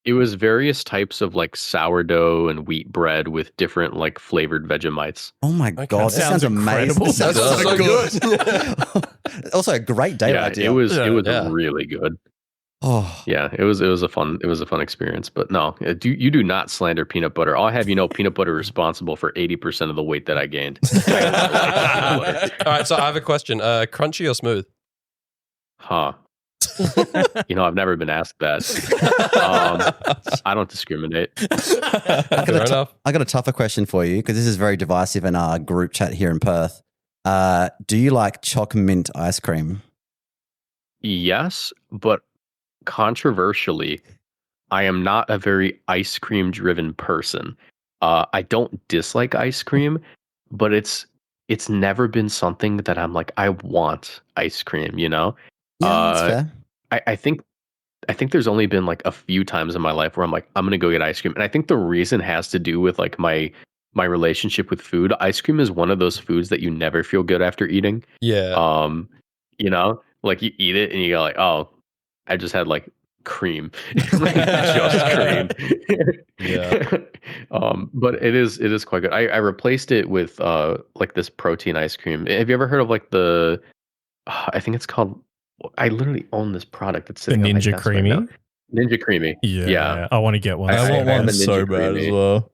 It was various types of like sourdough and wheat bread with different like flavored Vegemites. Oh my Okay, God, that sounds amazing. incredible. That sounds That's so good. Also, a great date Yeah, idea. it was Yeah. really good. Oh, Yeah, it was a fun experience. But no, you do not slander peanut butter. I'll have you know, peanut butter is responsible for 80% of the weight that I gained. All right, so I have a question. Crunchy or smooth? Huh. You know, I've never been asked that. I don't discriminate. Fair enough. I got a tougher question for you because this is very divisive in our group chat here in Perth. Do you like choc mint ice cream? Yes, but controversially, I am not a very ice cream driven person. I don't dislike ice cream, but it's never been something that I'm like, I want ice cream, you know? Yeah, that's fair. I think there's only been like a few times in my life where I'm like, I'm gonna go get ice cream. And I think the reason has to do with like my relationship with food. Ice cream is one of those foods that you never feel good after eating. Yeah. You know, like you eat it and you go like, oh, I just had like cream. Like, just cream. Yeah. But it is quite good. I replaced it with like this protein ice cream. Have you ever heard of like the I think it's called, I literally own this product. It's The sitting on my Ninja desk right Creamy? now. Ninja Creamy. Yeah, I want to get one. I I want have one the so Ninja bad Creamy. as well.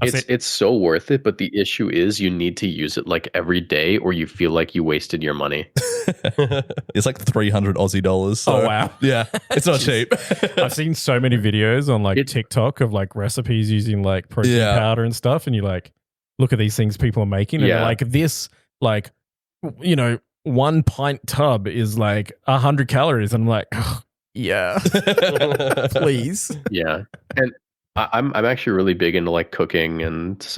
It's so worth it, but the issue is you need to use it like every day or you feel like you wasted your money. It's like 300 Aussie dollars. So, Oh, wow. Yeah, it's not cheap. I've seen so many videos on like TikTok of like recipes using like protein Yeah. powder and stuff, and you like look at these things people are making, and Yeah. they're like this, like, you know, 1 pint tub is like 100 calories, and I'm like, "Ugh, yeah, please. Yeah. And I'm actually really big into like cooking and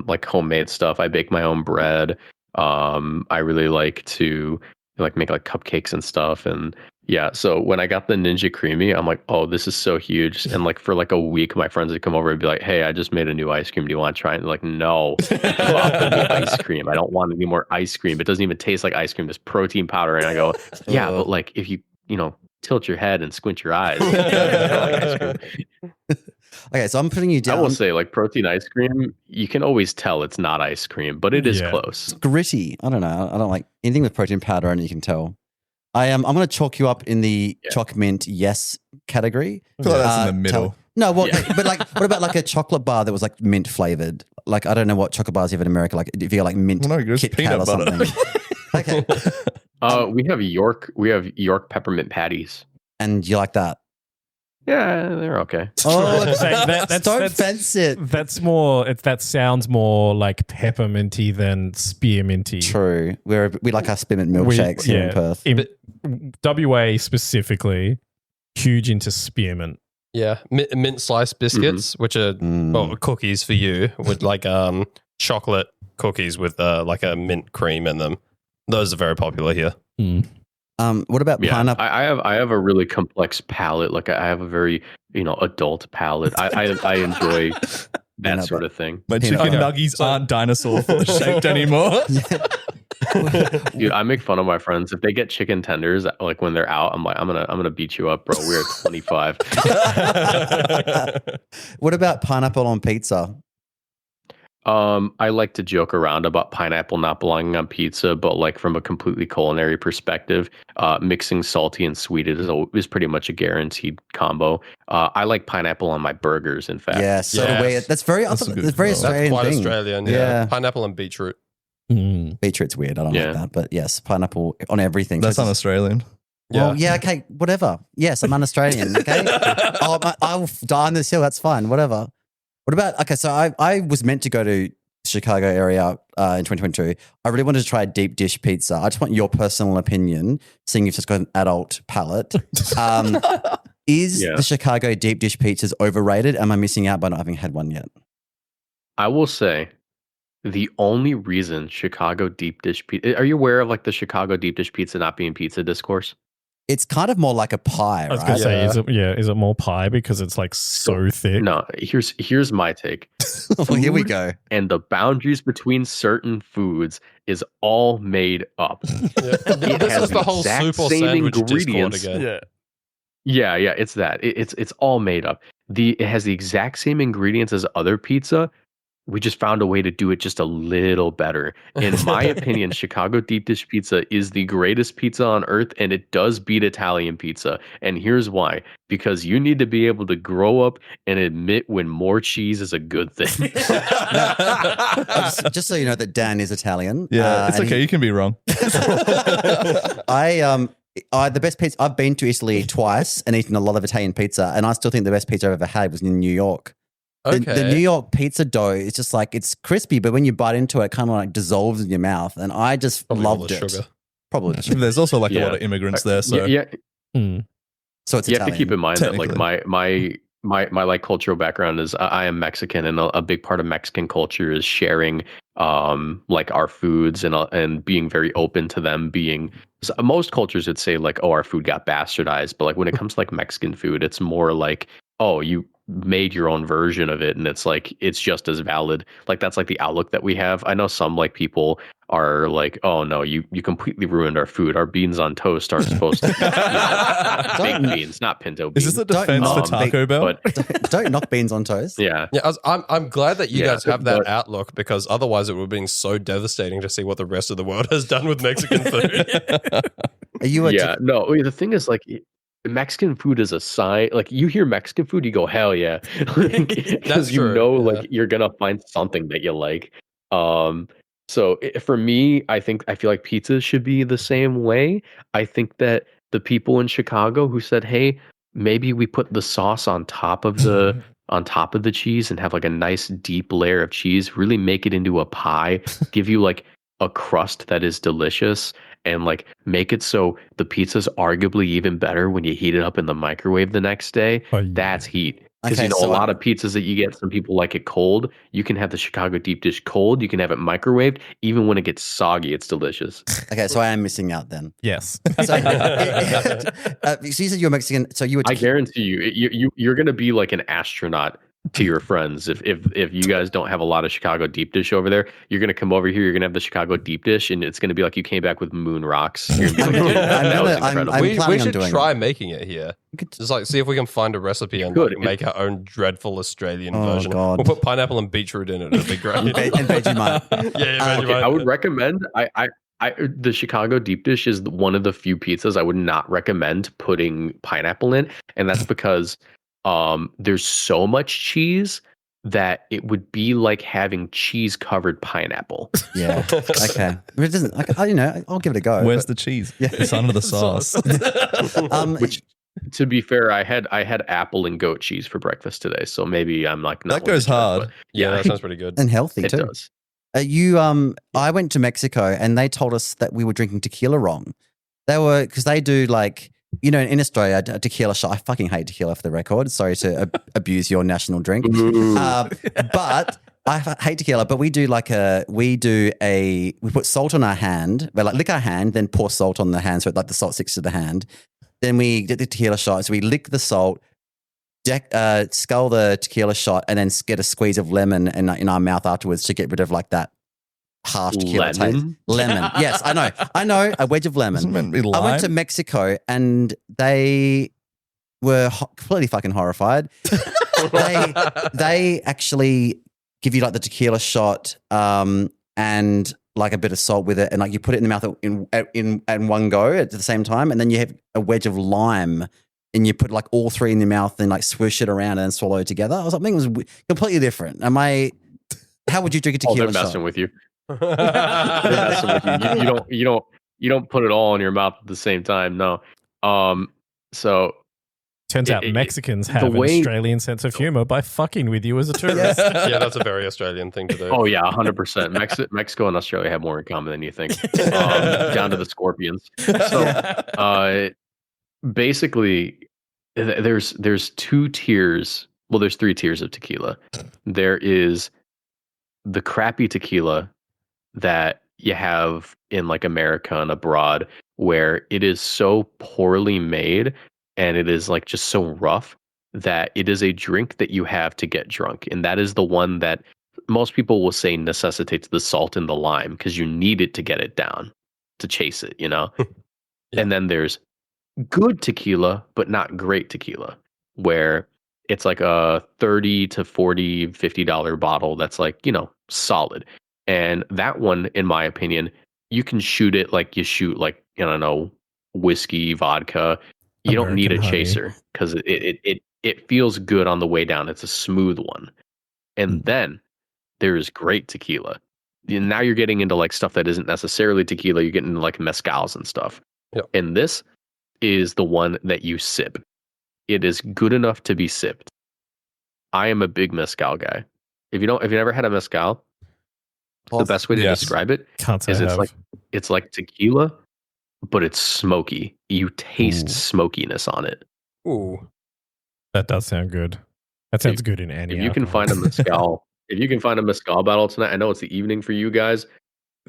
like homemade stuff. I bake my own bread. I really like to like make like cupcakes and stuff. And yeah, so when I got the Ninja Creamy, I'm like, oh, this is so huge. And like for like a week, my friends would come over and be like, hey, I just made a new ice cream. Do you want to try it? And they're like, no, ice cream. I don't want any more ice cream. It doesn't even taste like ice cream. There's protein powder. And I go, yeah, but like if you tilt your head and squint your eyes. Like ice cream. Okay, so I'm putting you I down. will say, like protein ice cream, you can always tell it's not ice cream, but it is Yeah. close. Gritty. I don't know. I don't like anything with protein powder, and you can tell. I'm going to chalk you up in the choc mint yes category. I feel like that's in the middle. No, but like, what about like a chocolate bar that was like mint flavored? Like, I don't know what chocolate bars you have in America. Like, if you got like mint No, it's Kit Kat peanut or butter. something. Okay, We have York peppermint patties. and you like that? Yeah, they're okay. Oh, That's fence it. That's more. That sounds more like pepperminty than spearminty. True. We like our spearmint milkshakes here in Perth. In WA specifically, huge into spearmint. Yeah, mint slice biscuits, which are well, cookies for you, with like chocolate cookies with like a mint cream in them. Those are very popular here. What about Yeah, pineapple? I have a really complex palate. Like I have a very adult palate. I enjoy that sort of thing. My Peanut chicken butter. nuggies aren't dinosaur shaped anymore. Dude, I make fun of my friends if they get chicken tenders. Like when they're out, I'm like, I'm gonna beat you up, bro. We're 25. What about pineapple on pizza? I like to joke around about pineapple not belonging on pizza, but like from a completely culinary perspective, mixing salty and sweet is pretty much a guaranteed combo. I like pineapple on my burgers. In fact, Yeah, so do we. That's very Australian That's quite thing. Australian. Yeah. Pineapple and beetroot. Beetroot's weird. I don't like that, but yes, pineapple on everything. That's un-Australian. Well, yeah, okay, whatever. Yes, I'm un-Australian. Okay, I'll die on this hill. That's fine. Whatever. What about, okay, so I was meant to go to Chicago area in 2022. I really wanted to try a deep dish pizza. I just want your personal opinion, seeing if it's got an adult palate. Is the Chicago deep dish pizzas overrated? Am I missing out by not having had one yet? I will say the only reason Chicago deep dish pizza, are you aware of like the Chicago deep dish pizza not being pizza discourse? It's kind of more like a pie, right? I was going to say, is it more pie because it's like so thick? No, here's my take. Well, here we go. And the boundaries between certain foods is all made up. This is the whole soup or sandwich discord again. Yeah, it's that. It's all made up. It has the exact same ingredients as other pizza. We just found a way to do it just a little better. In my opinion, Chicago deep dish pizza is the greatest pizza on earth, and it does beat Italian pizza. And here's why. Because you need to be able to grow up and admit when more cheese is a good thing. Just so you know that Dan is Italian. Yeah, it's okay. You can be wrong. The best pizza, I've been to Italy twice and eaten a lot of Italian pizza, and I still think the best pizza I've ever had was in New York. The New York pizza dough is just like, it's crispy, but when you bite into it, it kind of like dissolves in your mouth. And I just loved it. Sugar. Probably. There's also like a lot of immigrants there. So So it's you Italian. have to keep in mind that like my like cultural background is I am Mexican, and a big part of Mexican culture is sharing like our foods and being very open to them being. So most cultures would say like, oh, our food got bastardized, but like when it comes to like Mexican food, it's more like, oh, you made your own version of it, and it's like it's just as valid. Like that's like the outlook that we have. I know some like people are like, oh no, you completely ruined our food. Our beans on toast aren't supposed to be baked beans, not pinto beans. Is this a defense for Taco Bell? Don't knock beans on toast. Yeah. I'm glad that you guys have that outlook, because otherwise it would have been so devastating to see what the rest of the world has done with Mexican food. Are you no, the thing is like Mexican food is a sign. Like you hear Mexican food, you go, hell yeah. Because you know like you're gonna find something that you like. So for me, I feel like pizza should be the same way. I think that the people in Chicago who said, hey, maybe we put the sauce on top of the cheese and have like a nice deep layer of cheese, really make it into a pie, give you like a crust that is delicious, and like make it so the pizza's arguably even better when you heat it up in the microwave the next day. That's heat. Because a lot of pizzas that you get, some people like it cold. You can have the Chicago deep dish cold. You can have it microwaved. Even when it gets soggy, it's delicious. Okay, so I am missing out then. Yes. So you said you're Mexican. So you were. I guarantee you're going to be like an astronaut to your friends. If you guys don't have a lot of Chicago deep dish over there, you're going to come over here. You're going to have the Chicago deep dish, and it's going to be like you came back with moon rocks. You're gonna be like, that was incredible. We should try making it here. Just like see if we can find a recipe and like, make our own dreadful Australian version. God. We'll put pineapple and beetroot in it. It'll be great. and Vegemite. Vegemite. I would recommend. The Chicago deep dish is one of the few pizzas I would not recommend putting pineapple in, and that's because there's so much cheese that it would be like having cheese covered pineapple. Yeah. Okay. It doesn't. I'll give it a go. Where's the cheese? Yeah. It's under the sauce. Which, to be fair, I had apple and goat cheese for breakfast today, so maybe I'm like not that goes hard. Yeah, that sounds pretty good and healthy it too. Does. I went to Mexico and they told us that we were drinking tequila wrong. Because they do like, in Australia, a tequila shot. I fucking hate tequila for the record. Sorry to abuse your national drink. But I hate tequila, but we put salt on our hand. We like lick our hand, then pour salt on the hand so like the salt sticks to the hand. Then we get the tequila shot. So we lick the salt, scull the tequila shot, and then get a squeeze of lemon in our mouth afterwards to get rid of like that harsh tequila taste. Lemon? Lemon. Yes, I know. A wedge of lemon. Isn't it meant to be I went to lime? Mexico and they were completely fucking horrified. they actually give you like the tequila shot and like a bit of salt with it, and like you put it in the mouth in one go at the same time, and then you have a wedge of lime and you put like all three in your mouth and like swish it around and then swallow it together. I was like, it was completely different. How would you drink a tequila they're shot? messing with you. They're messing with you. You don't put it all in your mouth at the same time. No. So Turns out Mexicans have an Australian sense of humor by fucking with you as a tourist. Yeah, that's a very Australian thing to do. Oh yeah, 100%. Mexico and Australia have more in common than you think. Down to the scorpions. So basically, there's two tiers. Well, there's three tiers of tequila. There is the crappy tequila that you have in like America and abroad, where it is so poorly made and it is like just so rough that it is a drink that you have to get drunk. And that is the one that most people will say necessitates the salt and the lime because you need it to get it down, to chase it, you know? Yeah. And then there's good tequila, but not great tequila, where it's like a $30 to $40, $50 bottle that's like, you know, solid. And that one, in my opinion, you can shoot it like you shoot like, I don't know, whiskey, vodka. You don't need a chaser because it feels good on the way down. It's a smooth one. And then there's great tequila. And now you're getting into like stuff that isn't necessarily tequila. You're getting into like mezcals and stuff. Yep. And this is the one that you sip. It is good enough to be sipped. I am a big mezcal guy. If you've never had a mezcal, the best way to describe it is it's like tequila, but it's smoky. You taste smokiness on it. Ooh, that does sound good. That sounds good in any. If you can find a mezcal, bottle tonight, I know it's the evening for you guys.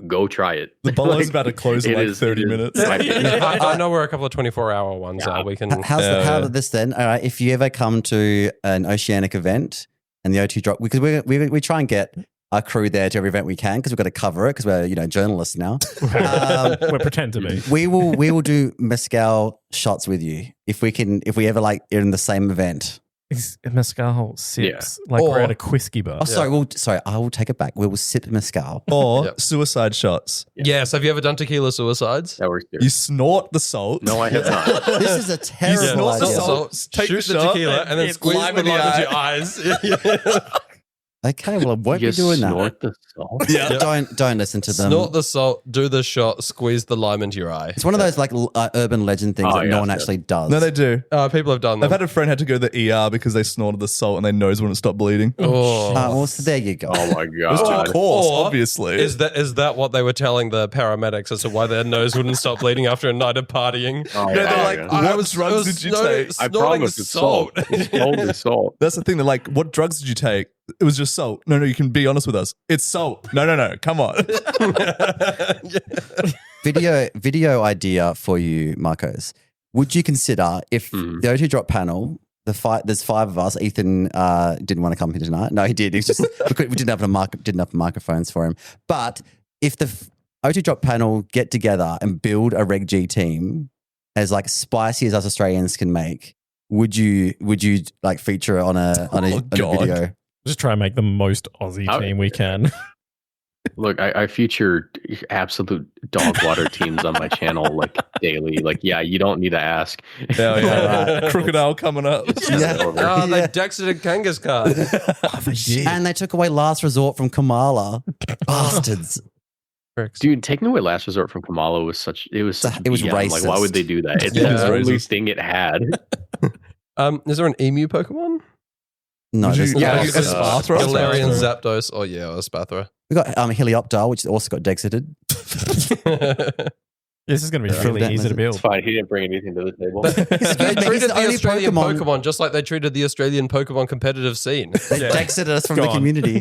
Go try it. The bottle's about to close in like 30 minutes. I know we're a couple of 24-hour ones. We can. How about this then? All right, if you ever come to an Oceanic event and the O2 drop, because we try and get our crew there to every event we can because we've got to cover it because we're journalists now. We pretend to be. We will do mezcal shots with you if we ever like are in the same event. Is mezcal sips like we're at a whiskey bar? Oh, sorry. I will take it back. We will sip mezcal or suicide shots. Yes. Have you ever done tequila suicides? That works. You snort the salt. No, I have not. This is a terrible idea. Salt, take the tequila, and then squeeze the lime into your eyes. Okay, well, I won't be doing snort that. The salt? Yeah. Don't listen to them. Snort the salt, do the shot, squeeze the lime into your eye. It's one of those like urban legend things that no one actually does. No, they do. People have done that. I've had a friend had to go to the ER because they snorted the salt and their nose wouldn't stop bleeding. Well, so there you go. Oh my It was god! too coarse, obviously. Is that what they were telling the paramedics as to why their nose wouldn't stop bleeding after a night of partying? Oh, they're like, what drugs did you take? I promise it's salt. It's totally salt. That's the thing. They're like, what drugs did you take? It was just salt. No, you can be honest with us. It's salt. No. Come on. Video idea for you, Marcos. Would you consider if the O2 drop panel, there's five of us. Ethan didn't want to come here tonight. No, he did. It's just we didn't have microphones for him. But if the O2 drop panel get together and build a Reg G team as like spicy as us Australians can make, would you like feature on a video? Just try and make the most Aussie team we can. Look, I feature absolute dog water teams on my channel like daily. Like, you don't need to ask. Hell yeah, right. Crocodile coming up. They dexited Kangaskhan. And they took away Last Resort from Kamala. Bastards. Dude, taking away Last Resort from Kamala was such racist. Like, why would they do that? It's the only thing it had. Is there an emu Pokemon? No, there's Spathra? Galarian Zapdos. Oh yeah, or Spathra. We got Helioptile, which also got dexited. This is going to be really easy to build. It's fine. He didn't bring anything to the table. They treated the Australian Pokemon just like they treated the Australian Pokemon competitive scene. They dexited us from the community.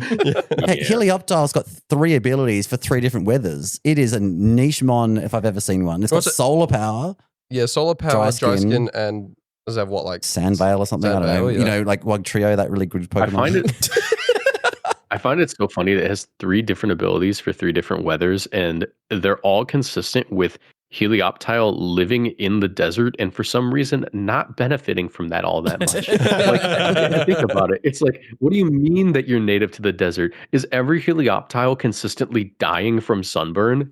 Hey, Helioptile's got 3 abilities for 3 different weathers. It is a niche mon if I've ever seen one. It's got solar power. Yeah, solar power, dry skin, and does it have what, like Sandvale or something? I don't know. Yeah. Like Wugtrio, that really good Pokemon. I find it so funny that it has 3 different abilities for 3 different weathers, and they're all consistent with Helioptile living in the desert and for some reason not benefiting from that all that much. Like, think about it. It's like, what do you mean that you're native to the desert? Is every Helioptile consistently dying from sunburn?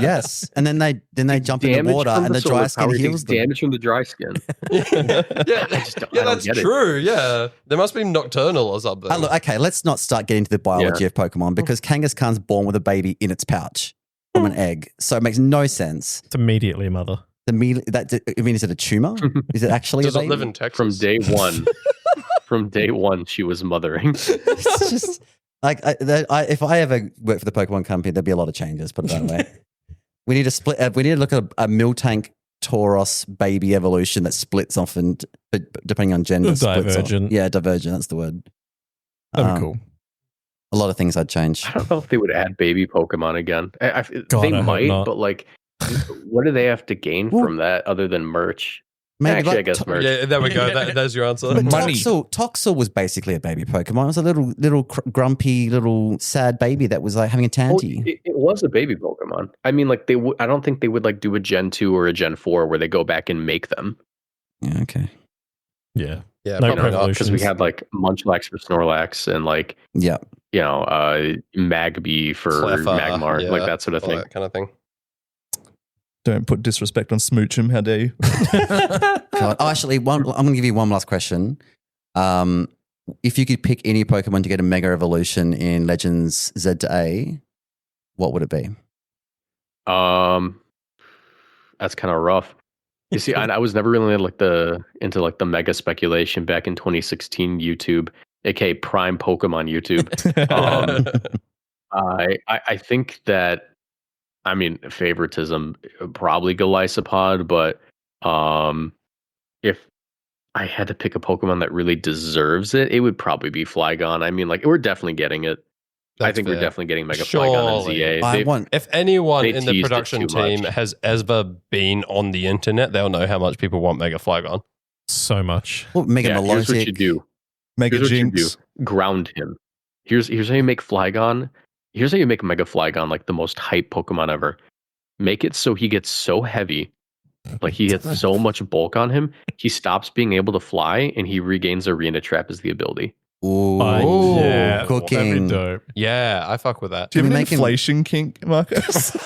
Yes, and then they jump in the Damage water, from and the dry solar skin power heals takes them. damage from the dry skin. Yeah, I don't that's get it. true. Yeah, there must be nocturnal or something. Look, okay, let's not start getting to the biology of Pokemon because Kangaskhan's born with a baby in its pouch from an egg, so it makes no sense. It's immediately a mother. Is it a tumor? Is it actually Does a it baby? live in Texas? From day one. From day one, she was mothering. It's just like if I ever worked for the Pokemon company, there'd be a lot of changes. Put it that way. We need to split. We need to look at a Miltank Tauros baby evolution that splits off, and depending on gender, splits off. Divergent. Yeah, divergent. That's the word. That'd be cool. A lot of things I'd change. I don't know if they would add baby Pokemon again. God, They I hope might, not. but like, what do they have to gain from that other than merch? Maybe Actually, I like guess merch. Yeah, there we go. There's your answer. But Money. Toxel was basically a baby Pokemon. It was a little grumpy, little sad baby that was like having a Oh, tanty. it was a baby Pokemon. I mean, like I don't think they would like do a Gen 2 or a Gen 4 where they go back and make them. Yeah, okay. Yeah. Yeah, No probably not. Because we had like Munchlax for Snorlax and like, Yeah. Magby for Cleffa, Magmar, yeah, like that sort of all thing. that kind of thing. Don't put disrespect on Smoochum. How dare you? God. Oh, actually, I'm going to give you one last question. If you could pick any Pokemon to get a Mega Evolution in Legends Z to A, what would it be? That's kind of rough. You see, I was never really into the mega speculation back in 2016 YouTube, aka Prime Pokemon YouTube. I think that, I mean, favoritism, probably Golisopod, but if I had to pick a Pokemon that really deserves it, it would probably be Flygon. I mean, like, we're definitely getting it. I think we're definitely getting Mega Flygon and ZA. If anyone they in the teased it production too much. team has ever been on the internet, they'll know how much people want Mega Flygon. So much. Well, Mega Yeah, here's what you Melodic. do. Mega Here's what you do. Jinx. Ground him. Here's how you make Flygon. Here's how you make Mega Flygon like the most hype Pokemon ever. Make it so he gets so heavy, like he has so much bulk on him, he stops being able to fly and he regains Arena Trap as the ability. Ooh, Yeah, cooking. that'd be dope. Yeah, I fuck with that. Do you have Can we an make him- inflation kink, Marcus?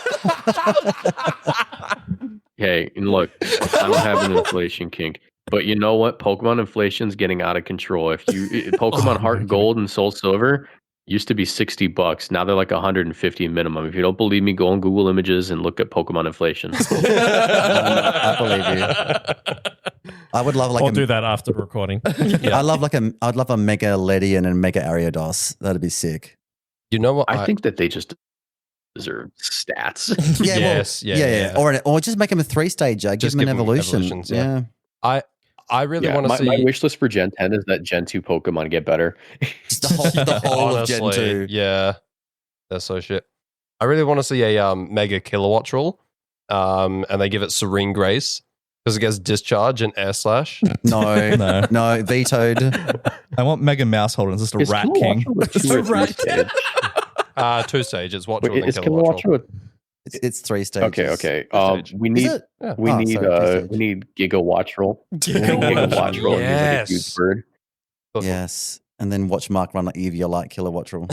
Hey, and look, I don't have an inflation kink, but you know what? Pokemon inflation's getting out of control. If you Pokemon Heart Gold and Soul Silver used to be $60, now they're like 150 minimum. If you don't believe me, go on Google Images and look at Pokemon inflation. I believe you. I would love I'll do that after recording. I'd love a Mega Ledian and Mega Ariados. That'd be sick. You know what? I think that they just deserve stats. Yeah, Yes, well, yeah. Or just make him a 3-stager. Give Just him an give him evolution. evolutions, yeah. I really Yeah, want to see. my wish list for Gen 10 is that Gen 2 Pokemon get better. Just the whole of Gen Honestly, 2. yeah, that's so shit. I really want to see a Mega Kilowattrel, and they give it Serene Grace because it gets Discharge and Air Slash. No, vetoed. I want Mega Mouse Holder. It's just a Is rat king. Kilowattrel a 2 or 3 stage? 2 stages. Watch Wait, is Kilowattrel It's 3 stages. okay. Stage. We Is need it? we Oh, need sorry, we need Gigawattrel. Gigawattrel. He's like a huge bird. Yes. And then watch Mark run like Eevee like Kilowattrel.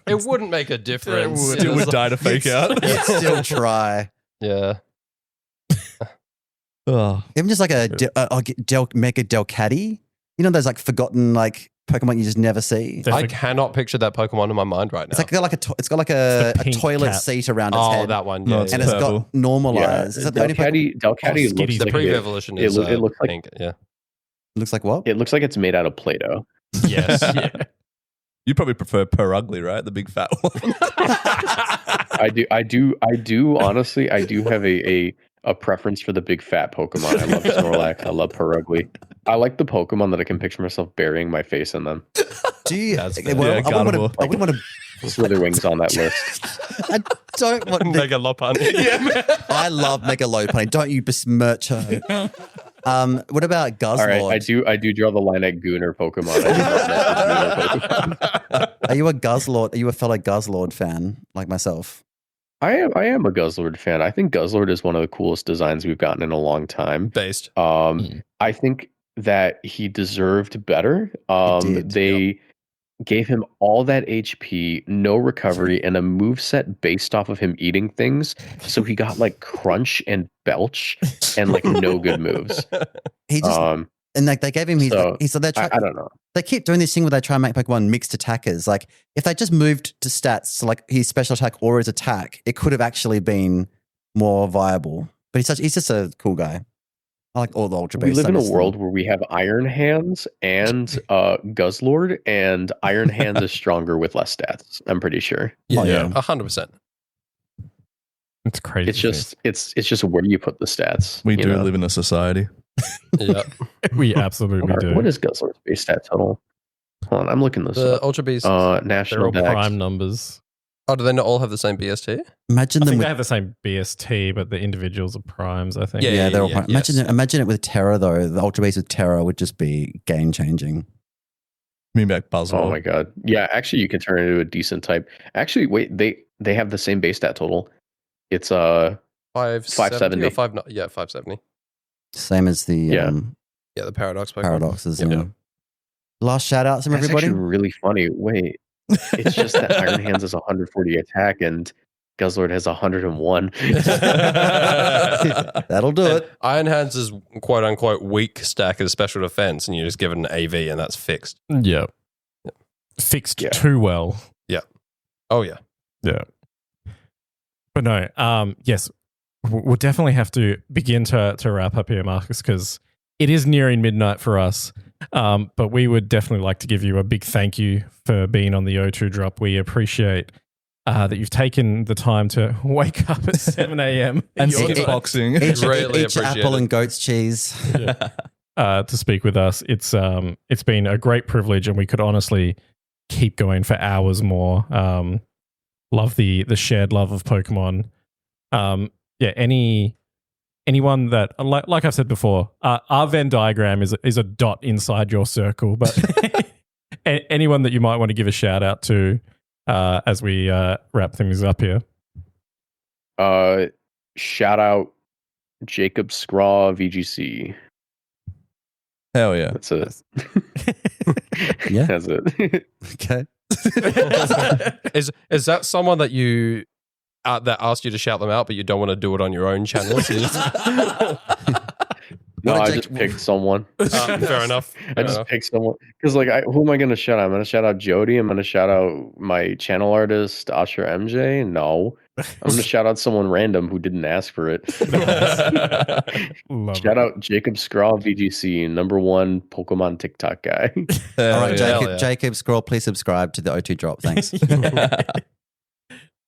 It wouldn't make a difference. Still would die to fake out. You'd still try. Yeah. Oh, Even just like a Mega Delcatty. You know those like forgotten like Pokemon you just never see. I cannot picture that Pokemon in my mind right now. It's got like the a pink toilet cat. seat around its head. that one. No, Yeah, it's And yeah. it's purple. got normalized. Is that the only Pokemon? Delcatty Skitty's looks The like pre-evolution is it looks like pink. Yeah. Looks like what? it looks like it's made out of Play-Doh. Yes. Yeah. you probably prefer Per Ugly, right? The big fat one. I do honestly, I do have a preference for the big fat Pokemon. I love Snorlax. I love Perugly. I like the Pokemon that I can picture myself burying my face in them. Do you? That's fair. Well, Yeah, I carnivore. wouldn't want to. Slitherwing's on that list. I don't want. Mega Lopunny. I love Mega Lopunny. Don't you besmirch her. What about Guzzlord? All right, I do draw the line at Gooner Pokemon. Are you a Guzzlord? Are you a fellow Guzzlord fan like myself? I am a Guzzlord fan. I think Guzzlord is one of the coolest designs we've gotten in a long time. Based. I think that he deserved better. They gave him all that HP, no recovery, and a moveset based off of him eating things. So he got like Crunch and Belch and like no good moves. He just and like they gave him his. So, I don't know. They keep doing this thing where they try and make Pokemon mixed attackers. Like if they just moved to stats, so like his special attack or his attack, it could have actually been more viable. But he's just a cool guy. I like all the Ultra Beasts. We live in a world where we have Iron Hands and Guzzlord, and Iron Hands is stronger with less stats. I'm pretty sure. Yeah, 100%. It's crazy. It's just where you put the stats. We do live in a society. Yeah, we absolutely do. What is Guzzlord's base stat total? Hold on, I'm looking this the up. Ultra Beasts. They're National all Dex. prime numbers. Oh, do they not all have the same BST? Imagine I them think with they have the same BST, but the individuals are primes, I think. yeah, they're all prime. yes. Imagine it with Terra though. The Ultra Beast with Terra would just be game changing. Me back puzzle. Oh my god. Yeah, actually you can turn it into a decent type. Actually, wait, they have the same base stat total. It's 570 or 570. 570. Same as the Yeah, the Paradox Pokemon. paradoxes. Yep. Yeah. Last shout outs from That's everybody. actually really funny. Wait, it's just that Iron Hands has 140 attack and Guzzlord has 101. That'll do it. Iron Hands is quote unquote weak stack as special defense, and you just give it an AV, and that's fixed. Yeah. Fixed Yeah. too well. Oh yeah. Yeah. But no, yes, we'll definitely have to begin to wrap up here, Marcus, because it is nearing midnight for us. But we would definitely like to give you a big thank you for being on the O2 drop. We appreciate that you've taken the time to wake up at 7 a.m. And Your time. kickboxing. Greatly Each appreciate apple it. and goat's cheese. To speak with us. It's been a great privilege, and we could honestly keep going for hours more. Love the shared love of Pokemon. Anyone that like I've said before, our Venn diagram is a dot inside your circle, but anyone that you might want to give a shout out to as we wrap things up here. Shout out Jacob Scraw VGC. Hell yeah. That's it. Yeah. That's it. Okay. Is that someone that you that asked you to shout them out, but you don't want to do it on your own channel? So you just- No, What I did just Jake- picked someone. fair enough. I just picked someone because, like, who am I going to shout out? I'm going to shout out Jody. I'm going to shout out my channel artist, Asher MJ. No, I'm going to shout out someone random who didn't ask for it. Love Shout it. out Jacob Scraw VGC, #1 Pokemon TikTok guy. Hell All right, yeah. Hell yeah. Jacob Scroll, please subscribe to the O2 drop. Thanks.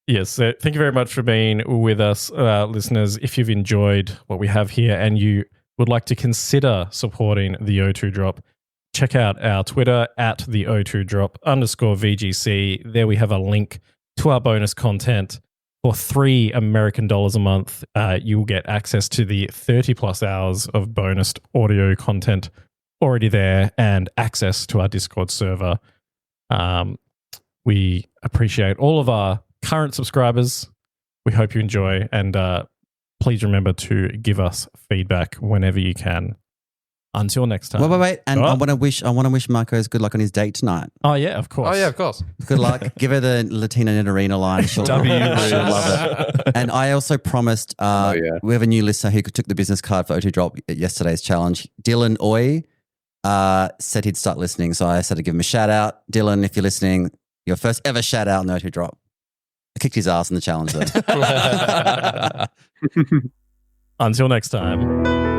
Yes, so thank you very much for being with us, listeners. If you've enjoyed what we have here and you would like to consider supporting the O2 drop, check out our Twitter at the O2 drop _VGC. There we have a link to our bonus content. For $3 American a month, you will get access to the 30 plus hours of bonus audio content already there and access to our Discord server. We appreciate all of our current subscribers. We hope you enjoy, and please remember to give us feedback whenever you can. Until next time. Wait. And Oh. I want to wish Marcos good luck on his date tonight. Oh yeah, of course. Oh yeah, of course. Good luck. Give her the Latina Nidorina line. She'll love it. And I also promised yeah. we have a new listener who took the business card for O2 Drop at yesterday's challenge. Dylan Oy said he'd start listening, so I said to give him a shout out. Dylan, if you're listening, your first ever shout out on O2 Drop. I kicked his ass in the challenge though. Until next time.